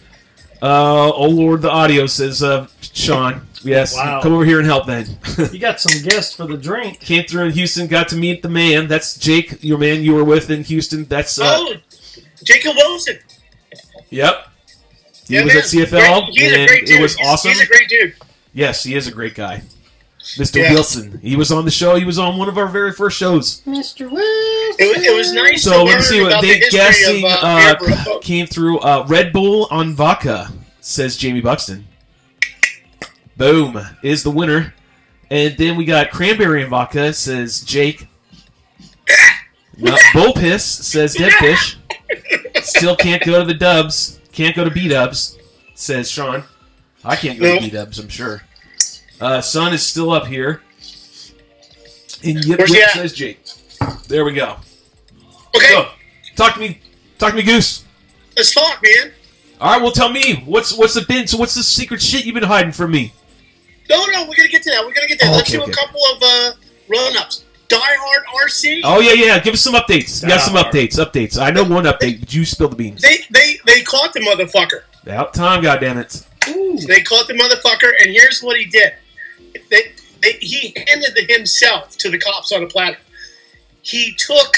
Oh, Lord, the audio says Sean. Yes, wow. Come over here and help then. You got some guests for the drink. Came through in Houston, got to meet the man. That's Jake, your man you were with in Houston. That's Jacob Wilson. Yep. He Yeah, was man. at CFL, He's a and great dude. it was awesome. He's a great dude. Yes, he is a great guy. Mr. Yeah. Wilson. He was on the show. He was on one of our very first shows. Mr. Wilson. It was nice So to let me learn see what about the they history guessing of beer brew. came through. Red Bull on vodka, says Jamie Buxton. Boom is the winner. And then we got cranberry and vodka, says Jake. No, bull piss, says Deadfish. Still can't go to the Dubs. Can't go to B-Dubs, says Sean. I can't go to B-Dubs, I'm sure. Sun is still up here. And yep, Where's he at? says Jake. There we go. Okay, So, talk to me, Goose. let's talk, man. All right, well, tell me what's the been. So, what's the secret shit you've been hiding from me? No, we're gonna get to that. Oh, Let's okay, do okay. a couple of run-ups. Die Hard RC. Oh yeah. Give us some updates. You got some updates. I know one update, but you spill the beans. They caught the motherfucker. About time, goddammit. They caught the motherfucker, and here's what he did. He handed himself to the cops on a platter. He took.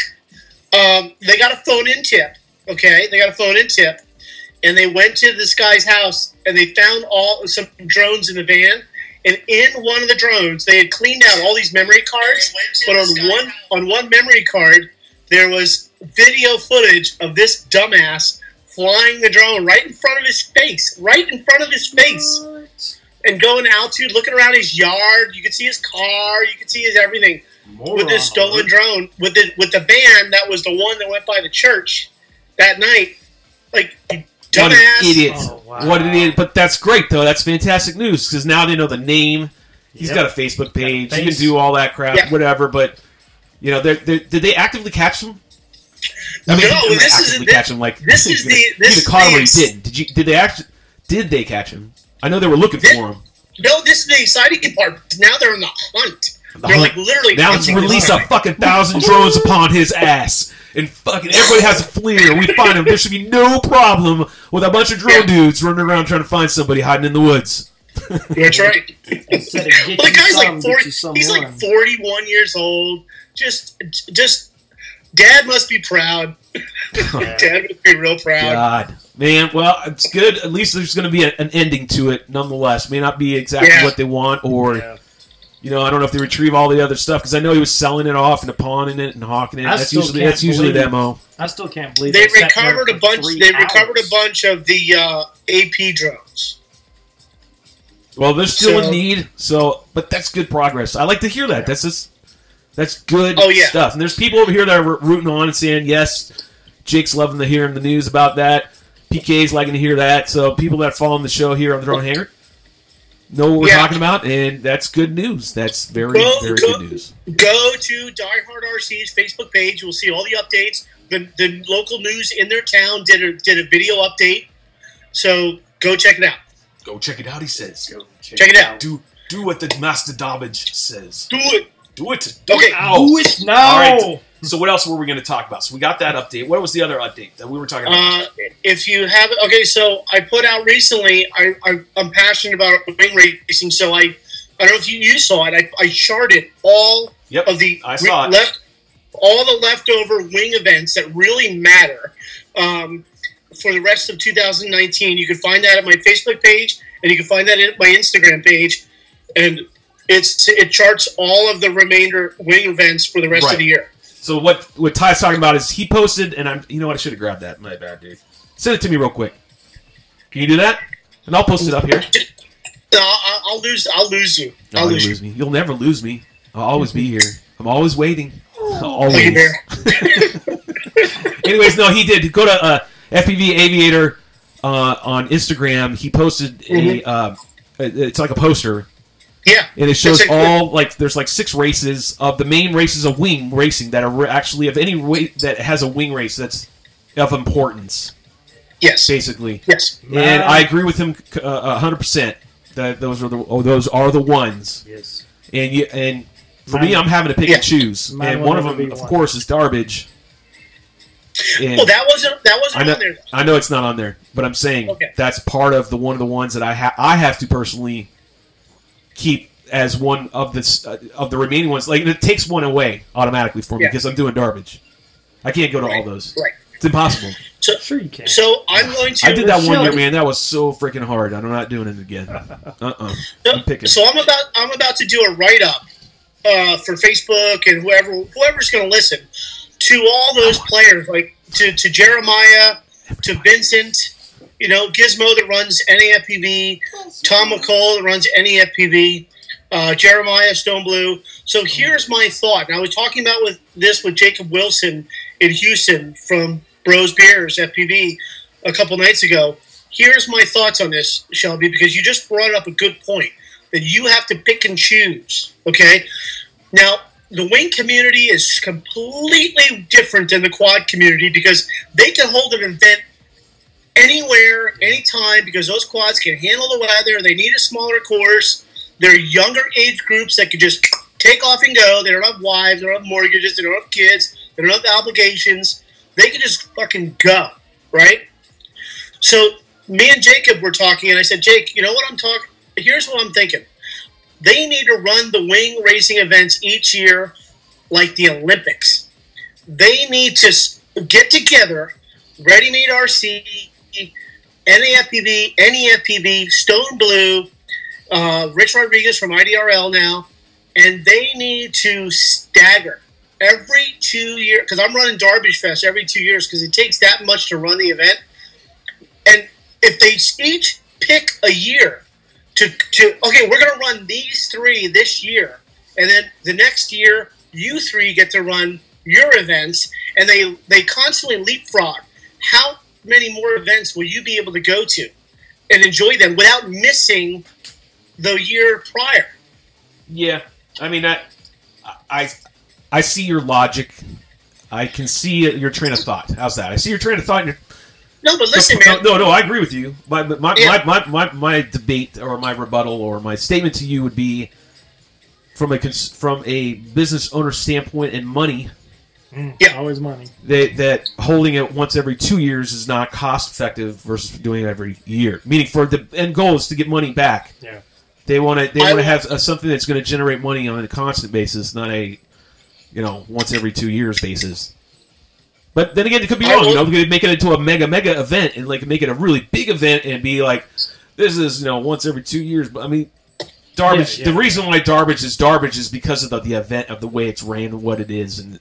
They got a phone-in tip. Okay, they got a phone-in tip, and they went to this guy's house, and they found some drones in the van. And in one of the drones, they had cleaned out all these memory cards, but on one memory card, there was video footage of this dumbass flying the drone right in front of his face, and going altitude, looking around his yard. You could see his car, you could see his everything with this stolen drone, with the van that was the one that went by the church that night. Like, dumbass. What an idiot. Oh, wow. What an idiot. But that's great, though. That's fantastic news, because now they know the name. He's got a Facebook page. He can do all that crap, whatever. But, did they actively catch him? I mean, No, this is catch him. Like, this is the this the car is he didn't. Did they catch him? I know they were looking for him. No, this is the exciting part. Now they're on the hunt. They're like literally. Now let's hunting release this a guy. fucking 1,000 drones upon his ass. And fucking everybody has a flare. We find him. There should be no problem with a bunch of drone dudes running around trying to find somebody hiding in the woods. That's right. Well, the guy's like 40. He's someone. like 41 years old. Just, Dad must be proud. Dad must be real proud. God. Man, well, it's good. At least there's going to be an ending to it, nonetheless. May not be exactly what they want, or, I don't know if they retrieve all the other stuff, because I know he was selling it off and pawning it and hawking it. That's usually the MO. I still can't believe They sat there recovered a for bunch. 3 They recovered hours. a bunch of the AP drones. Well, there's still a So- need, but that's good progress. I like to hear that. That's good stuff. And there's people over here that are rooting on and saying, yes, Jake's loving to hear the news about that. PK's liking to hear that. So people that follow the show here on the Drone Hangar know what we're talking about, and that's good news. That's very good news. Go to Die Hard RC's Facebook page. You'll see all the updates. The local news in their town did a video update. So go check it out. Go check it out, he says. Go Check it out. Do what the Master Darbage says. Do it. Do it. Okay. Do it now. All right. So what else were we going to talk about? So we got that update. What was the other update that we were talking about? If you have, so I put out recently. I'm passionate about wing racing, so I don't know if you saw it. I charted all of the I saw it. all the leftover wing events that really matter for the rest of 2019. You can find that at my Facebook page, and you can find that at my Instagram page, and it charts all of the remainder wing events for the rest of the year. So what Ty's talking about is he posted, and I should have grabbed that. My bad, dude. Send it to me real quick. Can you do that? And I'll post it up here. No, I'll lose you. I'll lose me. You'll never lose me. I'll always be here. I'm always waiting. Always. Look at there. Anyways, no, he did. Go to FPV Aviator on Instagram. He posted it's like a poster. Yeah. And it shows there's 6 races of the main races of wing racing that are actually of any way that has a wing race that's of importance. Yes. Basically. Yes. And I agree with him 100% that those are the ones. Yes. And for me, I'm having to pick and choose. And one of them, of course, is Darbage. And well, that wasn't on there. I know it's not on there, but I'm saying that's part of one of the ones that I have to personally keep as one of the remaining ones. Like, it takes one away automatically for me because I'm doing Darbage. I can't go to all those. Right. It's impossible. So, Sure you can. So I'm going to. I did that one year, man. That was so freaking hard. I'm not doing it again. I'm picking. So I'm about to do a write up for Facebook and whoever's going to listen to all those players, like to Jeremiah, to Vincent, you know, Gizmo that runs NAFPV, Tom McCall that runs NAFPV, Jeremiah Stone Blue. So here's my thought. And I was talking about with Jacob Wilson in Houston from Bros Beers FPV a couple nights ago. Here's my thoughts on this, Shelby, because you just brought up a good point that you have to pick and choose. Okay, now the wing community is completely different than the quad community because they can hold an event anywhere, anytime, because those quads can handle the weather. They need a smaller course. They're younger age groups that can just take off and go. They don't have wives. They don't have mortgages. They don't have kids. They don't have obligations. They can just fucking go, right? So me and Jacob were talking, and I said, Jake, you know what I'm talking? Here's what I'm thinking. They need to run the wing racing events each year like the Olympics. They need to get together, Ready Made RC, NAFPV, NEFPV, Stone Blue, Rich Rodriguez from IDRL now, and they need to stagger every 2 years, because I'm running Darbage Fest every 2 years because it takes that much to run the event. And if they each pick a year to okay, we're going to run these three this year, and then the next year you three get to run your events, and they constantly leapfrog. How many more events will you be able to go to and enjoy them without missing the year prior? Yeah, I mean, I see your logic. I can see your train of thought. How's that? I see your train of thought. No, but listen, man. No, I agree with you. My debate or my rebuttal or my statement to you would be from a business owner standpoint and money. Yeah, always money. That holding it once every 2 years is not cost effective versus doing it every year. Meaning, for the end goal is to get money back. Yeah, they want to have something that's going to generate money on a constant basis, not a once every 2 years basis. But then again, it could be wrong. They could make it into a mega event and like make it a really big event and be like, this is once every 2 years. But I mean, Darbage. The reason why Darbage is because of the event, of the way it's ran and what it is, and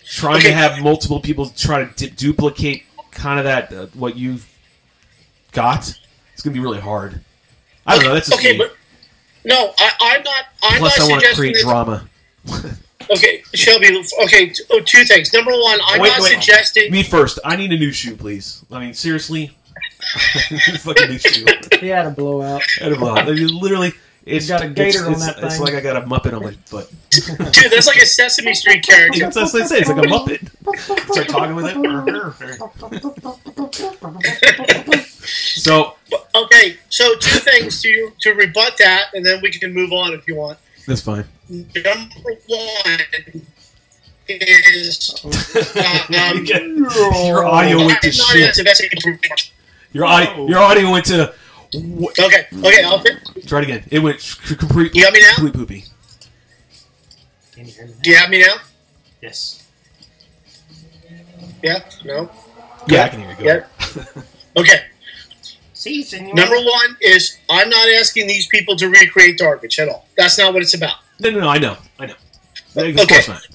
trying to have multiple people try to duplicate kind of that what you've got. It's gonna be really hard. I don't know. That's just me. But no, I'm not. Plus, I want to create drama. Okay, Shelby. Okay, two things. Number one, I'm not suggesting. Me first. I need a new shoe, please. I mean, seriously. I need a fucking new shoe. He had a blowout. Literally, it's got a gator on that thing. It's like I got a Muppet on my foot. Dude, that's like a Sesame Street character. That's what I say. It's like a Muppet. Start talking with it. So. Okay, so two things to rebut that, and then we can move on if you want. That's fine. Number one is your audio went to shit. Your audio went to. Okay, I'll try it again. It went complete. You got me now? Complete poopy. Can you hear me now? Do you have me now? Yes. Yeah. No. Yeah, I can hear you. Yeah. Okay. Number one is I'm not asking these people to recreate Darbage at all. That's not what it's about. No, I know. Of course not.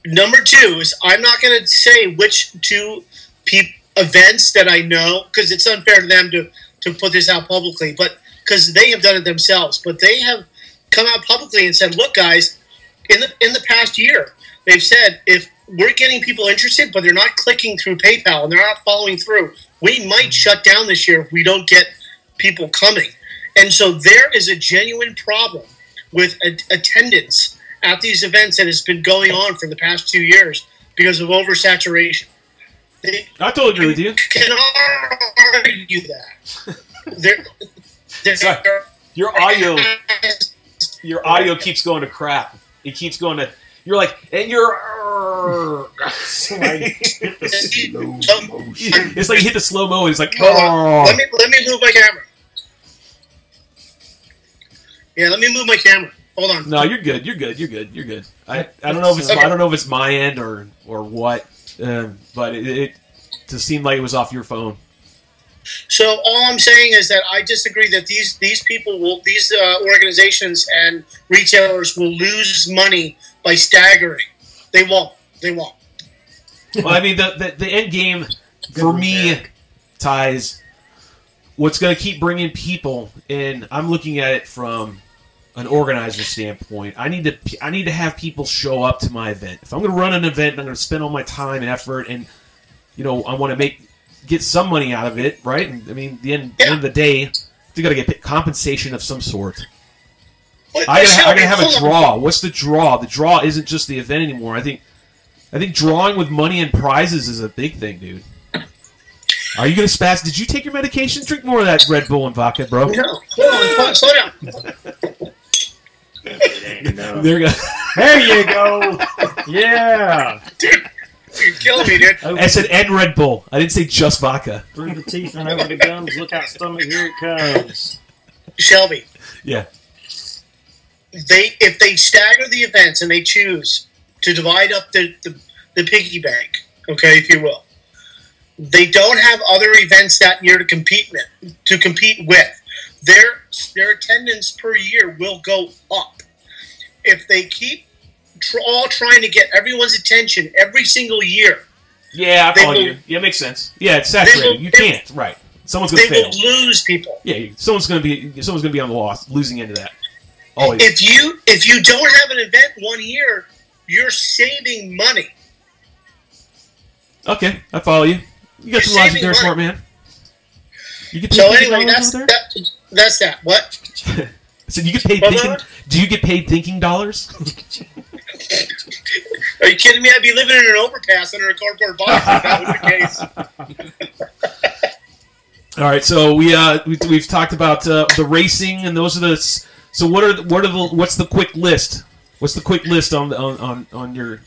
Number two is I'm not going to say which two events that I know, because it's unfair to them to put this out publicly, but because they have done it themselves. But they have come out publicly and said, look, guys, in the past year, they've said if we're getting people interested, but they're not clicking through PayPal and they're not following through, we might shut down this year if we don't get people coming. And so there is a genuine problem with attendance at these events that has been going on for the past 2 years because of oversaturation. I totally agree with you. Can argue that. Sorry. Your audio keeps going to crap. It keeps going to. You're like, and you're. It's like you hit the slow mo. And it's like, let me move my camera. Yeah, let me move my camera. Hold on. No, you're good. You're good. I don't know if it's I don't know if it's my end or what. but it just seemed like it was off your phone. So all I'm saying is that I disagree that these people will, these organizations and retailers will lose money by staggering. They won't. They won't. Well, I mean, the end game for me, Ties, what's going to keep bringing people in, I'm looking at it from an organizer standpoint. I need to have people show up to my event. If I'm going to run an event, I'm going to spend all my time and effort, and I want to get some money out of it, right? And, I mean, the end of the day, you got to get compensation of some sort. I gotta have a draw. What's the draw? The draw isn't just the event anymore. I think drawing with money and prizes is a big thing, dude. Are you gonna spaz? Did you take your medication? Drink more of that Red Bull and vodka, bro. No, hold on, slow down. There you go. There you go. Yeah. Dude, you're killing me, dude. I said and Red Bull. I didn't say just vodka. Through the teeth and over the gums. Look out, stomach. Here it comes. Shelby. Yeah. If they stagger the events and they choose to divide up the piggy bank, okay, if you will, they don't have other events that year to compete with. Their attendance per year will go up. If they keep all trying to get everyone's attention every single year. Yeah, I follow you. Yeah, makes sense. Yeah, it's saturated. You can't. Right. Someone's going to fail. They will lose people. Yeah, someone's going to be on the loss, losing into that. Always. If you don't have an event one year, you're saving money. Okay, I follow you. You got some logic there, smart man. You get so anyway, that's that. What? So you get paid thinking? Do you get paid thinking dollars? Are you kidding me? I'd be living in an overpass under a cardboard box if that was the case. All right, so we've talked about the racing, and those are the. So what's the quick list? What's the quick list on your?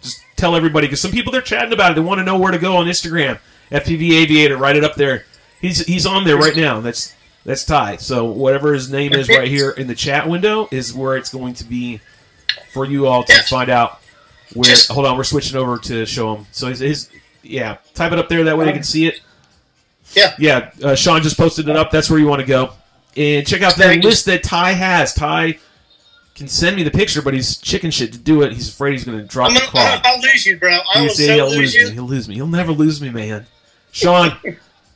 Just tell everybody, because some people they're chatting about it. They want to know where to go on Instagram. FPV Aviator, write it up there. He's on there right now. That's Ty. So whatever his name is right here in the chat window is where it's going to be for you all to find out where. Hold on, we're switching over to show him. So his type it up there that way they can see it. Yeah. Sean just posted it up. That's where you want to go. And check out that list that Ty has. Ty can send me the picture, but he's chicken shit to do it. He's afraid he's going to drop the call. I'll lose you, bro. I will so lose you. He'll lose me. He'll never lose me, man. Sean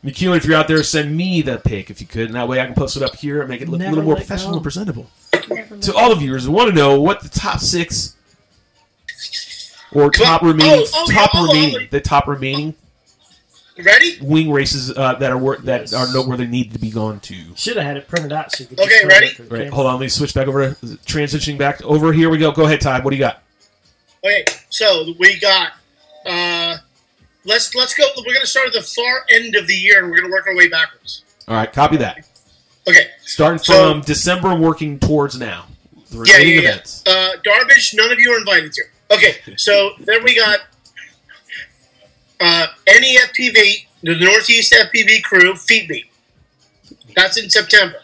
McEwen, if you're out there, send me the pic if you could. And that way I can post it up here and make it look a little more professional and presentable. To all the viewers who want to know what the top 6 or top remaining Ready? wing races that are noteworthy need to be gone to. Should have had it printed out so you could. Okay, ready? Right, hold on. Let me switch back over. Transitioning back over. Here we go. Go ahead, Ty. What do you got? Okay, so we got. Let's go. We're going to start at the far end of the year, and we're going to work our way backwards. All right, copy that. Okay, starting from December, working towards now. The remaining events. Darbage. None of you are invited to. Okay, so then we got. NEFPV, the Northeast FPV crew, Feed Me. That's in September.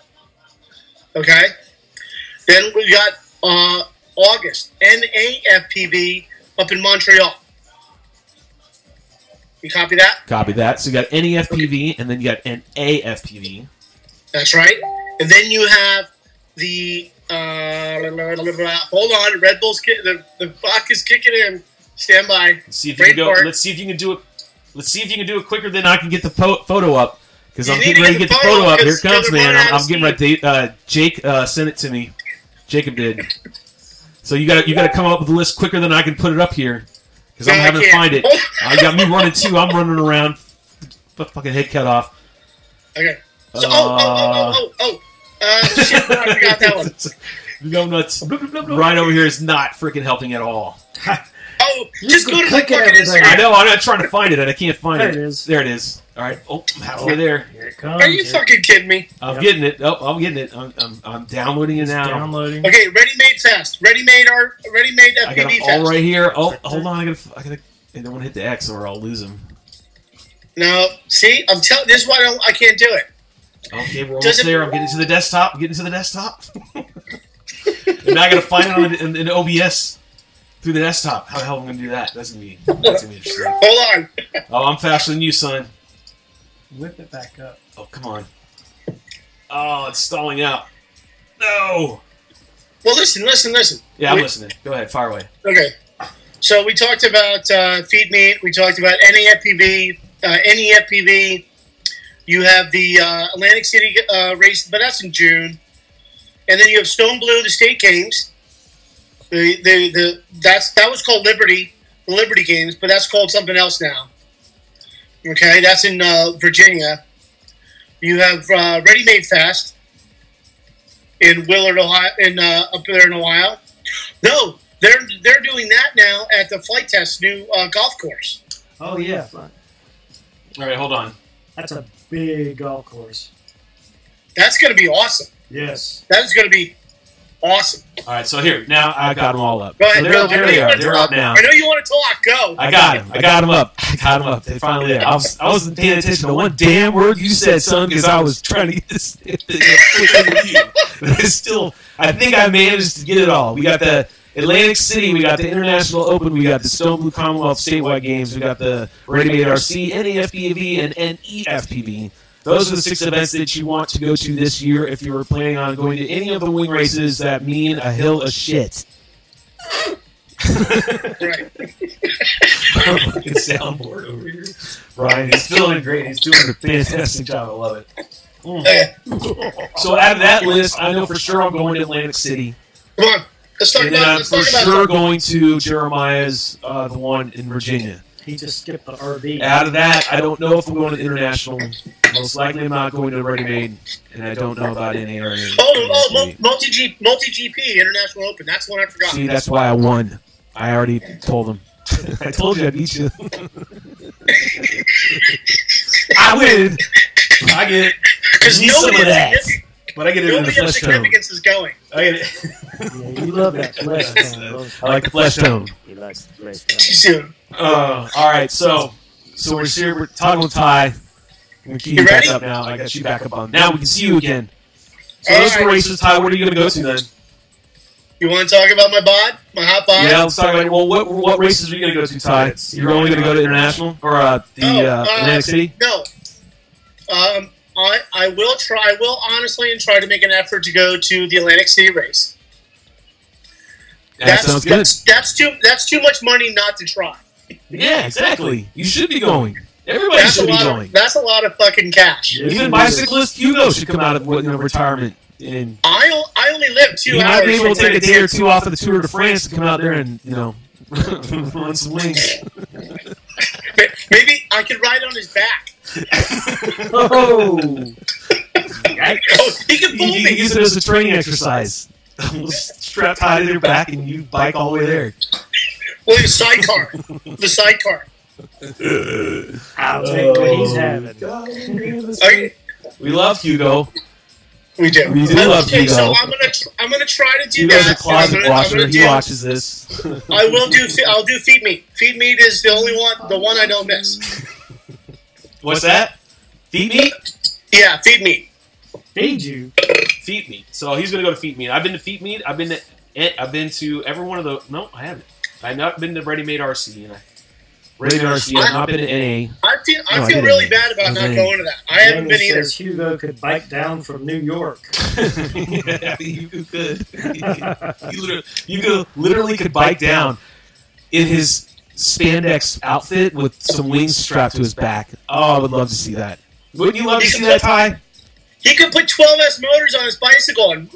Okay? Then we got August, NAFPV up in Montreal. You copy that? Copy that. So you got NEFPV, and then you got NAFPV. That's right. And then you have the hold on, Red Bull's the clock is kicking in. Stand by. Let's see if you can go. Let's see if you can do it. Let's see if you can do it quicker than I can get the photo up. Because I'm getting ready to get the photo up. Here it comes, man. I'm getting ready. Jake sent it to me. Jacob did. So you got to come up with a list quicker than I can put it up here. Because I'm having to find it. I got me running too. I'm running around. Fucking head cut off. Okay. So, shit, I forgot that one. You go nuts. Right over here is not freaking helping at all. Oh, just go to the fucking Instagram. I know. I'm not trying to find it, and I can't find it. There it is. There it is. All right. Oh, I'm halfway there. Here it comes. Are you fucking kidding me? I'm getting it. Oh, I'm getting it. I'm downloading it now. Downloading. Okay, ready-made fast. Ready-made FPV I got them all right here. Oh, hold on. I gotta. I don't want to hit the X or I'll lose them. No, see, I'm telling. This is why I can't do it. Okay, we're almost there. I'm getting to the desktop. I'm getting to the desktop. And now I gotta find it in OBS. Through the desktop. How the hell am I going to do that? That's going to be interesting. Hold on. Oh, I'm faster than you, son. Whip it back up. Oh, come on. Oh, it's stalling out. No. Well, listen. Yeah, I'm listening. Go ahead. Fire away. Okay. So we talked about feed meat. We talked about NEFPV. NEFPV. You have the Atlantic City race, but that's in June. And then you have Stone Blue, the state games. That was called Liberty, the Liberty Games, but that's called something else now. Okay, that's in Virginia. You have Ready Made Fest in Willard, Ohio, up there in Ohio. No, they're doing that now at the Flight Test new golf course. Oh yeah. All right, hold on. That's a big golf course. That's going to be awesome. Yes. That is going to be awesome. All right, so here, now I got them all up. Go ahead, So go. there they are. They're up now. I know you want to talk. Go. I got him. I got them up. They're finally there. I wasn't paying attention to one damn word you said, son, because I was trying to get this. But it's still, I think I managed to get it all. We got the Atlantic City. We got the International Open. We got the Stone Blue Commonwealth statewide games. We got the Ready Made RC, NEFPV, and NEFPV. Those are the 6 events that you want to go to this year if you were planning on going to any of the wing races that mean a hill of shit. Right. Fucking soundboard over here. Brian, he's feeling great. He's doing a fantastic job. I love it. So out of that list, I know for sure I'm going to Atlantic City. Come on. Let's talk And then about I'm let's for talk about sure going to Jeremiah's, the one in Virginia. He just skipped the RV. Out of that, I don't know if I'm going to international. Most likely I'm not going to Ready Made, and I don't know about any area. multi GP International Open. That's the one I forgot. See, that's why I won. I already told him. I told you I beat you. I win. I get it. Because nobody of that. But I get it in the nobody of flesh tone. significance is going. I get it. Yeah, you love that flesh tone. I like the flesh tone. He likes the flesh Too tone. soon. All right, so we're here. We're talking with Ty. I'm gonna keep you back ready? up now. I got you back up on. Now we can see you again. So All those right. were races, Ty. What are you gonna go to then? You want to talk about my bod? My hot bod? Yeah, let's talk about. Well, what races are you gonna go to, Ty? You're only gonna go to international or Atlantic City? No. I will try. I will honestly try to make an effort to go to the Atlantic City race. That sounds good. That's too much money not to try. Yeah, exactly. You should be going. Everybody That's should be going. That's a lot of fucking cash. Even bicyclist Hugo should come out of retirement. And I only live 2 he hours. might be able to from take a day or Atlantic two off of the Tour de France to come out there and run some wings. City. Maybe I could ride on his back. Oh! Oh, he can pull You me. can use it as a training exercise. Strap tied to your back and you bike all the way there. Well, the sidecar. The sidecar. I'll take what he's having. We love Hugo. We do. We do love okay, Hugo. so I'm gonna try to do Hugo's a that. closet I'm watcher. gonna He do- watches this. I will do. I'll do feed meat. Feed meat is the only one. The one I don't miss. What's that? Feed meat? Yeah, feed meat. Feed you. Feet meat. So he's gonna go to feet meat. I've been to feet meat. I've been to every one of the. No, I haven't. I've not been to Ready Made RC. Ready Made RC. I've not been to NA. I feel I feel didn't. really bad about not Okay. going to that. I haven't been Jamie either. says Hugo could bike down from New York. Yeah, you could. You literally could bike down in his spandex outfit with some wings strapped to his back. Oh, I would love to see that. Wouldn't you love to see that, Ty? He could put 12S motors on his bicycle and.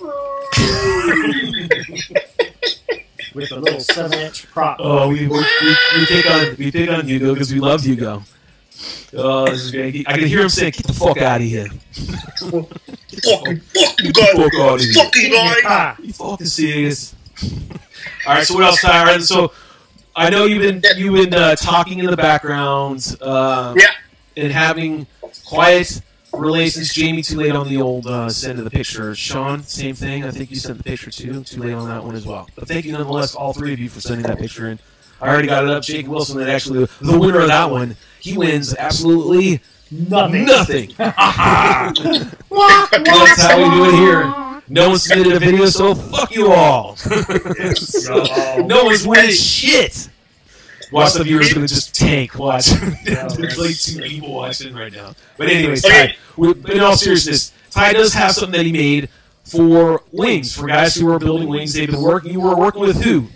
With a little 7-inch prop. Oh, we pick on Hugo because we love Hugo. Oh, this is great. I can hear him saying, "Get the fuck out of here." Fucking Fuck out of here. Fucking guy. You fucking serious? All right. So what else, Ty? All right, so I know you've been talking in the background, Yeah. and having quiet relations. Jamie, too late on the old send of the picture. Sean, same thing. I think you sent the picture too. Too late on that one as well. But thank you nonetheless, all three of you, for sending that picture in. I already got it up. Jake Wilson, that actually the winner of that one. He wins absolutely Nothing. nothing. That's how we do it here. No one submitted a video, so fuck you all. No one's winning shit. Watch the viewers going to just tank watch. There's like 2 people watching right now. But anyways, Ty, in all seriousness, Ty does have something that he made for wings, for guys who are building wings. They've been working. You were working with who?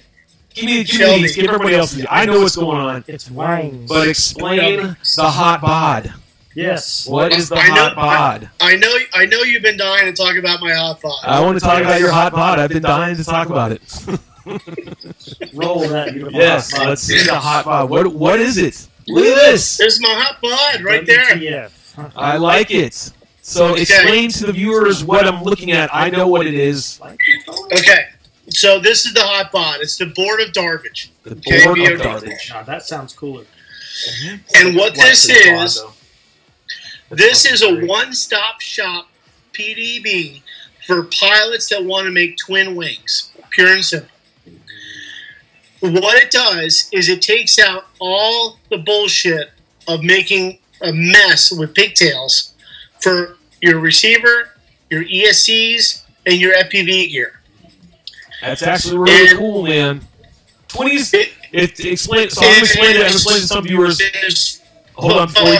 Give me these. Give everybody else. I know what's going on. It's wings. But explain the HOT BoD. Yes. What is the HOT BoD? I know you've been dying to talk about my HOT BoD. I want to talk about your HOT BoD. I've been dying to talk about it. Roll that. Beautiful Yes, HOT BoD. let's see the HOT BoD. What is it? Look at this. There's my HOT BoD right there. WTF. I like it. So explain to the viewers what I'm looking at. I know what it is. Okay. So this is the HOT BoD. It's the board of Darbage. The board of Darbage. Now, that sounds cooler. And what this is a one-stop shop PDB for pilots that want to make twin wings. Pure and simple. What it does is it takes out all the bullshit of making a mess with pigtails for your receiver, your ESCs, and your FPV gear. That's actually really cool, man. 20s. Explain. So I'm explain it to some viewers. Hold on, very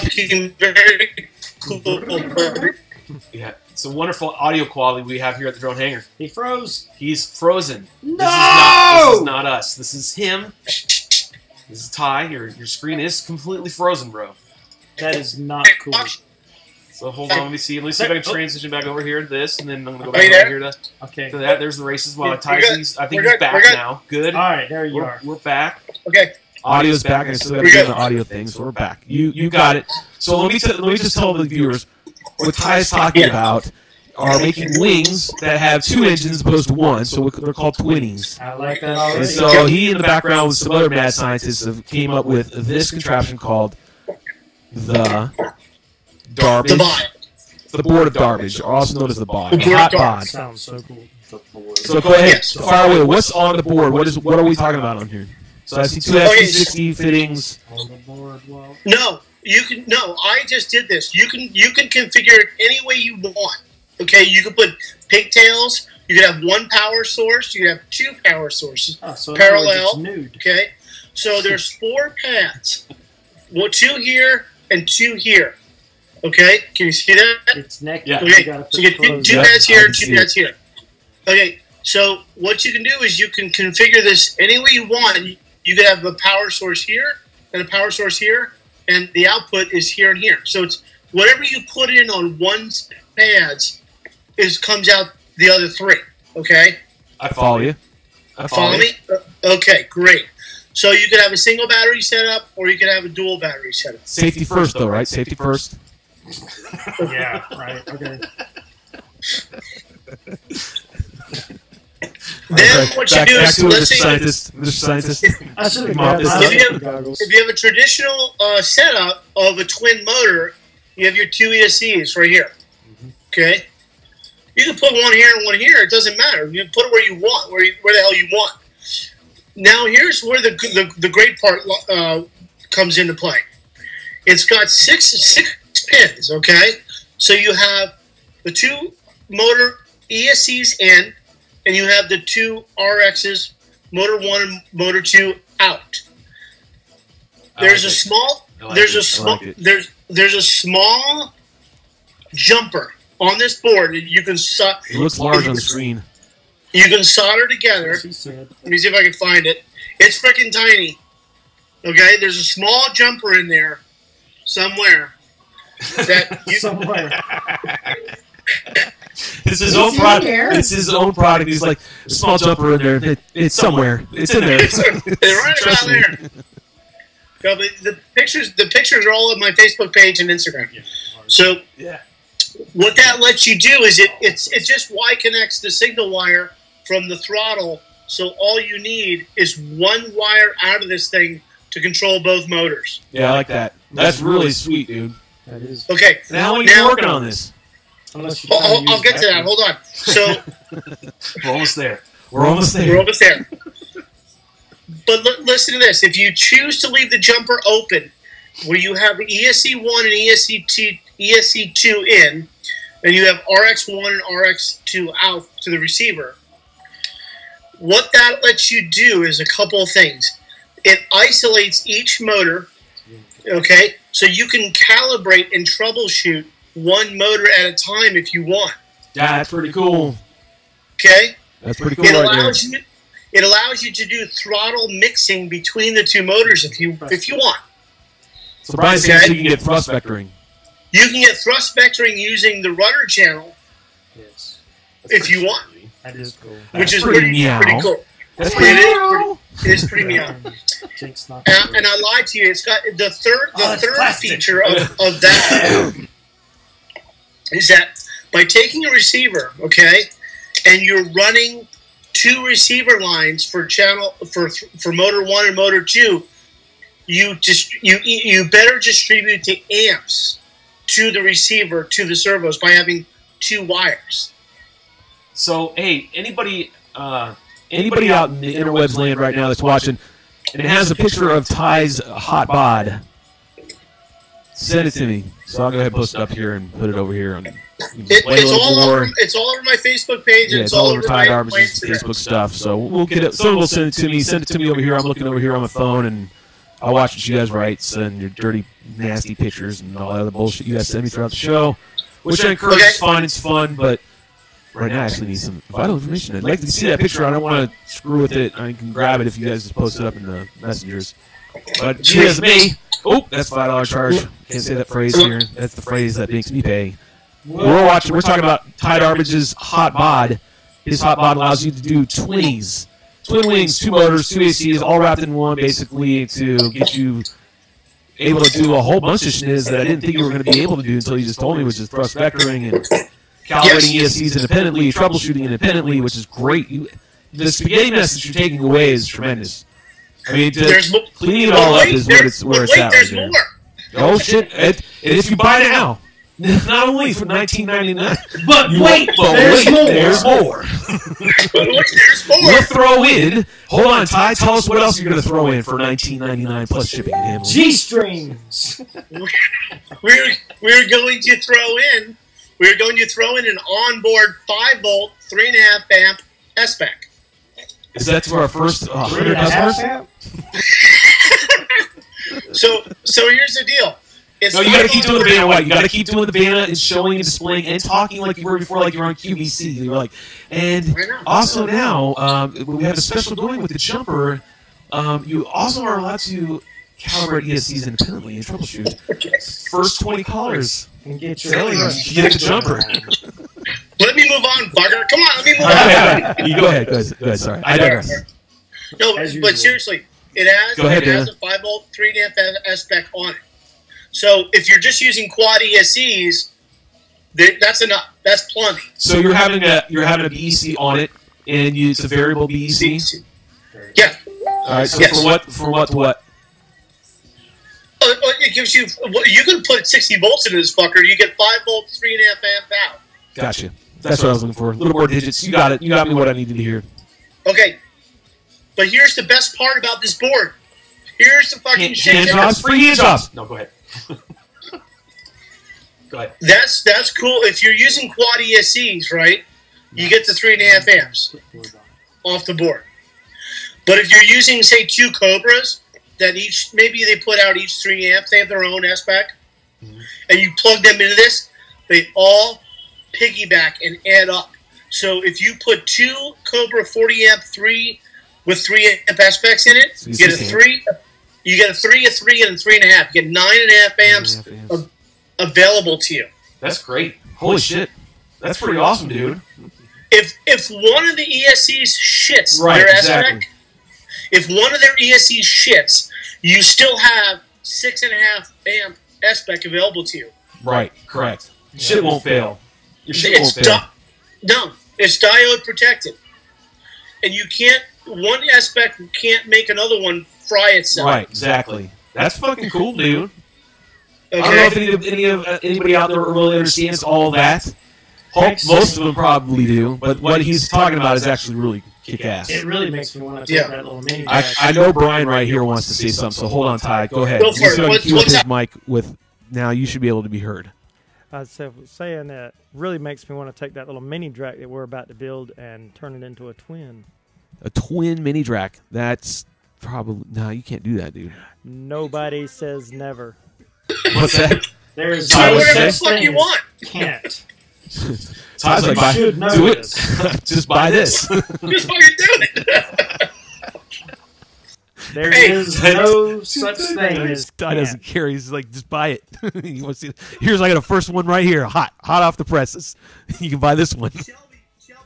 cool. Yeah, it's a wonderful audio quality we have here at the Drone Hangar. He froze. He's frozen. No! This is not us. This is him. This is Ty. Your screen is completely frozen, bro. That is not cool. So hold on, let me see if I can transition back over here to this, and then I'm gonna go Are back you over there? here to Okay. There's the races. While We're Ty's, I think good. he's back We're good. now. Good. All right, there you are. We're back. Okay. Audio's back. I still got to do the audio thing, so we're back. You got it. So let me just tell the viewers what Ty's talking about are making wings that have 2 engines opposed to 1, so they're called twinnies. I like that already. And so he, in the background, with some other mad scientists, came up with this contraption called the Darbage. The board of Darbage, or also known as the BoD. The HOT BoD. Sounds so cool. So go ahead, fire away. What's on the board? What are we talking about on here? So I see 2 FT60 fittings. On the board, well. No, I just did this. You can configure it any way you want. Okay, you can put pigtails. You can have 1 power source. You can have 2 power sources So parallel. Nude. Okay, so there's 4 pads. 2 here and 2 here. Okay, can you see that? It's neck. Yeah. Okay, so you get 2 pads here and 2 pads here. Okay, so what you can do is you can configure this any way you want. You can have a power source here and a power source here, and the output is here and here. So it's whatever you put in on one pads comes out the other 3. Okay? I follow you. Follow me? Okay, great. So you could have a single battery setup, or you could have a dual battery setup. Safety first, though, right? Safety first. Yeah, right. Okay. Then what you do is, let's see, Mr. Scientist. I should have Mom, grabbed this my goggles. if you have a traditional setup of a twin motor, you have your 2 ESCs right here. Okay? You can put one here and one here. It doesn't matter. You can put it where you want, where the hell you want. Now, here's where the great part comes into play. It's got six pins, okay? So you have the 2 motor ESCs in, and you have the 2 RXs, motor 1 and motor 2 out. There's a small jumper on this board that you can It looks large on the screen. You can solder together. Let me see if I can find it. It's freaking tiny. Okay, there's a small jumper in there somewhere. That you Somewhere. It's his own product. It's his own product. He's like, a small jumper in there. It's somewhere. It's in there. It's right about there. No, but the pictures are all on my Facebook page and Instagram. So what that lets you do is it just Y connects the signal wire from the throttle. So all you need is 1 wire out of this thing to control both motors. Yeah, I like that. That's really sweet, dude. That is. Okay. Now how long are you working on this? I'll get to that. Hold on. So we're almost there. We're almost there. We're almost there. But listen to this. If you choose to leave the jumper open, where you have the ESC1 and ESC2 in, and you have RX1 and RX2 out to the receiver, what that lets you do is a couple of things. It isolates each motor, okay, so you can calibrate and troubleshoot one motor at a time if you want. Yeah, that's pretty cool. Okay? That's pretty cool right there. It allows you to do throttle mixing between the two motors if you want. So Brian says you can get thrust vectoring. You can get thrust vectoring using the rudder channel if you want. That is cool. Which is pretty cool. That's pretty it is pretty meow. And I lied to you. It's got the third feature of that is that by taking a receiver, okay, and you're running two receiver lines for motor 1 and motor 2, you better distribute the amps to the receiver to the servos by having two wires. So hey, anybody out in the interwebs land right now that's watching, and it has a picture of Ty's HOT BoD, send it to me. So I'll go ahead and post it up here and put it over here. It's all over my Facebook page. Yeah, and it's all over my Darbage's Facebook stuff. So we'll get it. Someone will send it to me. Send it to me over here. I'm looking over here on my phone, and I'll watch what you guys write. Send your dirty, nasty pictures and all that other bullshit you guys send me throughout the show, which I encourage. It's fun. It's fun, but right now I actually need some vital information. I'd like to see that picture. I don't want to screw with it. I can grab it if you guys just post it up in the messengers. But she has me. Oh, that's $5 charge. Can't say that phrase here. That's the phrase that makes me pay. We're talking about Ty Darbage's HOT BoD. His HOT BoD allows you to do twinnies. Twin wings, 2 motors, 2 ACs, all wrapped in one, basically, to get you able to do a whole bunch of schniz that I didn't think you were going to be able to do until you just told me, which is thrust vectoring and calibrating ESCs independently, troubleshooting independently, which is great. The spaghetti mess that you're taking away is tremendous. I mean, cleaning it all up is where it's at right there. Oh, shit. And if you buy now, not only for $19.99, but there's more. We'll throw in. Hold on, Ty. Tell us what else you're going to throw in for $19.99 plus shipping and handling. G-strings. We're going to throw in an onboard 5-volt, 3.5 amp S-Spec. Is that for our first 100 customers? So here's the deal. No, you gotta keep doing the Vanna White. You gotta keep doing the Vanna and showing and displaying and talking like you were before, like you're on QVC. You were like, and also now we have a special going with the jumper. You also are allowed to calibrate ESCs independently and troubleshoot. First 20 callers. And get your get the jumper. Let me move on, bugger. Come on, let me move on. You go ahead. Go ahead. Sorry, I digress. No, but seriously, it has a 5-volt, 3.5 S-Spec on it. So if you're just using quad ESCs, that's enough. That's plenty. So you're having a BEC on it, and it's a variable BEC. Yeah. All right. So from what to what? It gives you. You can put 60 volts into this fucker. You get 5 volts, 3.5 amp out. Gotcha. That's what I was looking for. A little more digits. You got it. You got me what I needed to hear. Okay. But here's the best part about this board. Here's the fucking shit. Hand jobs, free hand jobs. No, go ahead. Go ahead. That's cool. If you're using quad ESCs, right, you get the 3.5 amps off the board. But if you're using, say, 2 Cobras, that maybe they put out each 3 amps, they have their own S-Spec, and you plug them into this, they all piggyback and add up. So if you put 2 Cobra 40 amp 3 with 3 amp S-Specs in it, you get a 3. You get a 3, a 3, and a 3.5. You get 9.5 amps available to you. That's great. Holy shit. That's pretty awesome, dude. If one of the ESCs shits their S-Spec, if one of their ESCs shits, you still have 6.5 amp S-Spec available to you. Right, correct. Shit won't fail. Your shit won't fail. No, it's diode protected. And you can't, one S-Spec can't make another one fry itself. Right, exactly. That's fucking cool, dude. Okay. I don't know if anybody out there really understands all that. Most of them probably do, but what he's talking about is actually really kick-ass. It really makes me want to take that little mini. I know Brian right here wants to say something, so hold on, Ty. Go ahead. Go for it. What's his mic with now? You should be able to be heard. I was saying that really makes me want to take that little mini drac that we're about to build and turn it into a twin. A twin mini drac. That's probably you can't do that, dude. Nobody says never. What's that? There's Do whatever the fuck you want. Can't. Todd's like, you should know do it. this. Just buy this. Just fucking do it. There Hey, is no such thing as Todd doesn't care. He's like, just buy it. You want to see? Here's I got a first one right here, hot off the presses. You can buy this one.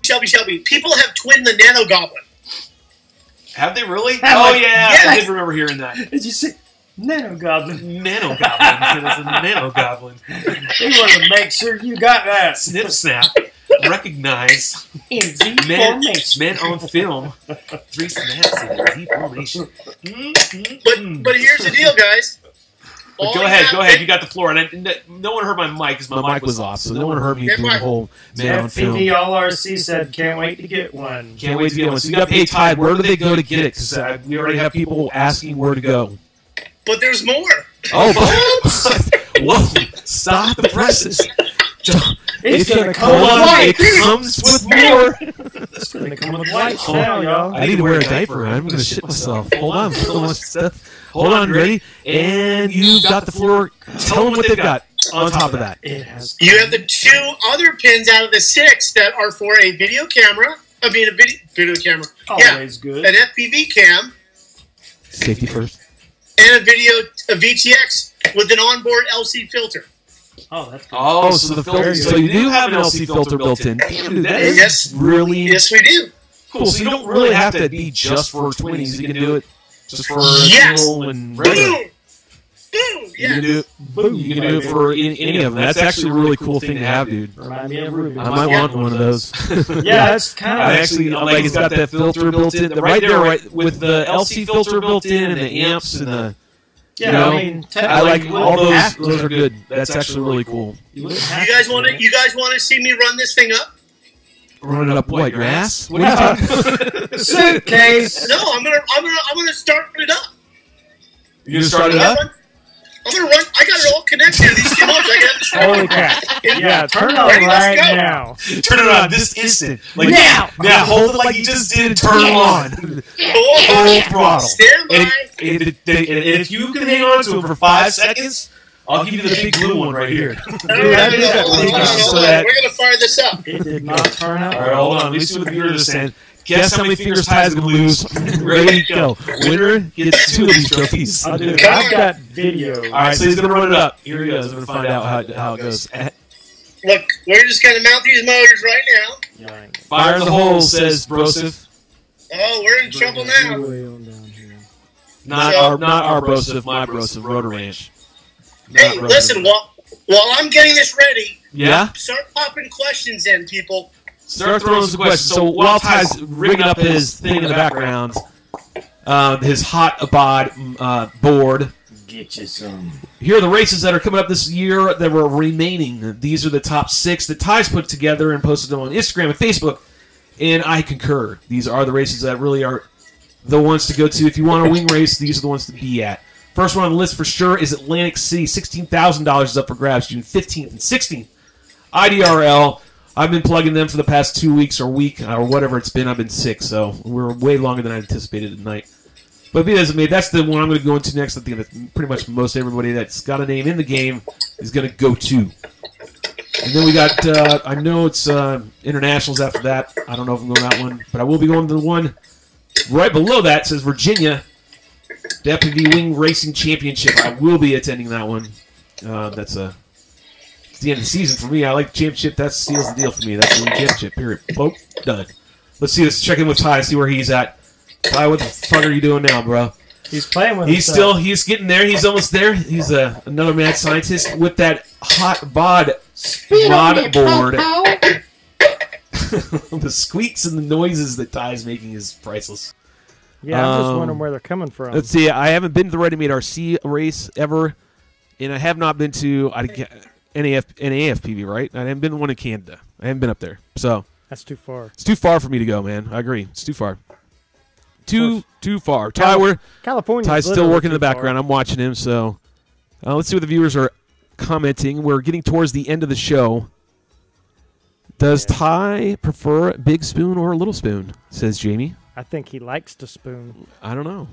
Shelby. People have twinned the Nano Goblin. Have they really? Oh, yeah. Yes. I did remember hearing that. Did you say Nano Goblin? Nano Goblin. It was a Nano Goblin. We want to make sure you got that. Snip snap. Recognize. In Z Men formation. on film. 3 snaps in Z formation. But here's the deal, guys. But go ahead. You got the floor. And no one heard my mic because My mic was off, so no one heard me do the whole man on film. FPV All RC said, can't wait to get one. Can't wait to get one. So you got paid, Tide. Where do they go to get it? Because we already have people asking where to go. But there's more. Oh, whoa! Stop the presses. It's going gonna to come come with on. white. It comes with more. It's going to come with white now, y'all. I need to wear a diaper. I'm going to shit myself. Hold on. So much stuff. Hold on, ready? And you've got the floor. Tell them what they've got on top of that. You have the 2 other pins out of the 6 that are for a video camera. I mean, a video camera. Always good. An FPV cam Safety first. and a VTX with an onboard LC filter. Oh, that's good. Oh, so the filter. So you do have an LC filter built in. Dude, that is Yes. really Yes, we do. cool. So you don't really have to be just for 20s. You can do it just for Yes. single and regular. Boom! Boom! You Yeah. can do it. You can do it for any of them. That's actually a really cool thing to have, dude. Remind me of Ruby. I might want one of those. Yeah, that's kind of I actually like. It's got that filter built in, right there, right with the LC filter built in, and the amps and the. Yeah, You know, I mean, I like technically, all you wouldn't those. have to. Those are good. That's actually really cool. You wouldn't You have guys to. want to? You guys want to see me run this thing up? Running up what? Your ass? What are you talking? Suitcase. No, I'm gonna start it up. You gonna start it up? I'm gonna run. I got it all connected to these 2 modes. I got the Holy crap. Yeah, turn it on Ready, let's right go. now. Turn it on this instant. Like, Now! Now, hold it like you just did and turn it on. Full throttle. Stand by. And if you can hang on to it for 5 seconds, I'll give you the big blue one right here. Hold on, hold on. We're gonna fire this up. It did not turn out. All right, hold on. Let me see what the viewers are saying. Guess how many fingers Ty's gonna lose? Ready to go. Winner gets 2 of these trophies. I'll do it. Come I've on. got video. All right, so he's gonna run it up. Here he goes. We're gonna find out how it goes. Look, we're just gonna mount these motors right now. Fire in the hole, says Broseph. Oh, we're in trouble now. Not our Broseph, my Broseph, Rotor Ranch. Hey, Not listen, Broseph. while I'm getting this ready, Yeah? start popping questions in, people. Start throwing some questions. So while Ty's rigging up his thing in the background, his HOT BoD board. Get you some. Here are the races that are coming up this year that were remaining. These are the top 6 that Ty's put together and posted them on Instagram and Facebook. And I concur. These are the races that really are the ones to go to. If you want a wing race, these are the ones to be at. First one on the list for sure is Atlantic City. $16,000 is up for grabs June 15th and 16th. IDRL. I've been plugging them for the past 2 weeks or week or whatever it's been. I've been sick, so we're way longer than I anticipated tonight. But be that as it may, that's the one I'm going to go into next. I think that pretty much most everybody that's got a name in the game is going to go to. And then we got, I know it's internationals after that. I don't know if I'm going to that one, but I will be going to the one right below that. It says Virginia, the FPV Wing Racing Championship. I will be attending that one. It's the end of the season for me. I like the championship. That seals the deal for me. That's the championship, period. Boom, done. Let's see. Let's check in with Ty, see where he's at. Ty, what the fuck are you doing now, bro? He's playing with He's getting there. He's almost there. He's another mad scientist with that HOT BoD board. The squeaks and the noises that Ty's making is priceless. Yeah, I'm just wondering where they're coming from. Let's see. I haven't been to the Ready Made RC race ever, and I have not been to NAFPV, right? I haven't been to one in Canada. I haven't been up there. So That's too far. it's too far for me to go, man. I agree. It's too far. Too far. Ty, California. Ty's still working in the background. I'm watching him, so let's see what the viewers are commenting, we're getting towards the end of the show. Does Ty prefer big spoon or little spoon? Says Jamie. I think he likes to spoon. I don't know.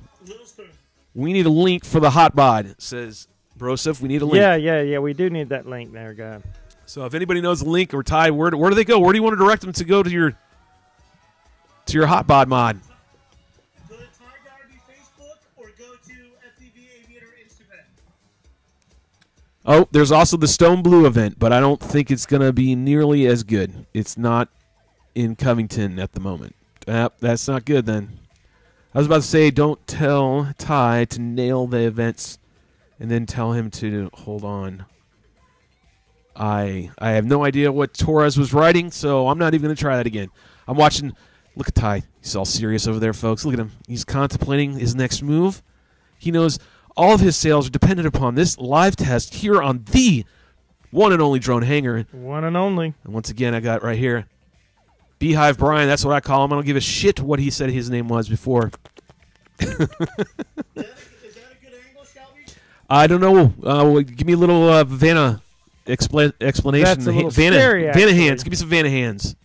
We need a link for the hot bod, says Broseph. We need a link. Yeah. We do need that link there, guy. So if anybody knows the link or Ty, where do they go? Where do you want to direct them to go to your hot bod mod? Go to Ty Darby Facebook or go to FPV Aviator Instagram. Oh, there's also the Stone Blue event, but I don't think it's going to be nearly as good. It's not in Covington at the moment. That's not good then. I was about to say, don't tell Ty to nail the events and then tell him to hold on. I have no idea what Torres was writing, so I'm not even going to try that again. I'm watching. Look at Ty. He's all serious over there, folks. Look at him. He's contemplating his next move. He knows all of his sales are dependent upon this live test here on the one and only drone hangar. One and only. And once again, I got right here Bee Hive Brian. That's what I call him. I don't give a shit what he said his name was before. Is that a good angle, Shelby? I don't know. Give me a little Vanna explanation. That's a little Vanna scary, actually. hands. Give me some Vanna hands.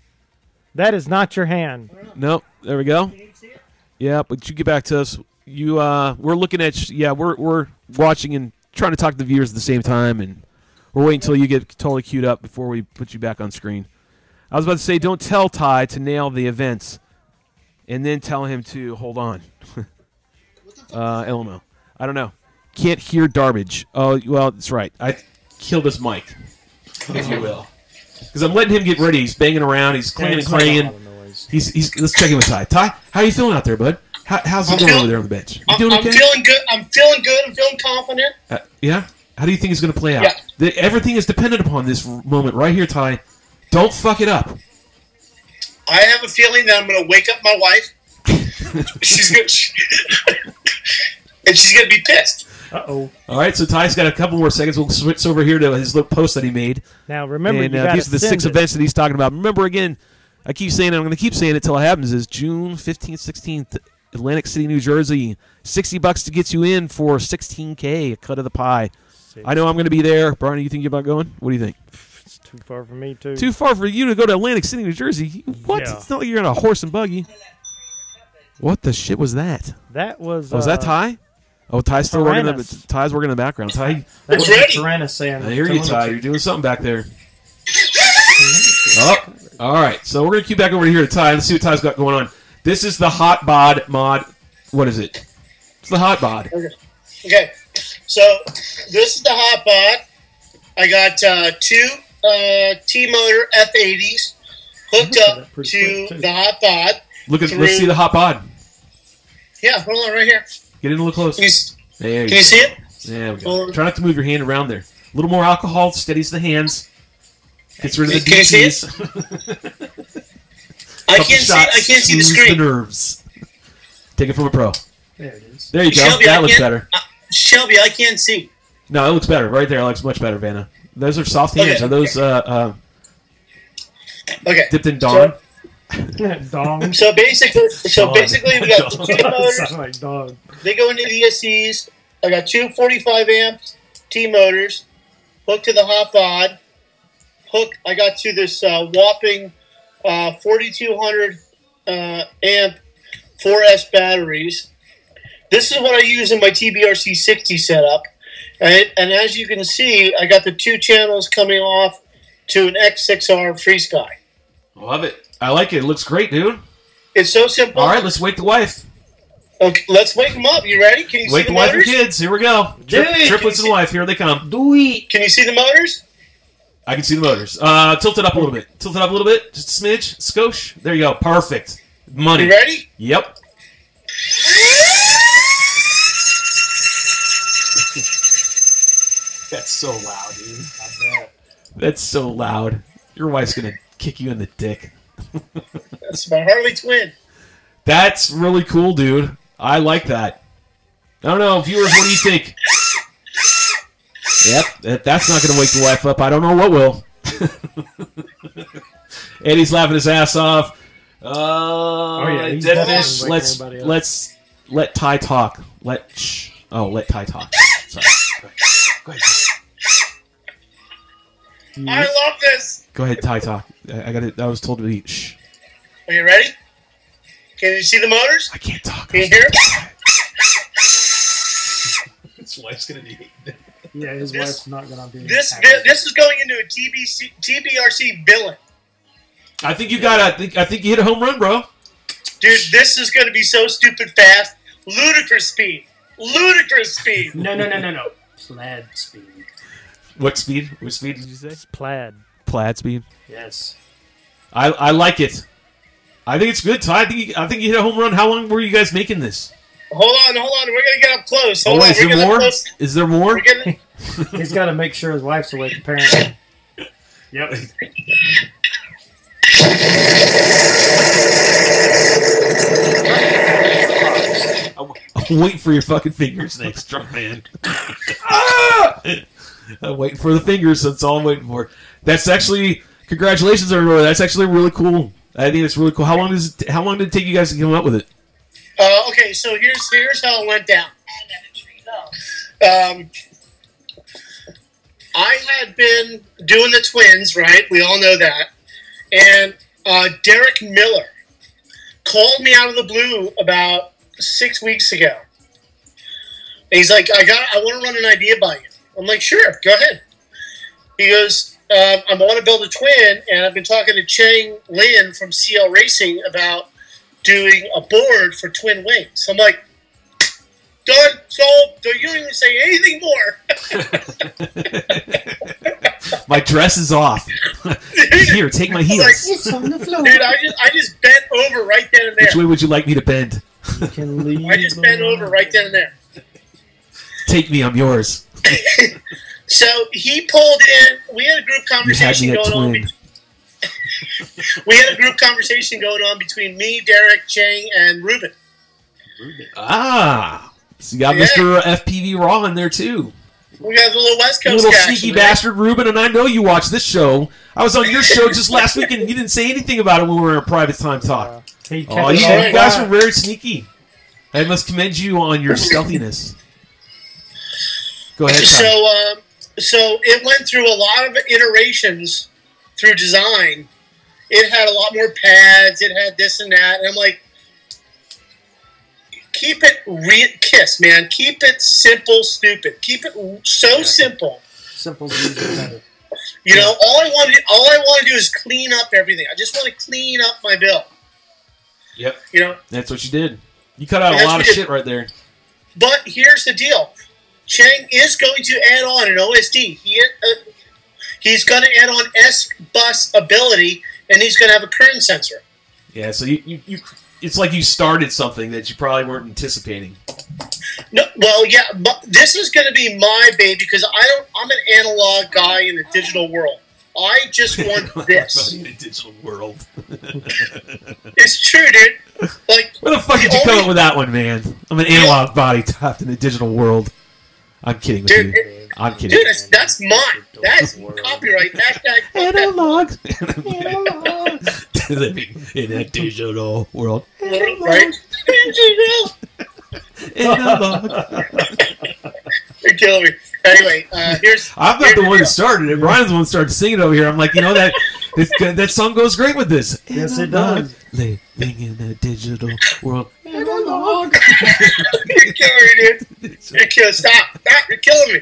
That is not your hand. No, there we go. Yeah, but you get back to us. We're looking at we're watching and trying to talk to the viewers at the same time, and we're waiting until you get totally queued up before we put you back on screen. I was about to say, don't tell Ty to nail the events, and then tell him to hold on. LMO. I don't know. Can't hear Darbage. Oh, well, that's right. I killed his mic, if you will. Because I'm letting him get ready. He's banging around. He's clanging and clanging. Let's check in with Ty. Ty, how are you feeling out there, bud? How's it going over there on the bench? You doing okay? I'm feeling good. I'm feeling good. I'm feeling confident. Yeah? How do you think it's going to play out? Yeah. Everything is dependent upon this moment right here, Ty. Don't fuck it up. I have a feeling that I'm going to wake up my wife. she's going to be pissed. Uh-oh. All right, so Ty's got a couple more seconds. We'll switch over here to his little post that he made. Now, remember, and, you got these are the 6 events that he's talking about. Remember, again, I keep saying it. I'm going to keep saying it until it happens. Is June 15th, 16th, Atlantic City, New Jersey. $60 to get you in for $16K, a cut of the pie. I know I'm going to be there. Brian, you think about going? What do you think? It's too far for me, too. Too far for you to go to Atlantic City, New Jersey? What? Yeah. It's not like you're in a horse and buggy. What the shit was that? That was... Was that Ty? Oh, Ty's still working. Ty's working in the background. Ty, That's what Tyrannus saying. I hear you, Ty. You're doing something back there. Oh, all right. So we're gonna keep back over here to Ty. Let's see what Ty's got going on. This is the HOT BoD mod. What is it? It's the HOT BoD. Okay. So this is the HOT BoD. I got 2 T-motor F80s hooked up to the HOT BoD. Let's see the HOT BoD. Yeah, hold on, right here. Get in a little close. Can you see it? There we go. Try not to move your hand around there. A little more alcohol steadies the hands. Gets rid of the Can you see it? I can't see the screen. The nerves. Take it from a pro. There it is. There you go. Shelby, that looks better. Shelby, I can't see. No, it looks better. Right there, it looks much better, Vanna. Those are soft hands. Okay. Are those dipped in Dawn? Dong. So basically, we got the 2 motors. Sound like dog. They go into the ESCs. I got 2 45 amps T motors hooked to the HOT BoD. I got to this whopping 4200 amp 4S batteries. This is what I use in my TBRC 60 setup. And as you can see, I got the 2 channels coming off to an X6R FreeSky. Love it. I like it. It looks great, dude. It's so simple. All right, let's wake the wife. Okay, let's wake them up. You ready? Can you Wake see the the wife and motors? kids. Here we go. Triplets and wife. Here they come. Do it. Can you see the motors? I can see the motors. Tilt it up a little bit. Tilt it up a little bit. Just a smidge. Skosh. There you go. Perfect. Money. You ready? Yep. That's so loud, dude. I bet. That's so loud. Your wife's going to kick you in the dick. That's my Harley twin. That's really cool, dude. I like that. I don't know, viewers, what do you think? Yep, that's not going to wake the wife up. I don't know what will. Eddie's laughing his ass off. Dead fish. Let's let Ty talk. Let Ty talk. Sorry. Go ahead. I love this. Go ahead, Ty, talk. I got it. I was told to be. Shh. Are you ready? Can you see the motors? I can't talk. Can you hear it? His wife's gonna be. Yeah, his wife's not gonna be. This is going into a TBRC billing. I think you got. I think you hit a home run, bro. Dude, this is going to be so stupid fast. Ludicrous speed. Ludicrous speed. No. Plaid speed. What speed? What speed did you say? It's plaid. Plaid speed. Yes. I like it. I think it's good, Ty. I think you hit a home run. How long were you guys making this? Hold on. We're going to get up close. Hold on. Is there more? Is there more? He's got to make sure his wife's awake, apparently. Yep. I'm waiting for your fucking fingers next, drunk man. I'm waiting for the fingers. That's all I'm waiting for. That's actually, congratulations, everyone. That's actually really cool. I think it's really cool. How long did it take you guys to come up with it? Okay, so here's how it went down. I had been doing the twins, right? We all know that. And Derek Miller called me out of the blue about 6 weeks ago. And he's like, I want to run an idea by you. I'm like, sure, go ahead. He goes, I want to build a twin, and I've been talking to Chang Lin from CL Racing about doing a board for twin wings. I'm like, done, sold, you don't even say anything more. My dress is off. Here, take my heels. Like, it's on the floor. Dude, I just bent over right then and there. Which way would you like me to bend? I just bent over right then and there. Take me, I'm yours. So he pulled in. We had a group conversation going on. We had a group conversation going on between me, Derek, Chang, and Ruben. Ah, so you got Mr. FPV Raw in there too. We got the little West Coast little guy, sneaky bastard, Ruben, and I know you watch this show. I was on your show just last week, and you didn't say anything about it when we were in a private time talk. You guys were very sneaky. I must commend you on your stealthiness. Go ahead, Tom. So it went through a lot of iterations through design. It had a lot more pads. It had this and that. And I'm like, keep it KISS, man. Keep it simple, stupid. Keep it so simple. Simple is better. You know, all I want to do is clean up everything. I just want to clean up my bill. Yep. You know, that's what you did. You cut out a lot of shit right there. But here's the deal. Chang is going to add on an OSD. He's going to add on S-bus ability, and he's going to have a current sensor. Yeah, so you it's like you started something that you probably weren't anticipating. No, well, yeah, but this is going to be my baby because I'm an analog guy in the digital world. I just want this. In the digital world. It's true, dude. Like, where the fuck did you come up with that one, man? I'm an analog body trapped in the digital world. I'm kidding with you. I'm kidding. Dude, that's mine. That's copyright. Analog. Living in a digital world. Right? Analog. You're killing me. Anyway, I'm not the one that started it. Brian's the one that started singing over here. I'm like, you know, that song goes great with this. Yes, it does. Living in a digital world. Analog. You're killing me, dude. Stop. You're killing me.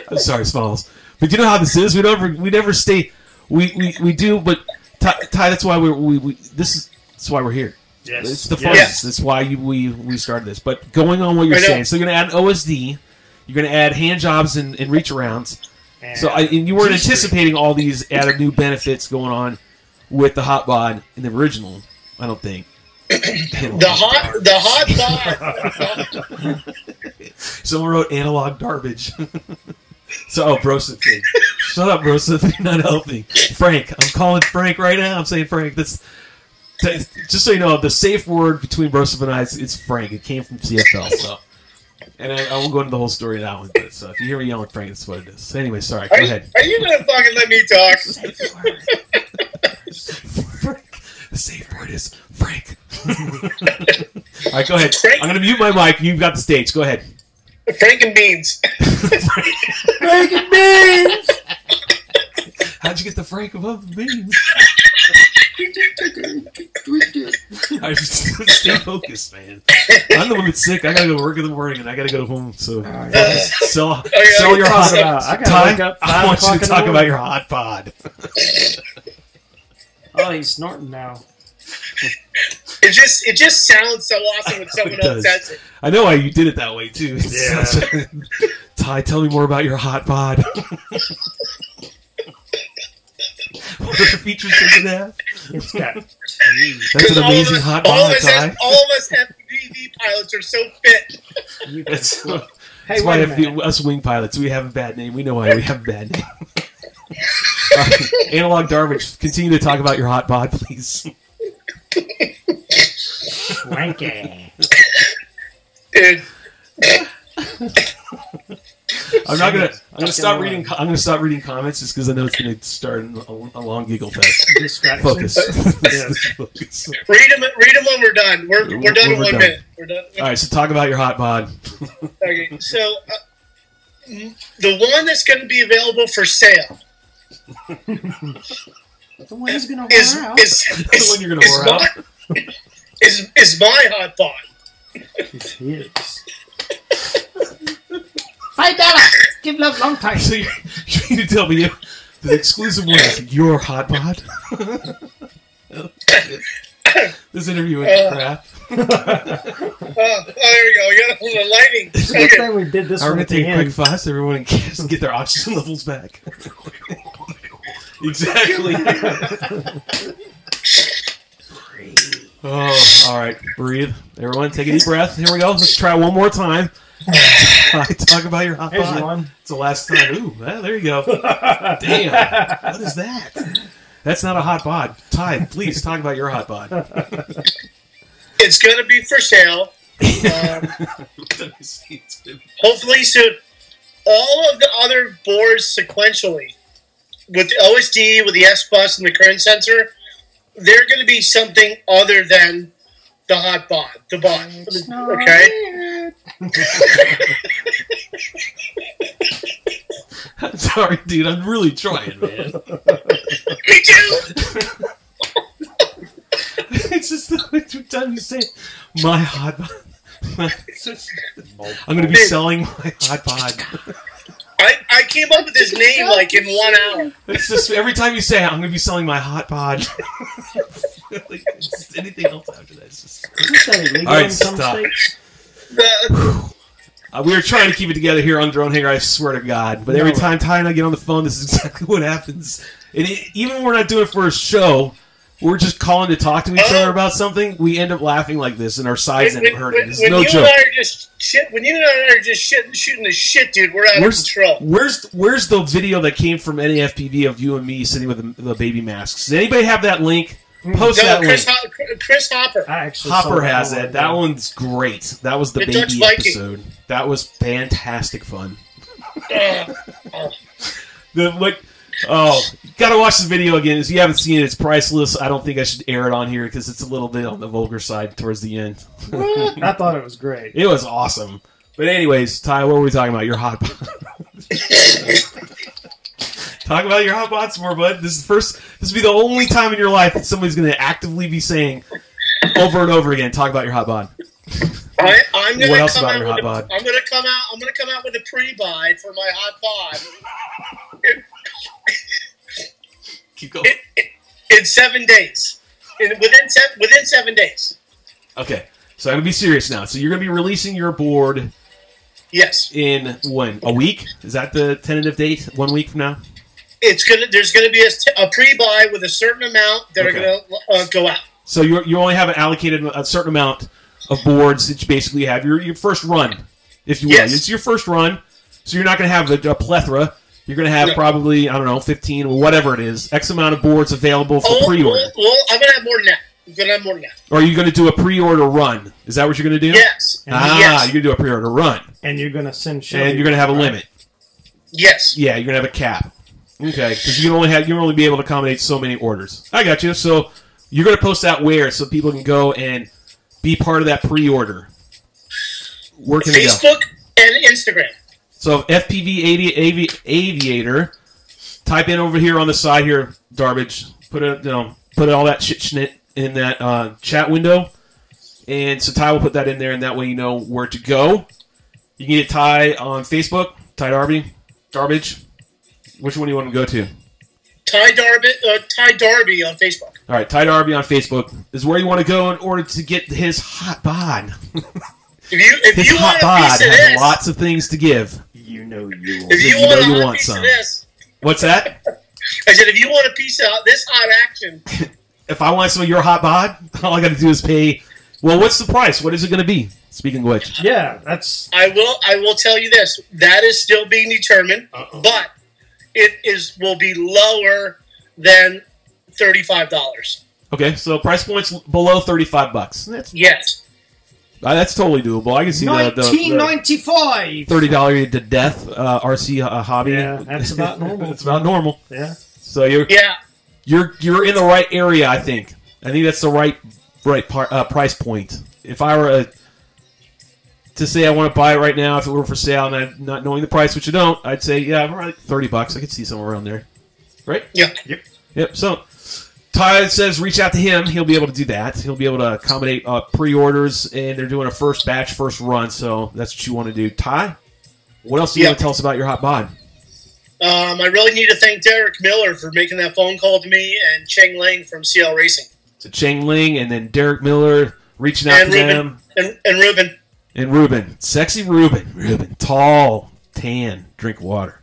I'm sorry, Smalls. But you know how this is? We never stay. We do, but Ty, that's why that's why we're here. Yes. It's the fun. Yes. That's why we started this. But going on what you're saying, so you're going to add an OSD, you're going to add hand jobs and reach arounds. And you weren't anticipating all these added new benefits going on with the HOT BoD in the original. I don't think. the hot bod. Someone wrote analog Darbage. So, Broseph kid. Shut up, Broseph. You're not helping. Frank. I'm calling Frank right now. I'm saying Frank. Just so you know, the safe word between Broseph and I is Frank. It came from CFL. So, and I won't go into the whole story of that one. But, so if you hear me yelling Frank, that's what it is. So anyway, sorry. Go ahead. Are you going to fucking let me talk? Frank. The safe word is Frank. All right, go ahead. I'm going to mute my mic. You've got the stage. Go ahead. Frank and beans. Frank and beans. How'd you get the Frank above the beans? I just stay focused, man. I'm the one that's sick. I gotta go work in the morning, and I gotta go home. So sell your hot about. I gotta wake up 5 I want you o'clock to in talk the about morning. your hot bod. Oh, he's snorting now. It just sounds so awesome when someone else says it. I know why you did it that way too. Yeah. Ty, tell me more about your hot bod. What are the features does it have? It's got. That's an amazing hot bod, Ty. All of us FPV pilots are so fit. That's Hey, why wait a minute. us wing pilots, we have a bad name. We know why we have a bad name. Analog Darbage, continue to talk about your hot bod, please. Wanky. Dude. I'm gonna stop reading. I'm gonna stop reading comments just because I know it's gonna start a long giggle fest. Focus. Focus. Read them when we're done. We're done in 1 minute. We're done. All right, so talk about your hot bod. Okay, so the one that's going to be available for sale The one he's gonna is wear out. The one you're gonna wear out. Is my hot bod. It's his. $5. Give love long time. So you need to tell me the exclusive one is your hot bod. This interview is crap. Oh, there we go. We got a little lighting. It's a good thing we did this We're one gonna at take the a quick end. fuss. Everyone can get their oxygen levels back. Exactly. Oh, all right. Breathe. Everyone, take a deep breath. Here we go. Let's try one more time. Talk about your hot Here's bod. one. It's the last time. Ooh, well, there you go. Damn. What is that? That's not a hot bod. Ty, please talk about your hot bod. It's going to be for sale. Hopefully soon. All of the other boards sequentially, with the OSD, with the S-Bus, and the current sensor, they're going to be something other than the hot bod. The bod. Okay? I'm sorry, dude. I'm really trying, man. Me too! It's just every time you say my hot bod. I'm going to be selling my hot bod. I came up with this name like in 1 hour. It's just every time you say it, I'm going to be selling my hot bod. Like, it's anything else after that? It's just... All right, stop. We were trying to keep it together here on Drone Hangar, I swear to God. But every time Ty and I get on the phone, this is exactly what happens. And even when we're not doing it for a show, we're just calling to talk to each other about something, we end up laughing like this, and our sides end up hurting. It's no joke. When you and I are just shooting the shit, dude, we're out of control. Where's the video that came from any FPV of you and me sitting with the baby masks? Does anybody have that link? Post that link. Chris Hopper. Hopper has it. That one's great. That was the baby episode. That was fantastic fun. Gotta watch this video again. If you haven't seen it, it's priceless. I don't think I should air it on here because it's a little bit on the vulgar side towards the end. I thought it was great. It was awesome. But anyways, Ty, what were we talking about? Your hot bod. Talk about your hot bod some more, bud. This will be the only time in your life that somebody's going to actively be saying over and over again, talk about your hot bod. I'm What else about your hot bod? I'm gonna come out with a pre-buy for my hot bod. Keep going. In 7 days. Within 7 days. Okay, so I'm going to be serious now. So you're going to be releasing your board. Yes. In when? A week? Is that the tentative date? 1 week from now? There's gonna be a pre-buy with a certain amount that are gonna go out. So you only have allocated a certain amount of boards that you basically have your first run, if you will. Yes. It's your first run, so you're not going to have a plethora. You're going to have probably, I don't know, 15 or whatever it is, X amount of boards available for pre-order. Well, I'm going to have more than that. Or are you going to do a pre-order run? Is that what you're going to do? Yes. You're going to do a pre-order run. And you're going to send And you're going to have a limit. Yes. Yeah, you're going to have a cap. Okay, because you can only be able to accommodate so many orders. I got you. So you're going to post that where so people can go and be part of that pre-order. Where can Facebook and Instagram. So FPV Aviator type in over here on the side here, Darbage. Put all that shit in that chat window, and so Ty will put that in there, and that way you know where to go. You can get Ty on Facebook, Ty Darbage. Which one do you want to go to? Ty Darby on Facebook. All right, Ty Darby on Facebook is where you want to go in order to get his hot bod. If you hot want bod a piece of has this, lots of things to give. You know you want. if you want a piece of this, What's that? I said, if you want a piece of this hot action, If I want some of your hot bod, all I got to do is pay. Well, what's the price? What is it going to be? Speaking of which, Yeah, that's. I will tell you this. That is still being determined, but it will be lower than $35. okay. So price points below $35. That's totally doable. I can see the $19.95. $30 to death RC hobby. Yeah, that's about normal. It's about normal. Yeah. So you're in the right area. I think that's the right price point. If I were to say I want to buy it right now, if it were for sale and I'm not knowing the price, which you don't, I'd say around $30. I could see somewhere around there, right? Yeah. Yep. So Ty says reach out to him. He'll be able to do that. He'll be able to accommodate pre-orders, and they're doing a first batch, first run. So that's what you want to do. Ty, what else do you want to tell us about your hot bod? I really need to thank Derek Miller for making that phone call to me, and Cheng Ling from CL Racing. So Cheng Ling and then Derek Miller reaching out to them. And Ruben. And Ruben. Sexy Ruben. Ruben. Tall, tan, drink water.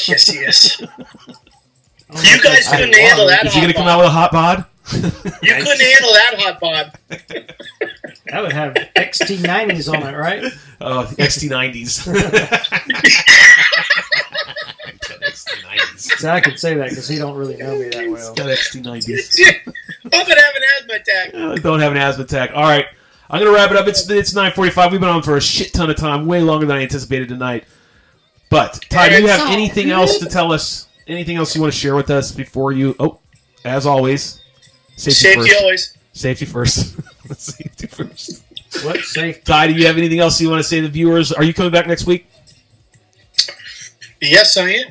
Yes, he is. You guys couldn't handle that. Is he going to come out with a hot bod? You couldn't handle that hot bod. That would have XT90s on it, right? Oh, XT90s. So I could say that because he don't really know me that well. Got XT90s. Don't have an asthma attack. Don't have an asthma attack. All right. I'm going to wrap it up. It's 9:45. We've been on for a shit ton of time, way longer than I anticipated tonight. But, Ty, do you have anything else to tell us? Anything else you want to share with us before you... Oh, as always, safety first. Always. Safety first. Safety first. What? Safety? Ty, do you have anything else you want to say to the viewers? Are you coming back next week? Yes, I am.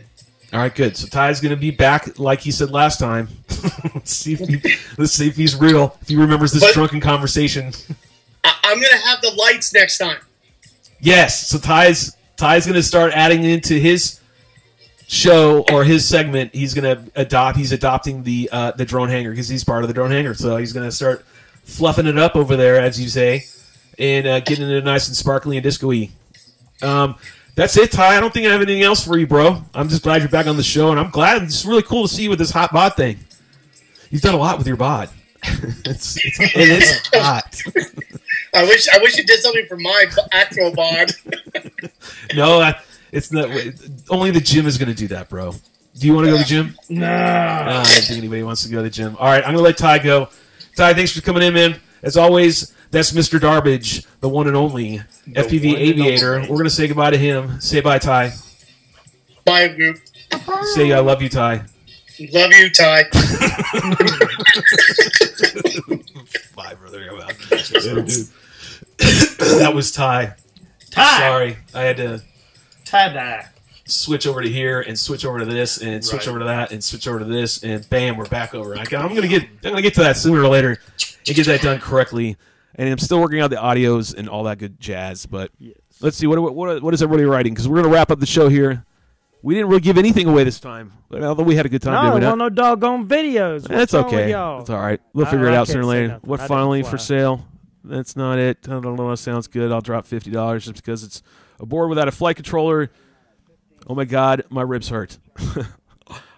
All right, good. So Ty's going to be back like he said last time. Let's see if he's real, if he remembers this drunken conversation. I'm going to have the lights next time. Yes. So Ty's going to start adding into his show or his segment. He's adopting the drone hangar because he's part of the drone hangar. So he's going to start fluffing it up over there, as you say, and getting it nice and sparkly and disco-y. That's it, Ty. I don't think I have anything else for you, bro. I'm just glad you're back on the show, and I'm glad. It's really cool to see you with this hot bod thing. You've done a lot with your bod. It's hot. I wish you did something for my actual bod. No, it's not. Only the gym is going to do that, bro. Do you want to go to the gym? No. I don't think anybody wants to go to the gym. All right, I'm going to let Ty go. Ty, thanks for coming in, man. As always, that's Mr. Darbage, the one and only FPV aviator. We're going to say goodbye to him. Say bye, Ty. Bye, group. Say I love you, Ty. Love you, Ty. Bye, brother. That was Ty. Ty. Sorry, I had to tie-dye. Switch over to here and switch over to this and switch over to that and switch over to this and bam, we're back over. I'm gonna get to that sooner or later and get that done correctly. And I'm still working out the audios and all that good jazz. But let's see what is everybody writing, because we're gonna wrap up the show here. We didn't really give anything away this time, but although we had a good time doing it. No doggone videos. That's okay. It's all right. We'll figure it out sooner or later. What finally for sale? That's not it. I don't know. That sounds good. I'll drop $50 just because it's a board without a flight controller. Oh my God, my ribs hurt.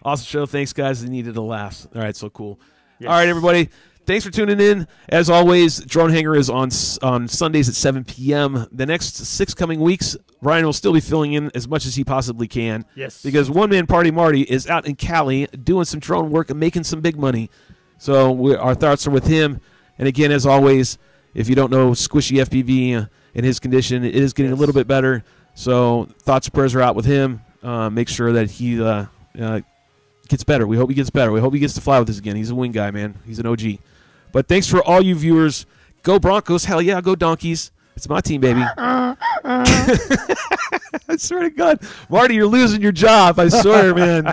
Awesome show. Thanks, guys. They needed a laugh. All right, so cool. Yes. All right, everybody. Thanks for tuning in. As always, Drone Hangar is on Sundays at 7 p.m. The next 6 coming weeks, Ryan will still be filling in as much as he possibly can. Yes. Because One Man Party Marty is out in Cali doing some drone work and making some big money. So our thoughts are with him. And again, as always, if you don't know Squishy FPV and his condition, it is getting a little bit better. So thoughts and prayers are out with him. Make sure that he gets better. We hope he gets better. We hope he gets to fly with us again. He's a wing guy, man. He's an OG. But thanks for all you viewers. Go Broncos. Hell yeah, go Donkeys. It's my team, baby. swear to God, Marty, you're losing your job. I swear, man.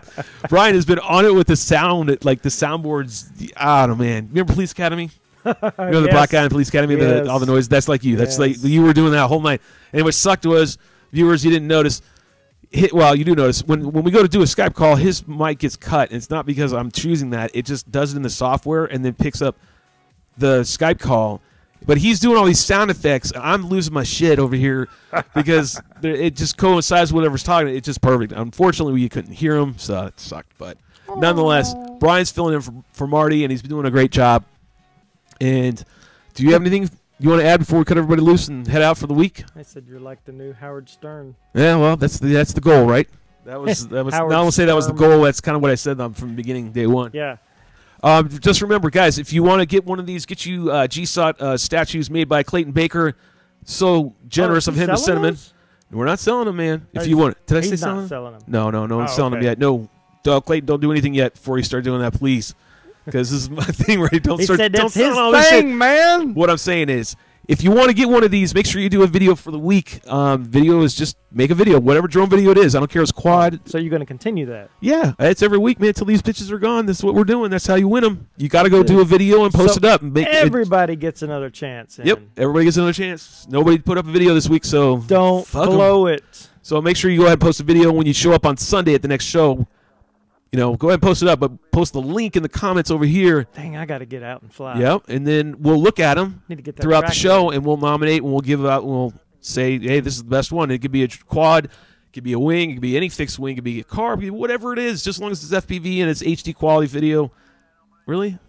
Brian has been on it with the sound, like the soundboards. I don't know, man. Remember Police Academy? You know the black guy in Police Academy, all the noise. That's like you. That's like you were doing that whole night. And what sucked was, viewers, you didn't notice. Well, you do notice when we go to do a Skype call, his mic gets cut. And it's not because I'm choosing that. It just does it in the software and then picks up the Skype call. But he's doing all these sound effects, and I'm losing my shit over here because it just coincides with whatever's talking. It's just perfect. Unfortunately, we couldn't hear him, so it sucked. But nonetheless, Brian's filling in for Marty, and he's been doing a great job. And do you have anything you want to add before we cut everybody loose and head out for the week? I said you're like the new Howard Stern. Yeah, well, that's the goal, right? That was. I won't say that was the goal. That's kind of what I said from the beginning, day one. Yeah. Just remember, guys, if you want to get one of these, get you GYSOT statues made by Clayton Baker. So generous of him to send them in. We're not selling them, man. If you want it. Did I say selling them? No, I'm selling them yet. No, Clayton, don't do anything yet before you start doing that, please. Because this is my thing, right? Don't start. Don't his all this shit, man. What I'm saying is, if you want to get one of these, make sure you do a video for the week. Video is just make a video, whatever drone video it is. I don't care if it's quad. So you're going to continue that? Yeah, it's every week, man, until these pitches are gone. This is what we're doing. That's how you win them. You got to go do a video and post it up. And everybody gets another chance. Yep, everybody gets another chance. Nobody put up a video this week, so don't blow it. So make sure you go ahead and post a video when you show up on Sunday at the next show. You know, go ahead and post it up, but post the link in the comments over here. Dang, I got to get out and fly. Yep, and then we'll look at them throughout the show, and we'll nominate, and we'll give out, and we'll say, hey, this is the best one. It could be a quad, it could be a wing, it could be any fixed wing, it could be a car, it could be whatever it is, just as long as it's FPV and it's HD quality video. Really?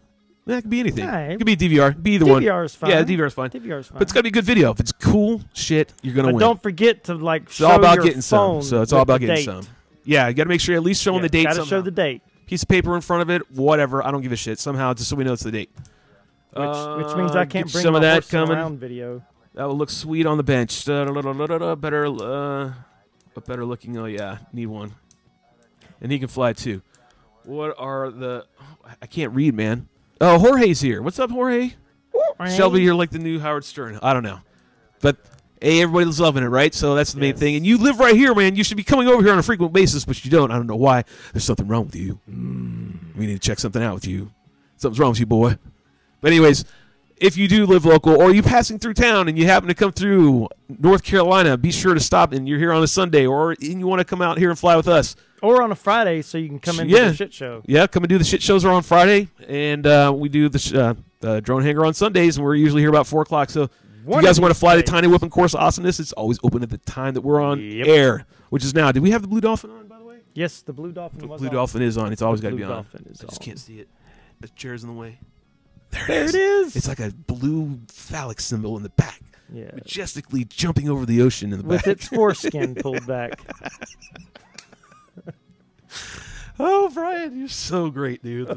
Yeah, it could be anything. Right. It could be a DVR. Be either one. DVR is fine. Yeah, DVR is fine. DVR is fine. But it's got to be a good video. If it's cool shit, you're going to win. Don't forget to, it's all about getting some. So it's all about getting some. Yeah, you got to make sure you're at least showing the date. Got to show the date. Piece of paper in front of it, whatever. I don't give a shit. Somehow, just so we know it's the date. Which means I can't bring some of that coming. Around video. That will look sweet on the bench. Better looking. Oh yeah, need one. And he can fly too. What are the? I can't read, man. Oh, Jorge's here. What's up, Jorge? Shelby, you're like the new Howard Stern. I don't know, but. Hey, everybody's loving it, right? So that's the main thing. And you live right here, man. You should be coming over here on a frequent basis, but you don't. I don't know why. There's something wrong with you. We need to check something out with you. Something's wrong with you, boy. But anyways, if you do live local or you're passing through town and you happen to come through North Carolina, be sure to stop and you're here on a Sunday or you want to come out here and fly with us. Or on a Friday so you can come into the shit show. Yeah, come and do the shit shows are on Friday. And we do the drone hangar on Sundays, and we're usually here about 4 o'clock. So if you guys want to fly the Tiny Whipping Course Awesomeness, it's always open at the time that we're on air, which is now. Did we have the Blue Dolphin on, by the way? Yes, the Blue Dolphin was Blue on. Dolphin is on. It's always got to be on. Dolphin is I just can't see it. The chair's in the way. There it is. It's like a blue phallic symbol in the back. Yeah. Majestically jumping over the ocean in the back. With its foreskin pulled back. Oh, Brian, you're so great, dude. I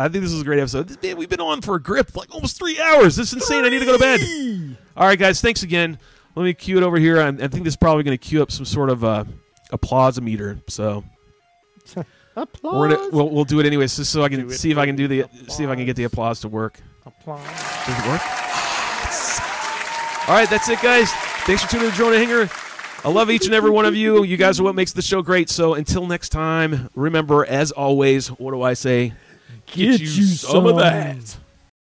think this is a great episode. Man, we've been on for a grip like almost 3 hours. This is insane. I need to go to bed. All right, guys, thanks again. Let me cue it over here. I think this is probably going to cue up some sort of applause meter. So applause. We'll do it anyways, just so I can see if I can get the applause to work. Applause. Does it work? All right, that's it, guys. Thanks for tuning in to Drone Hangar. I love each and every one of you. You guys are what makes the show great. So until next time, remember, as always, what do I say? Get you some of that.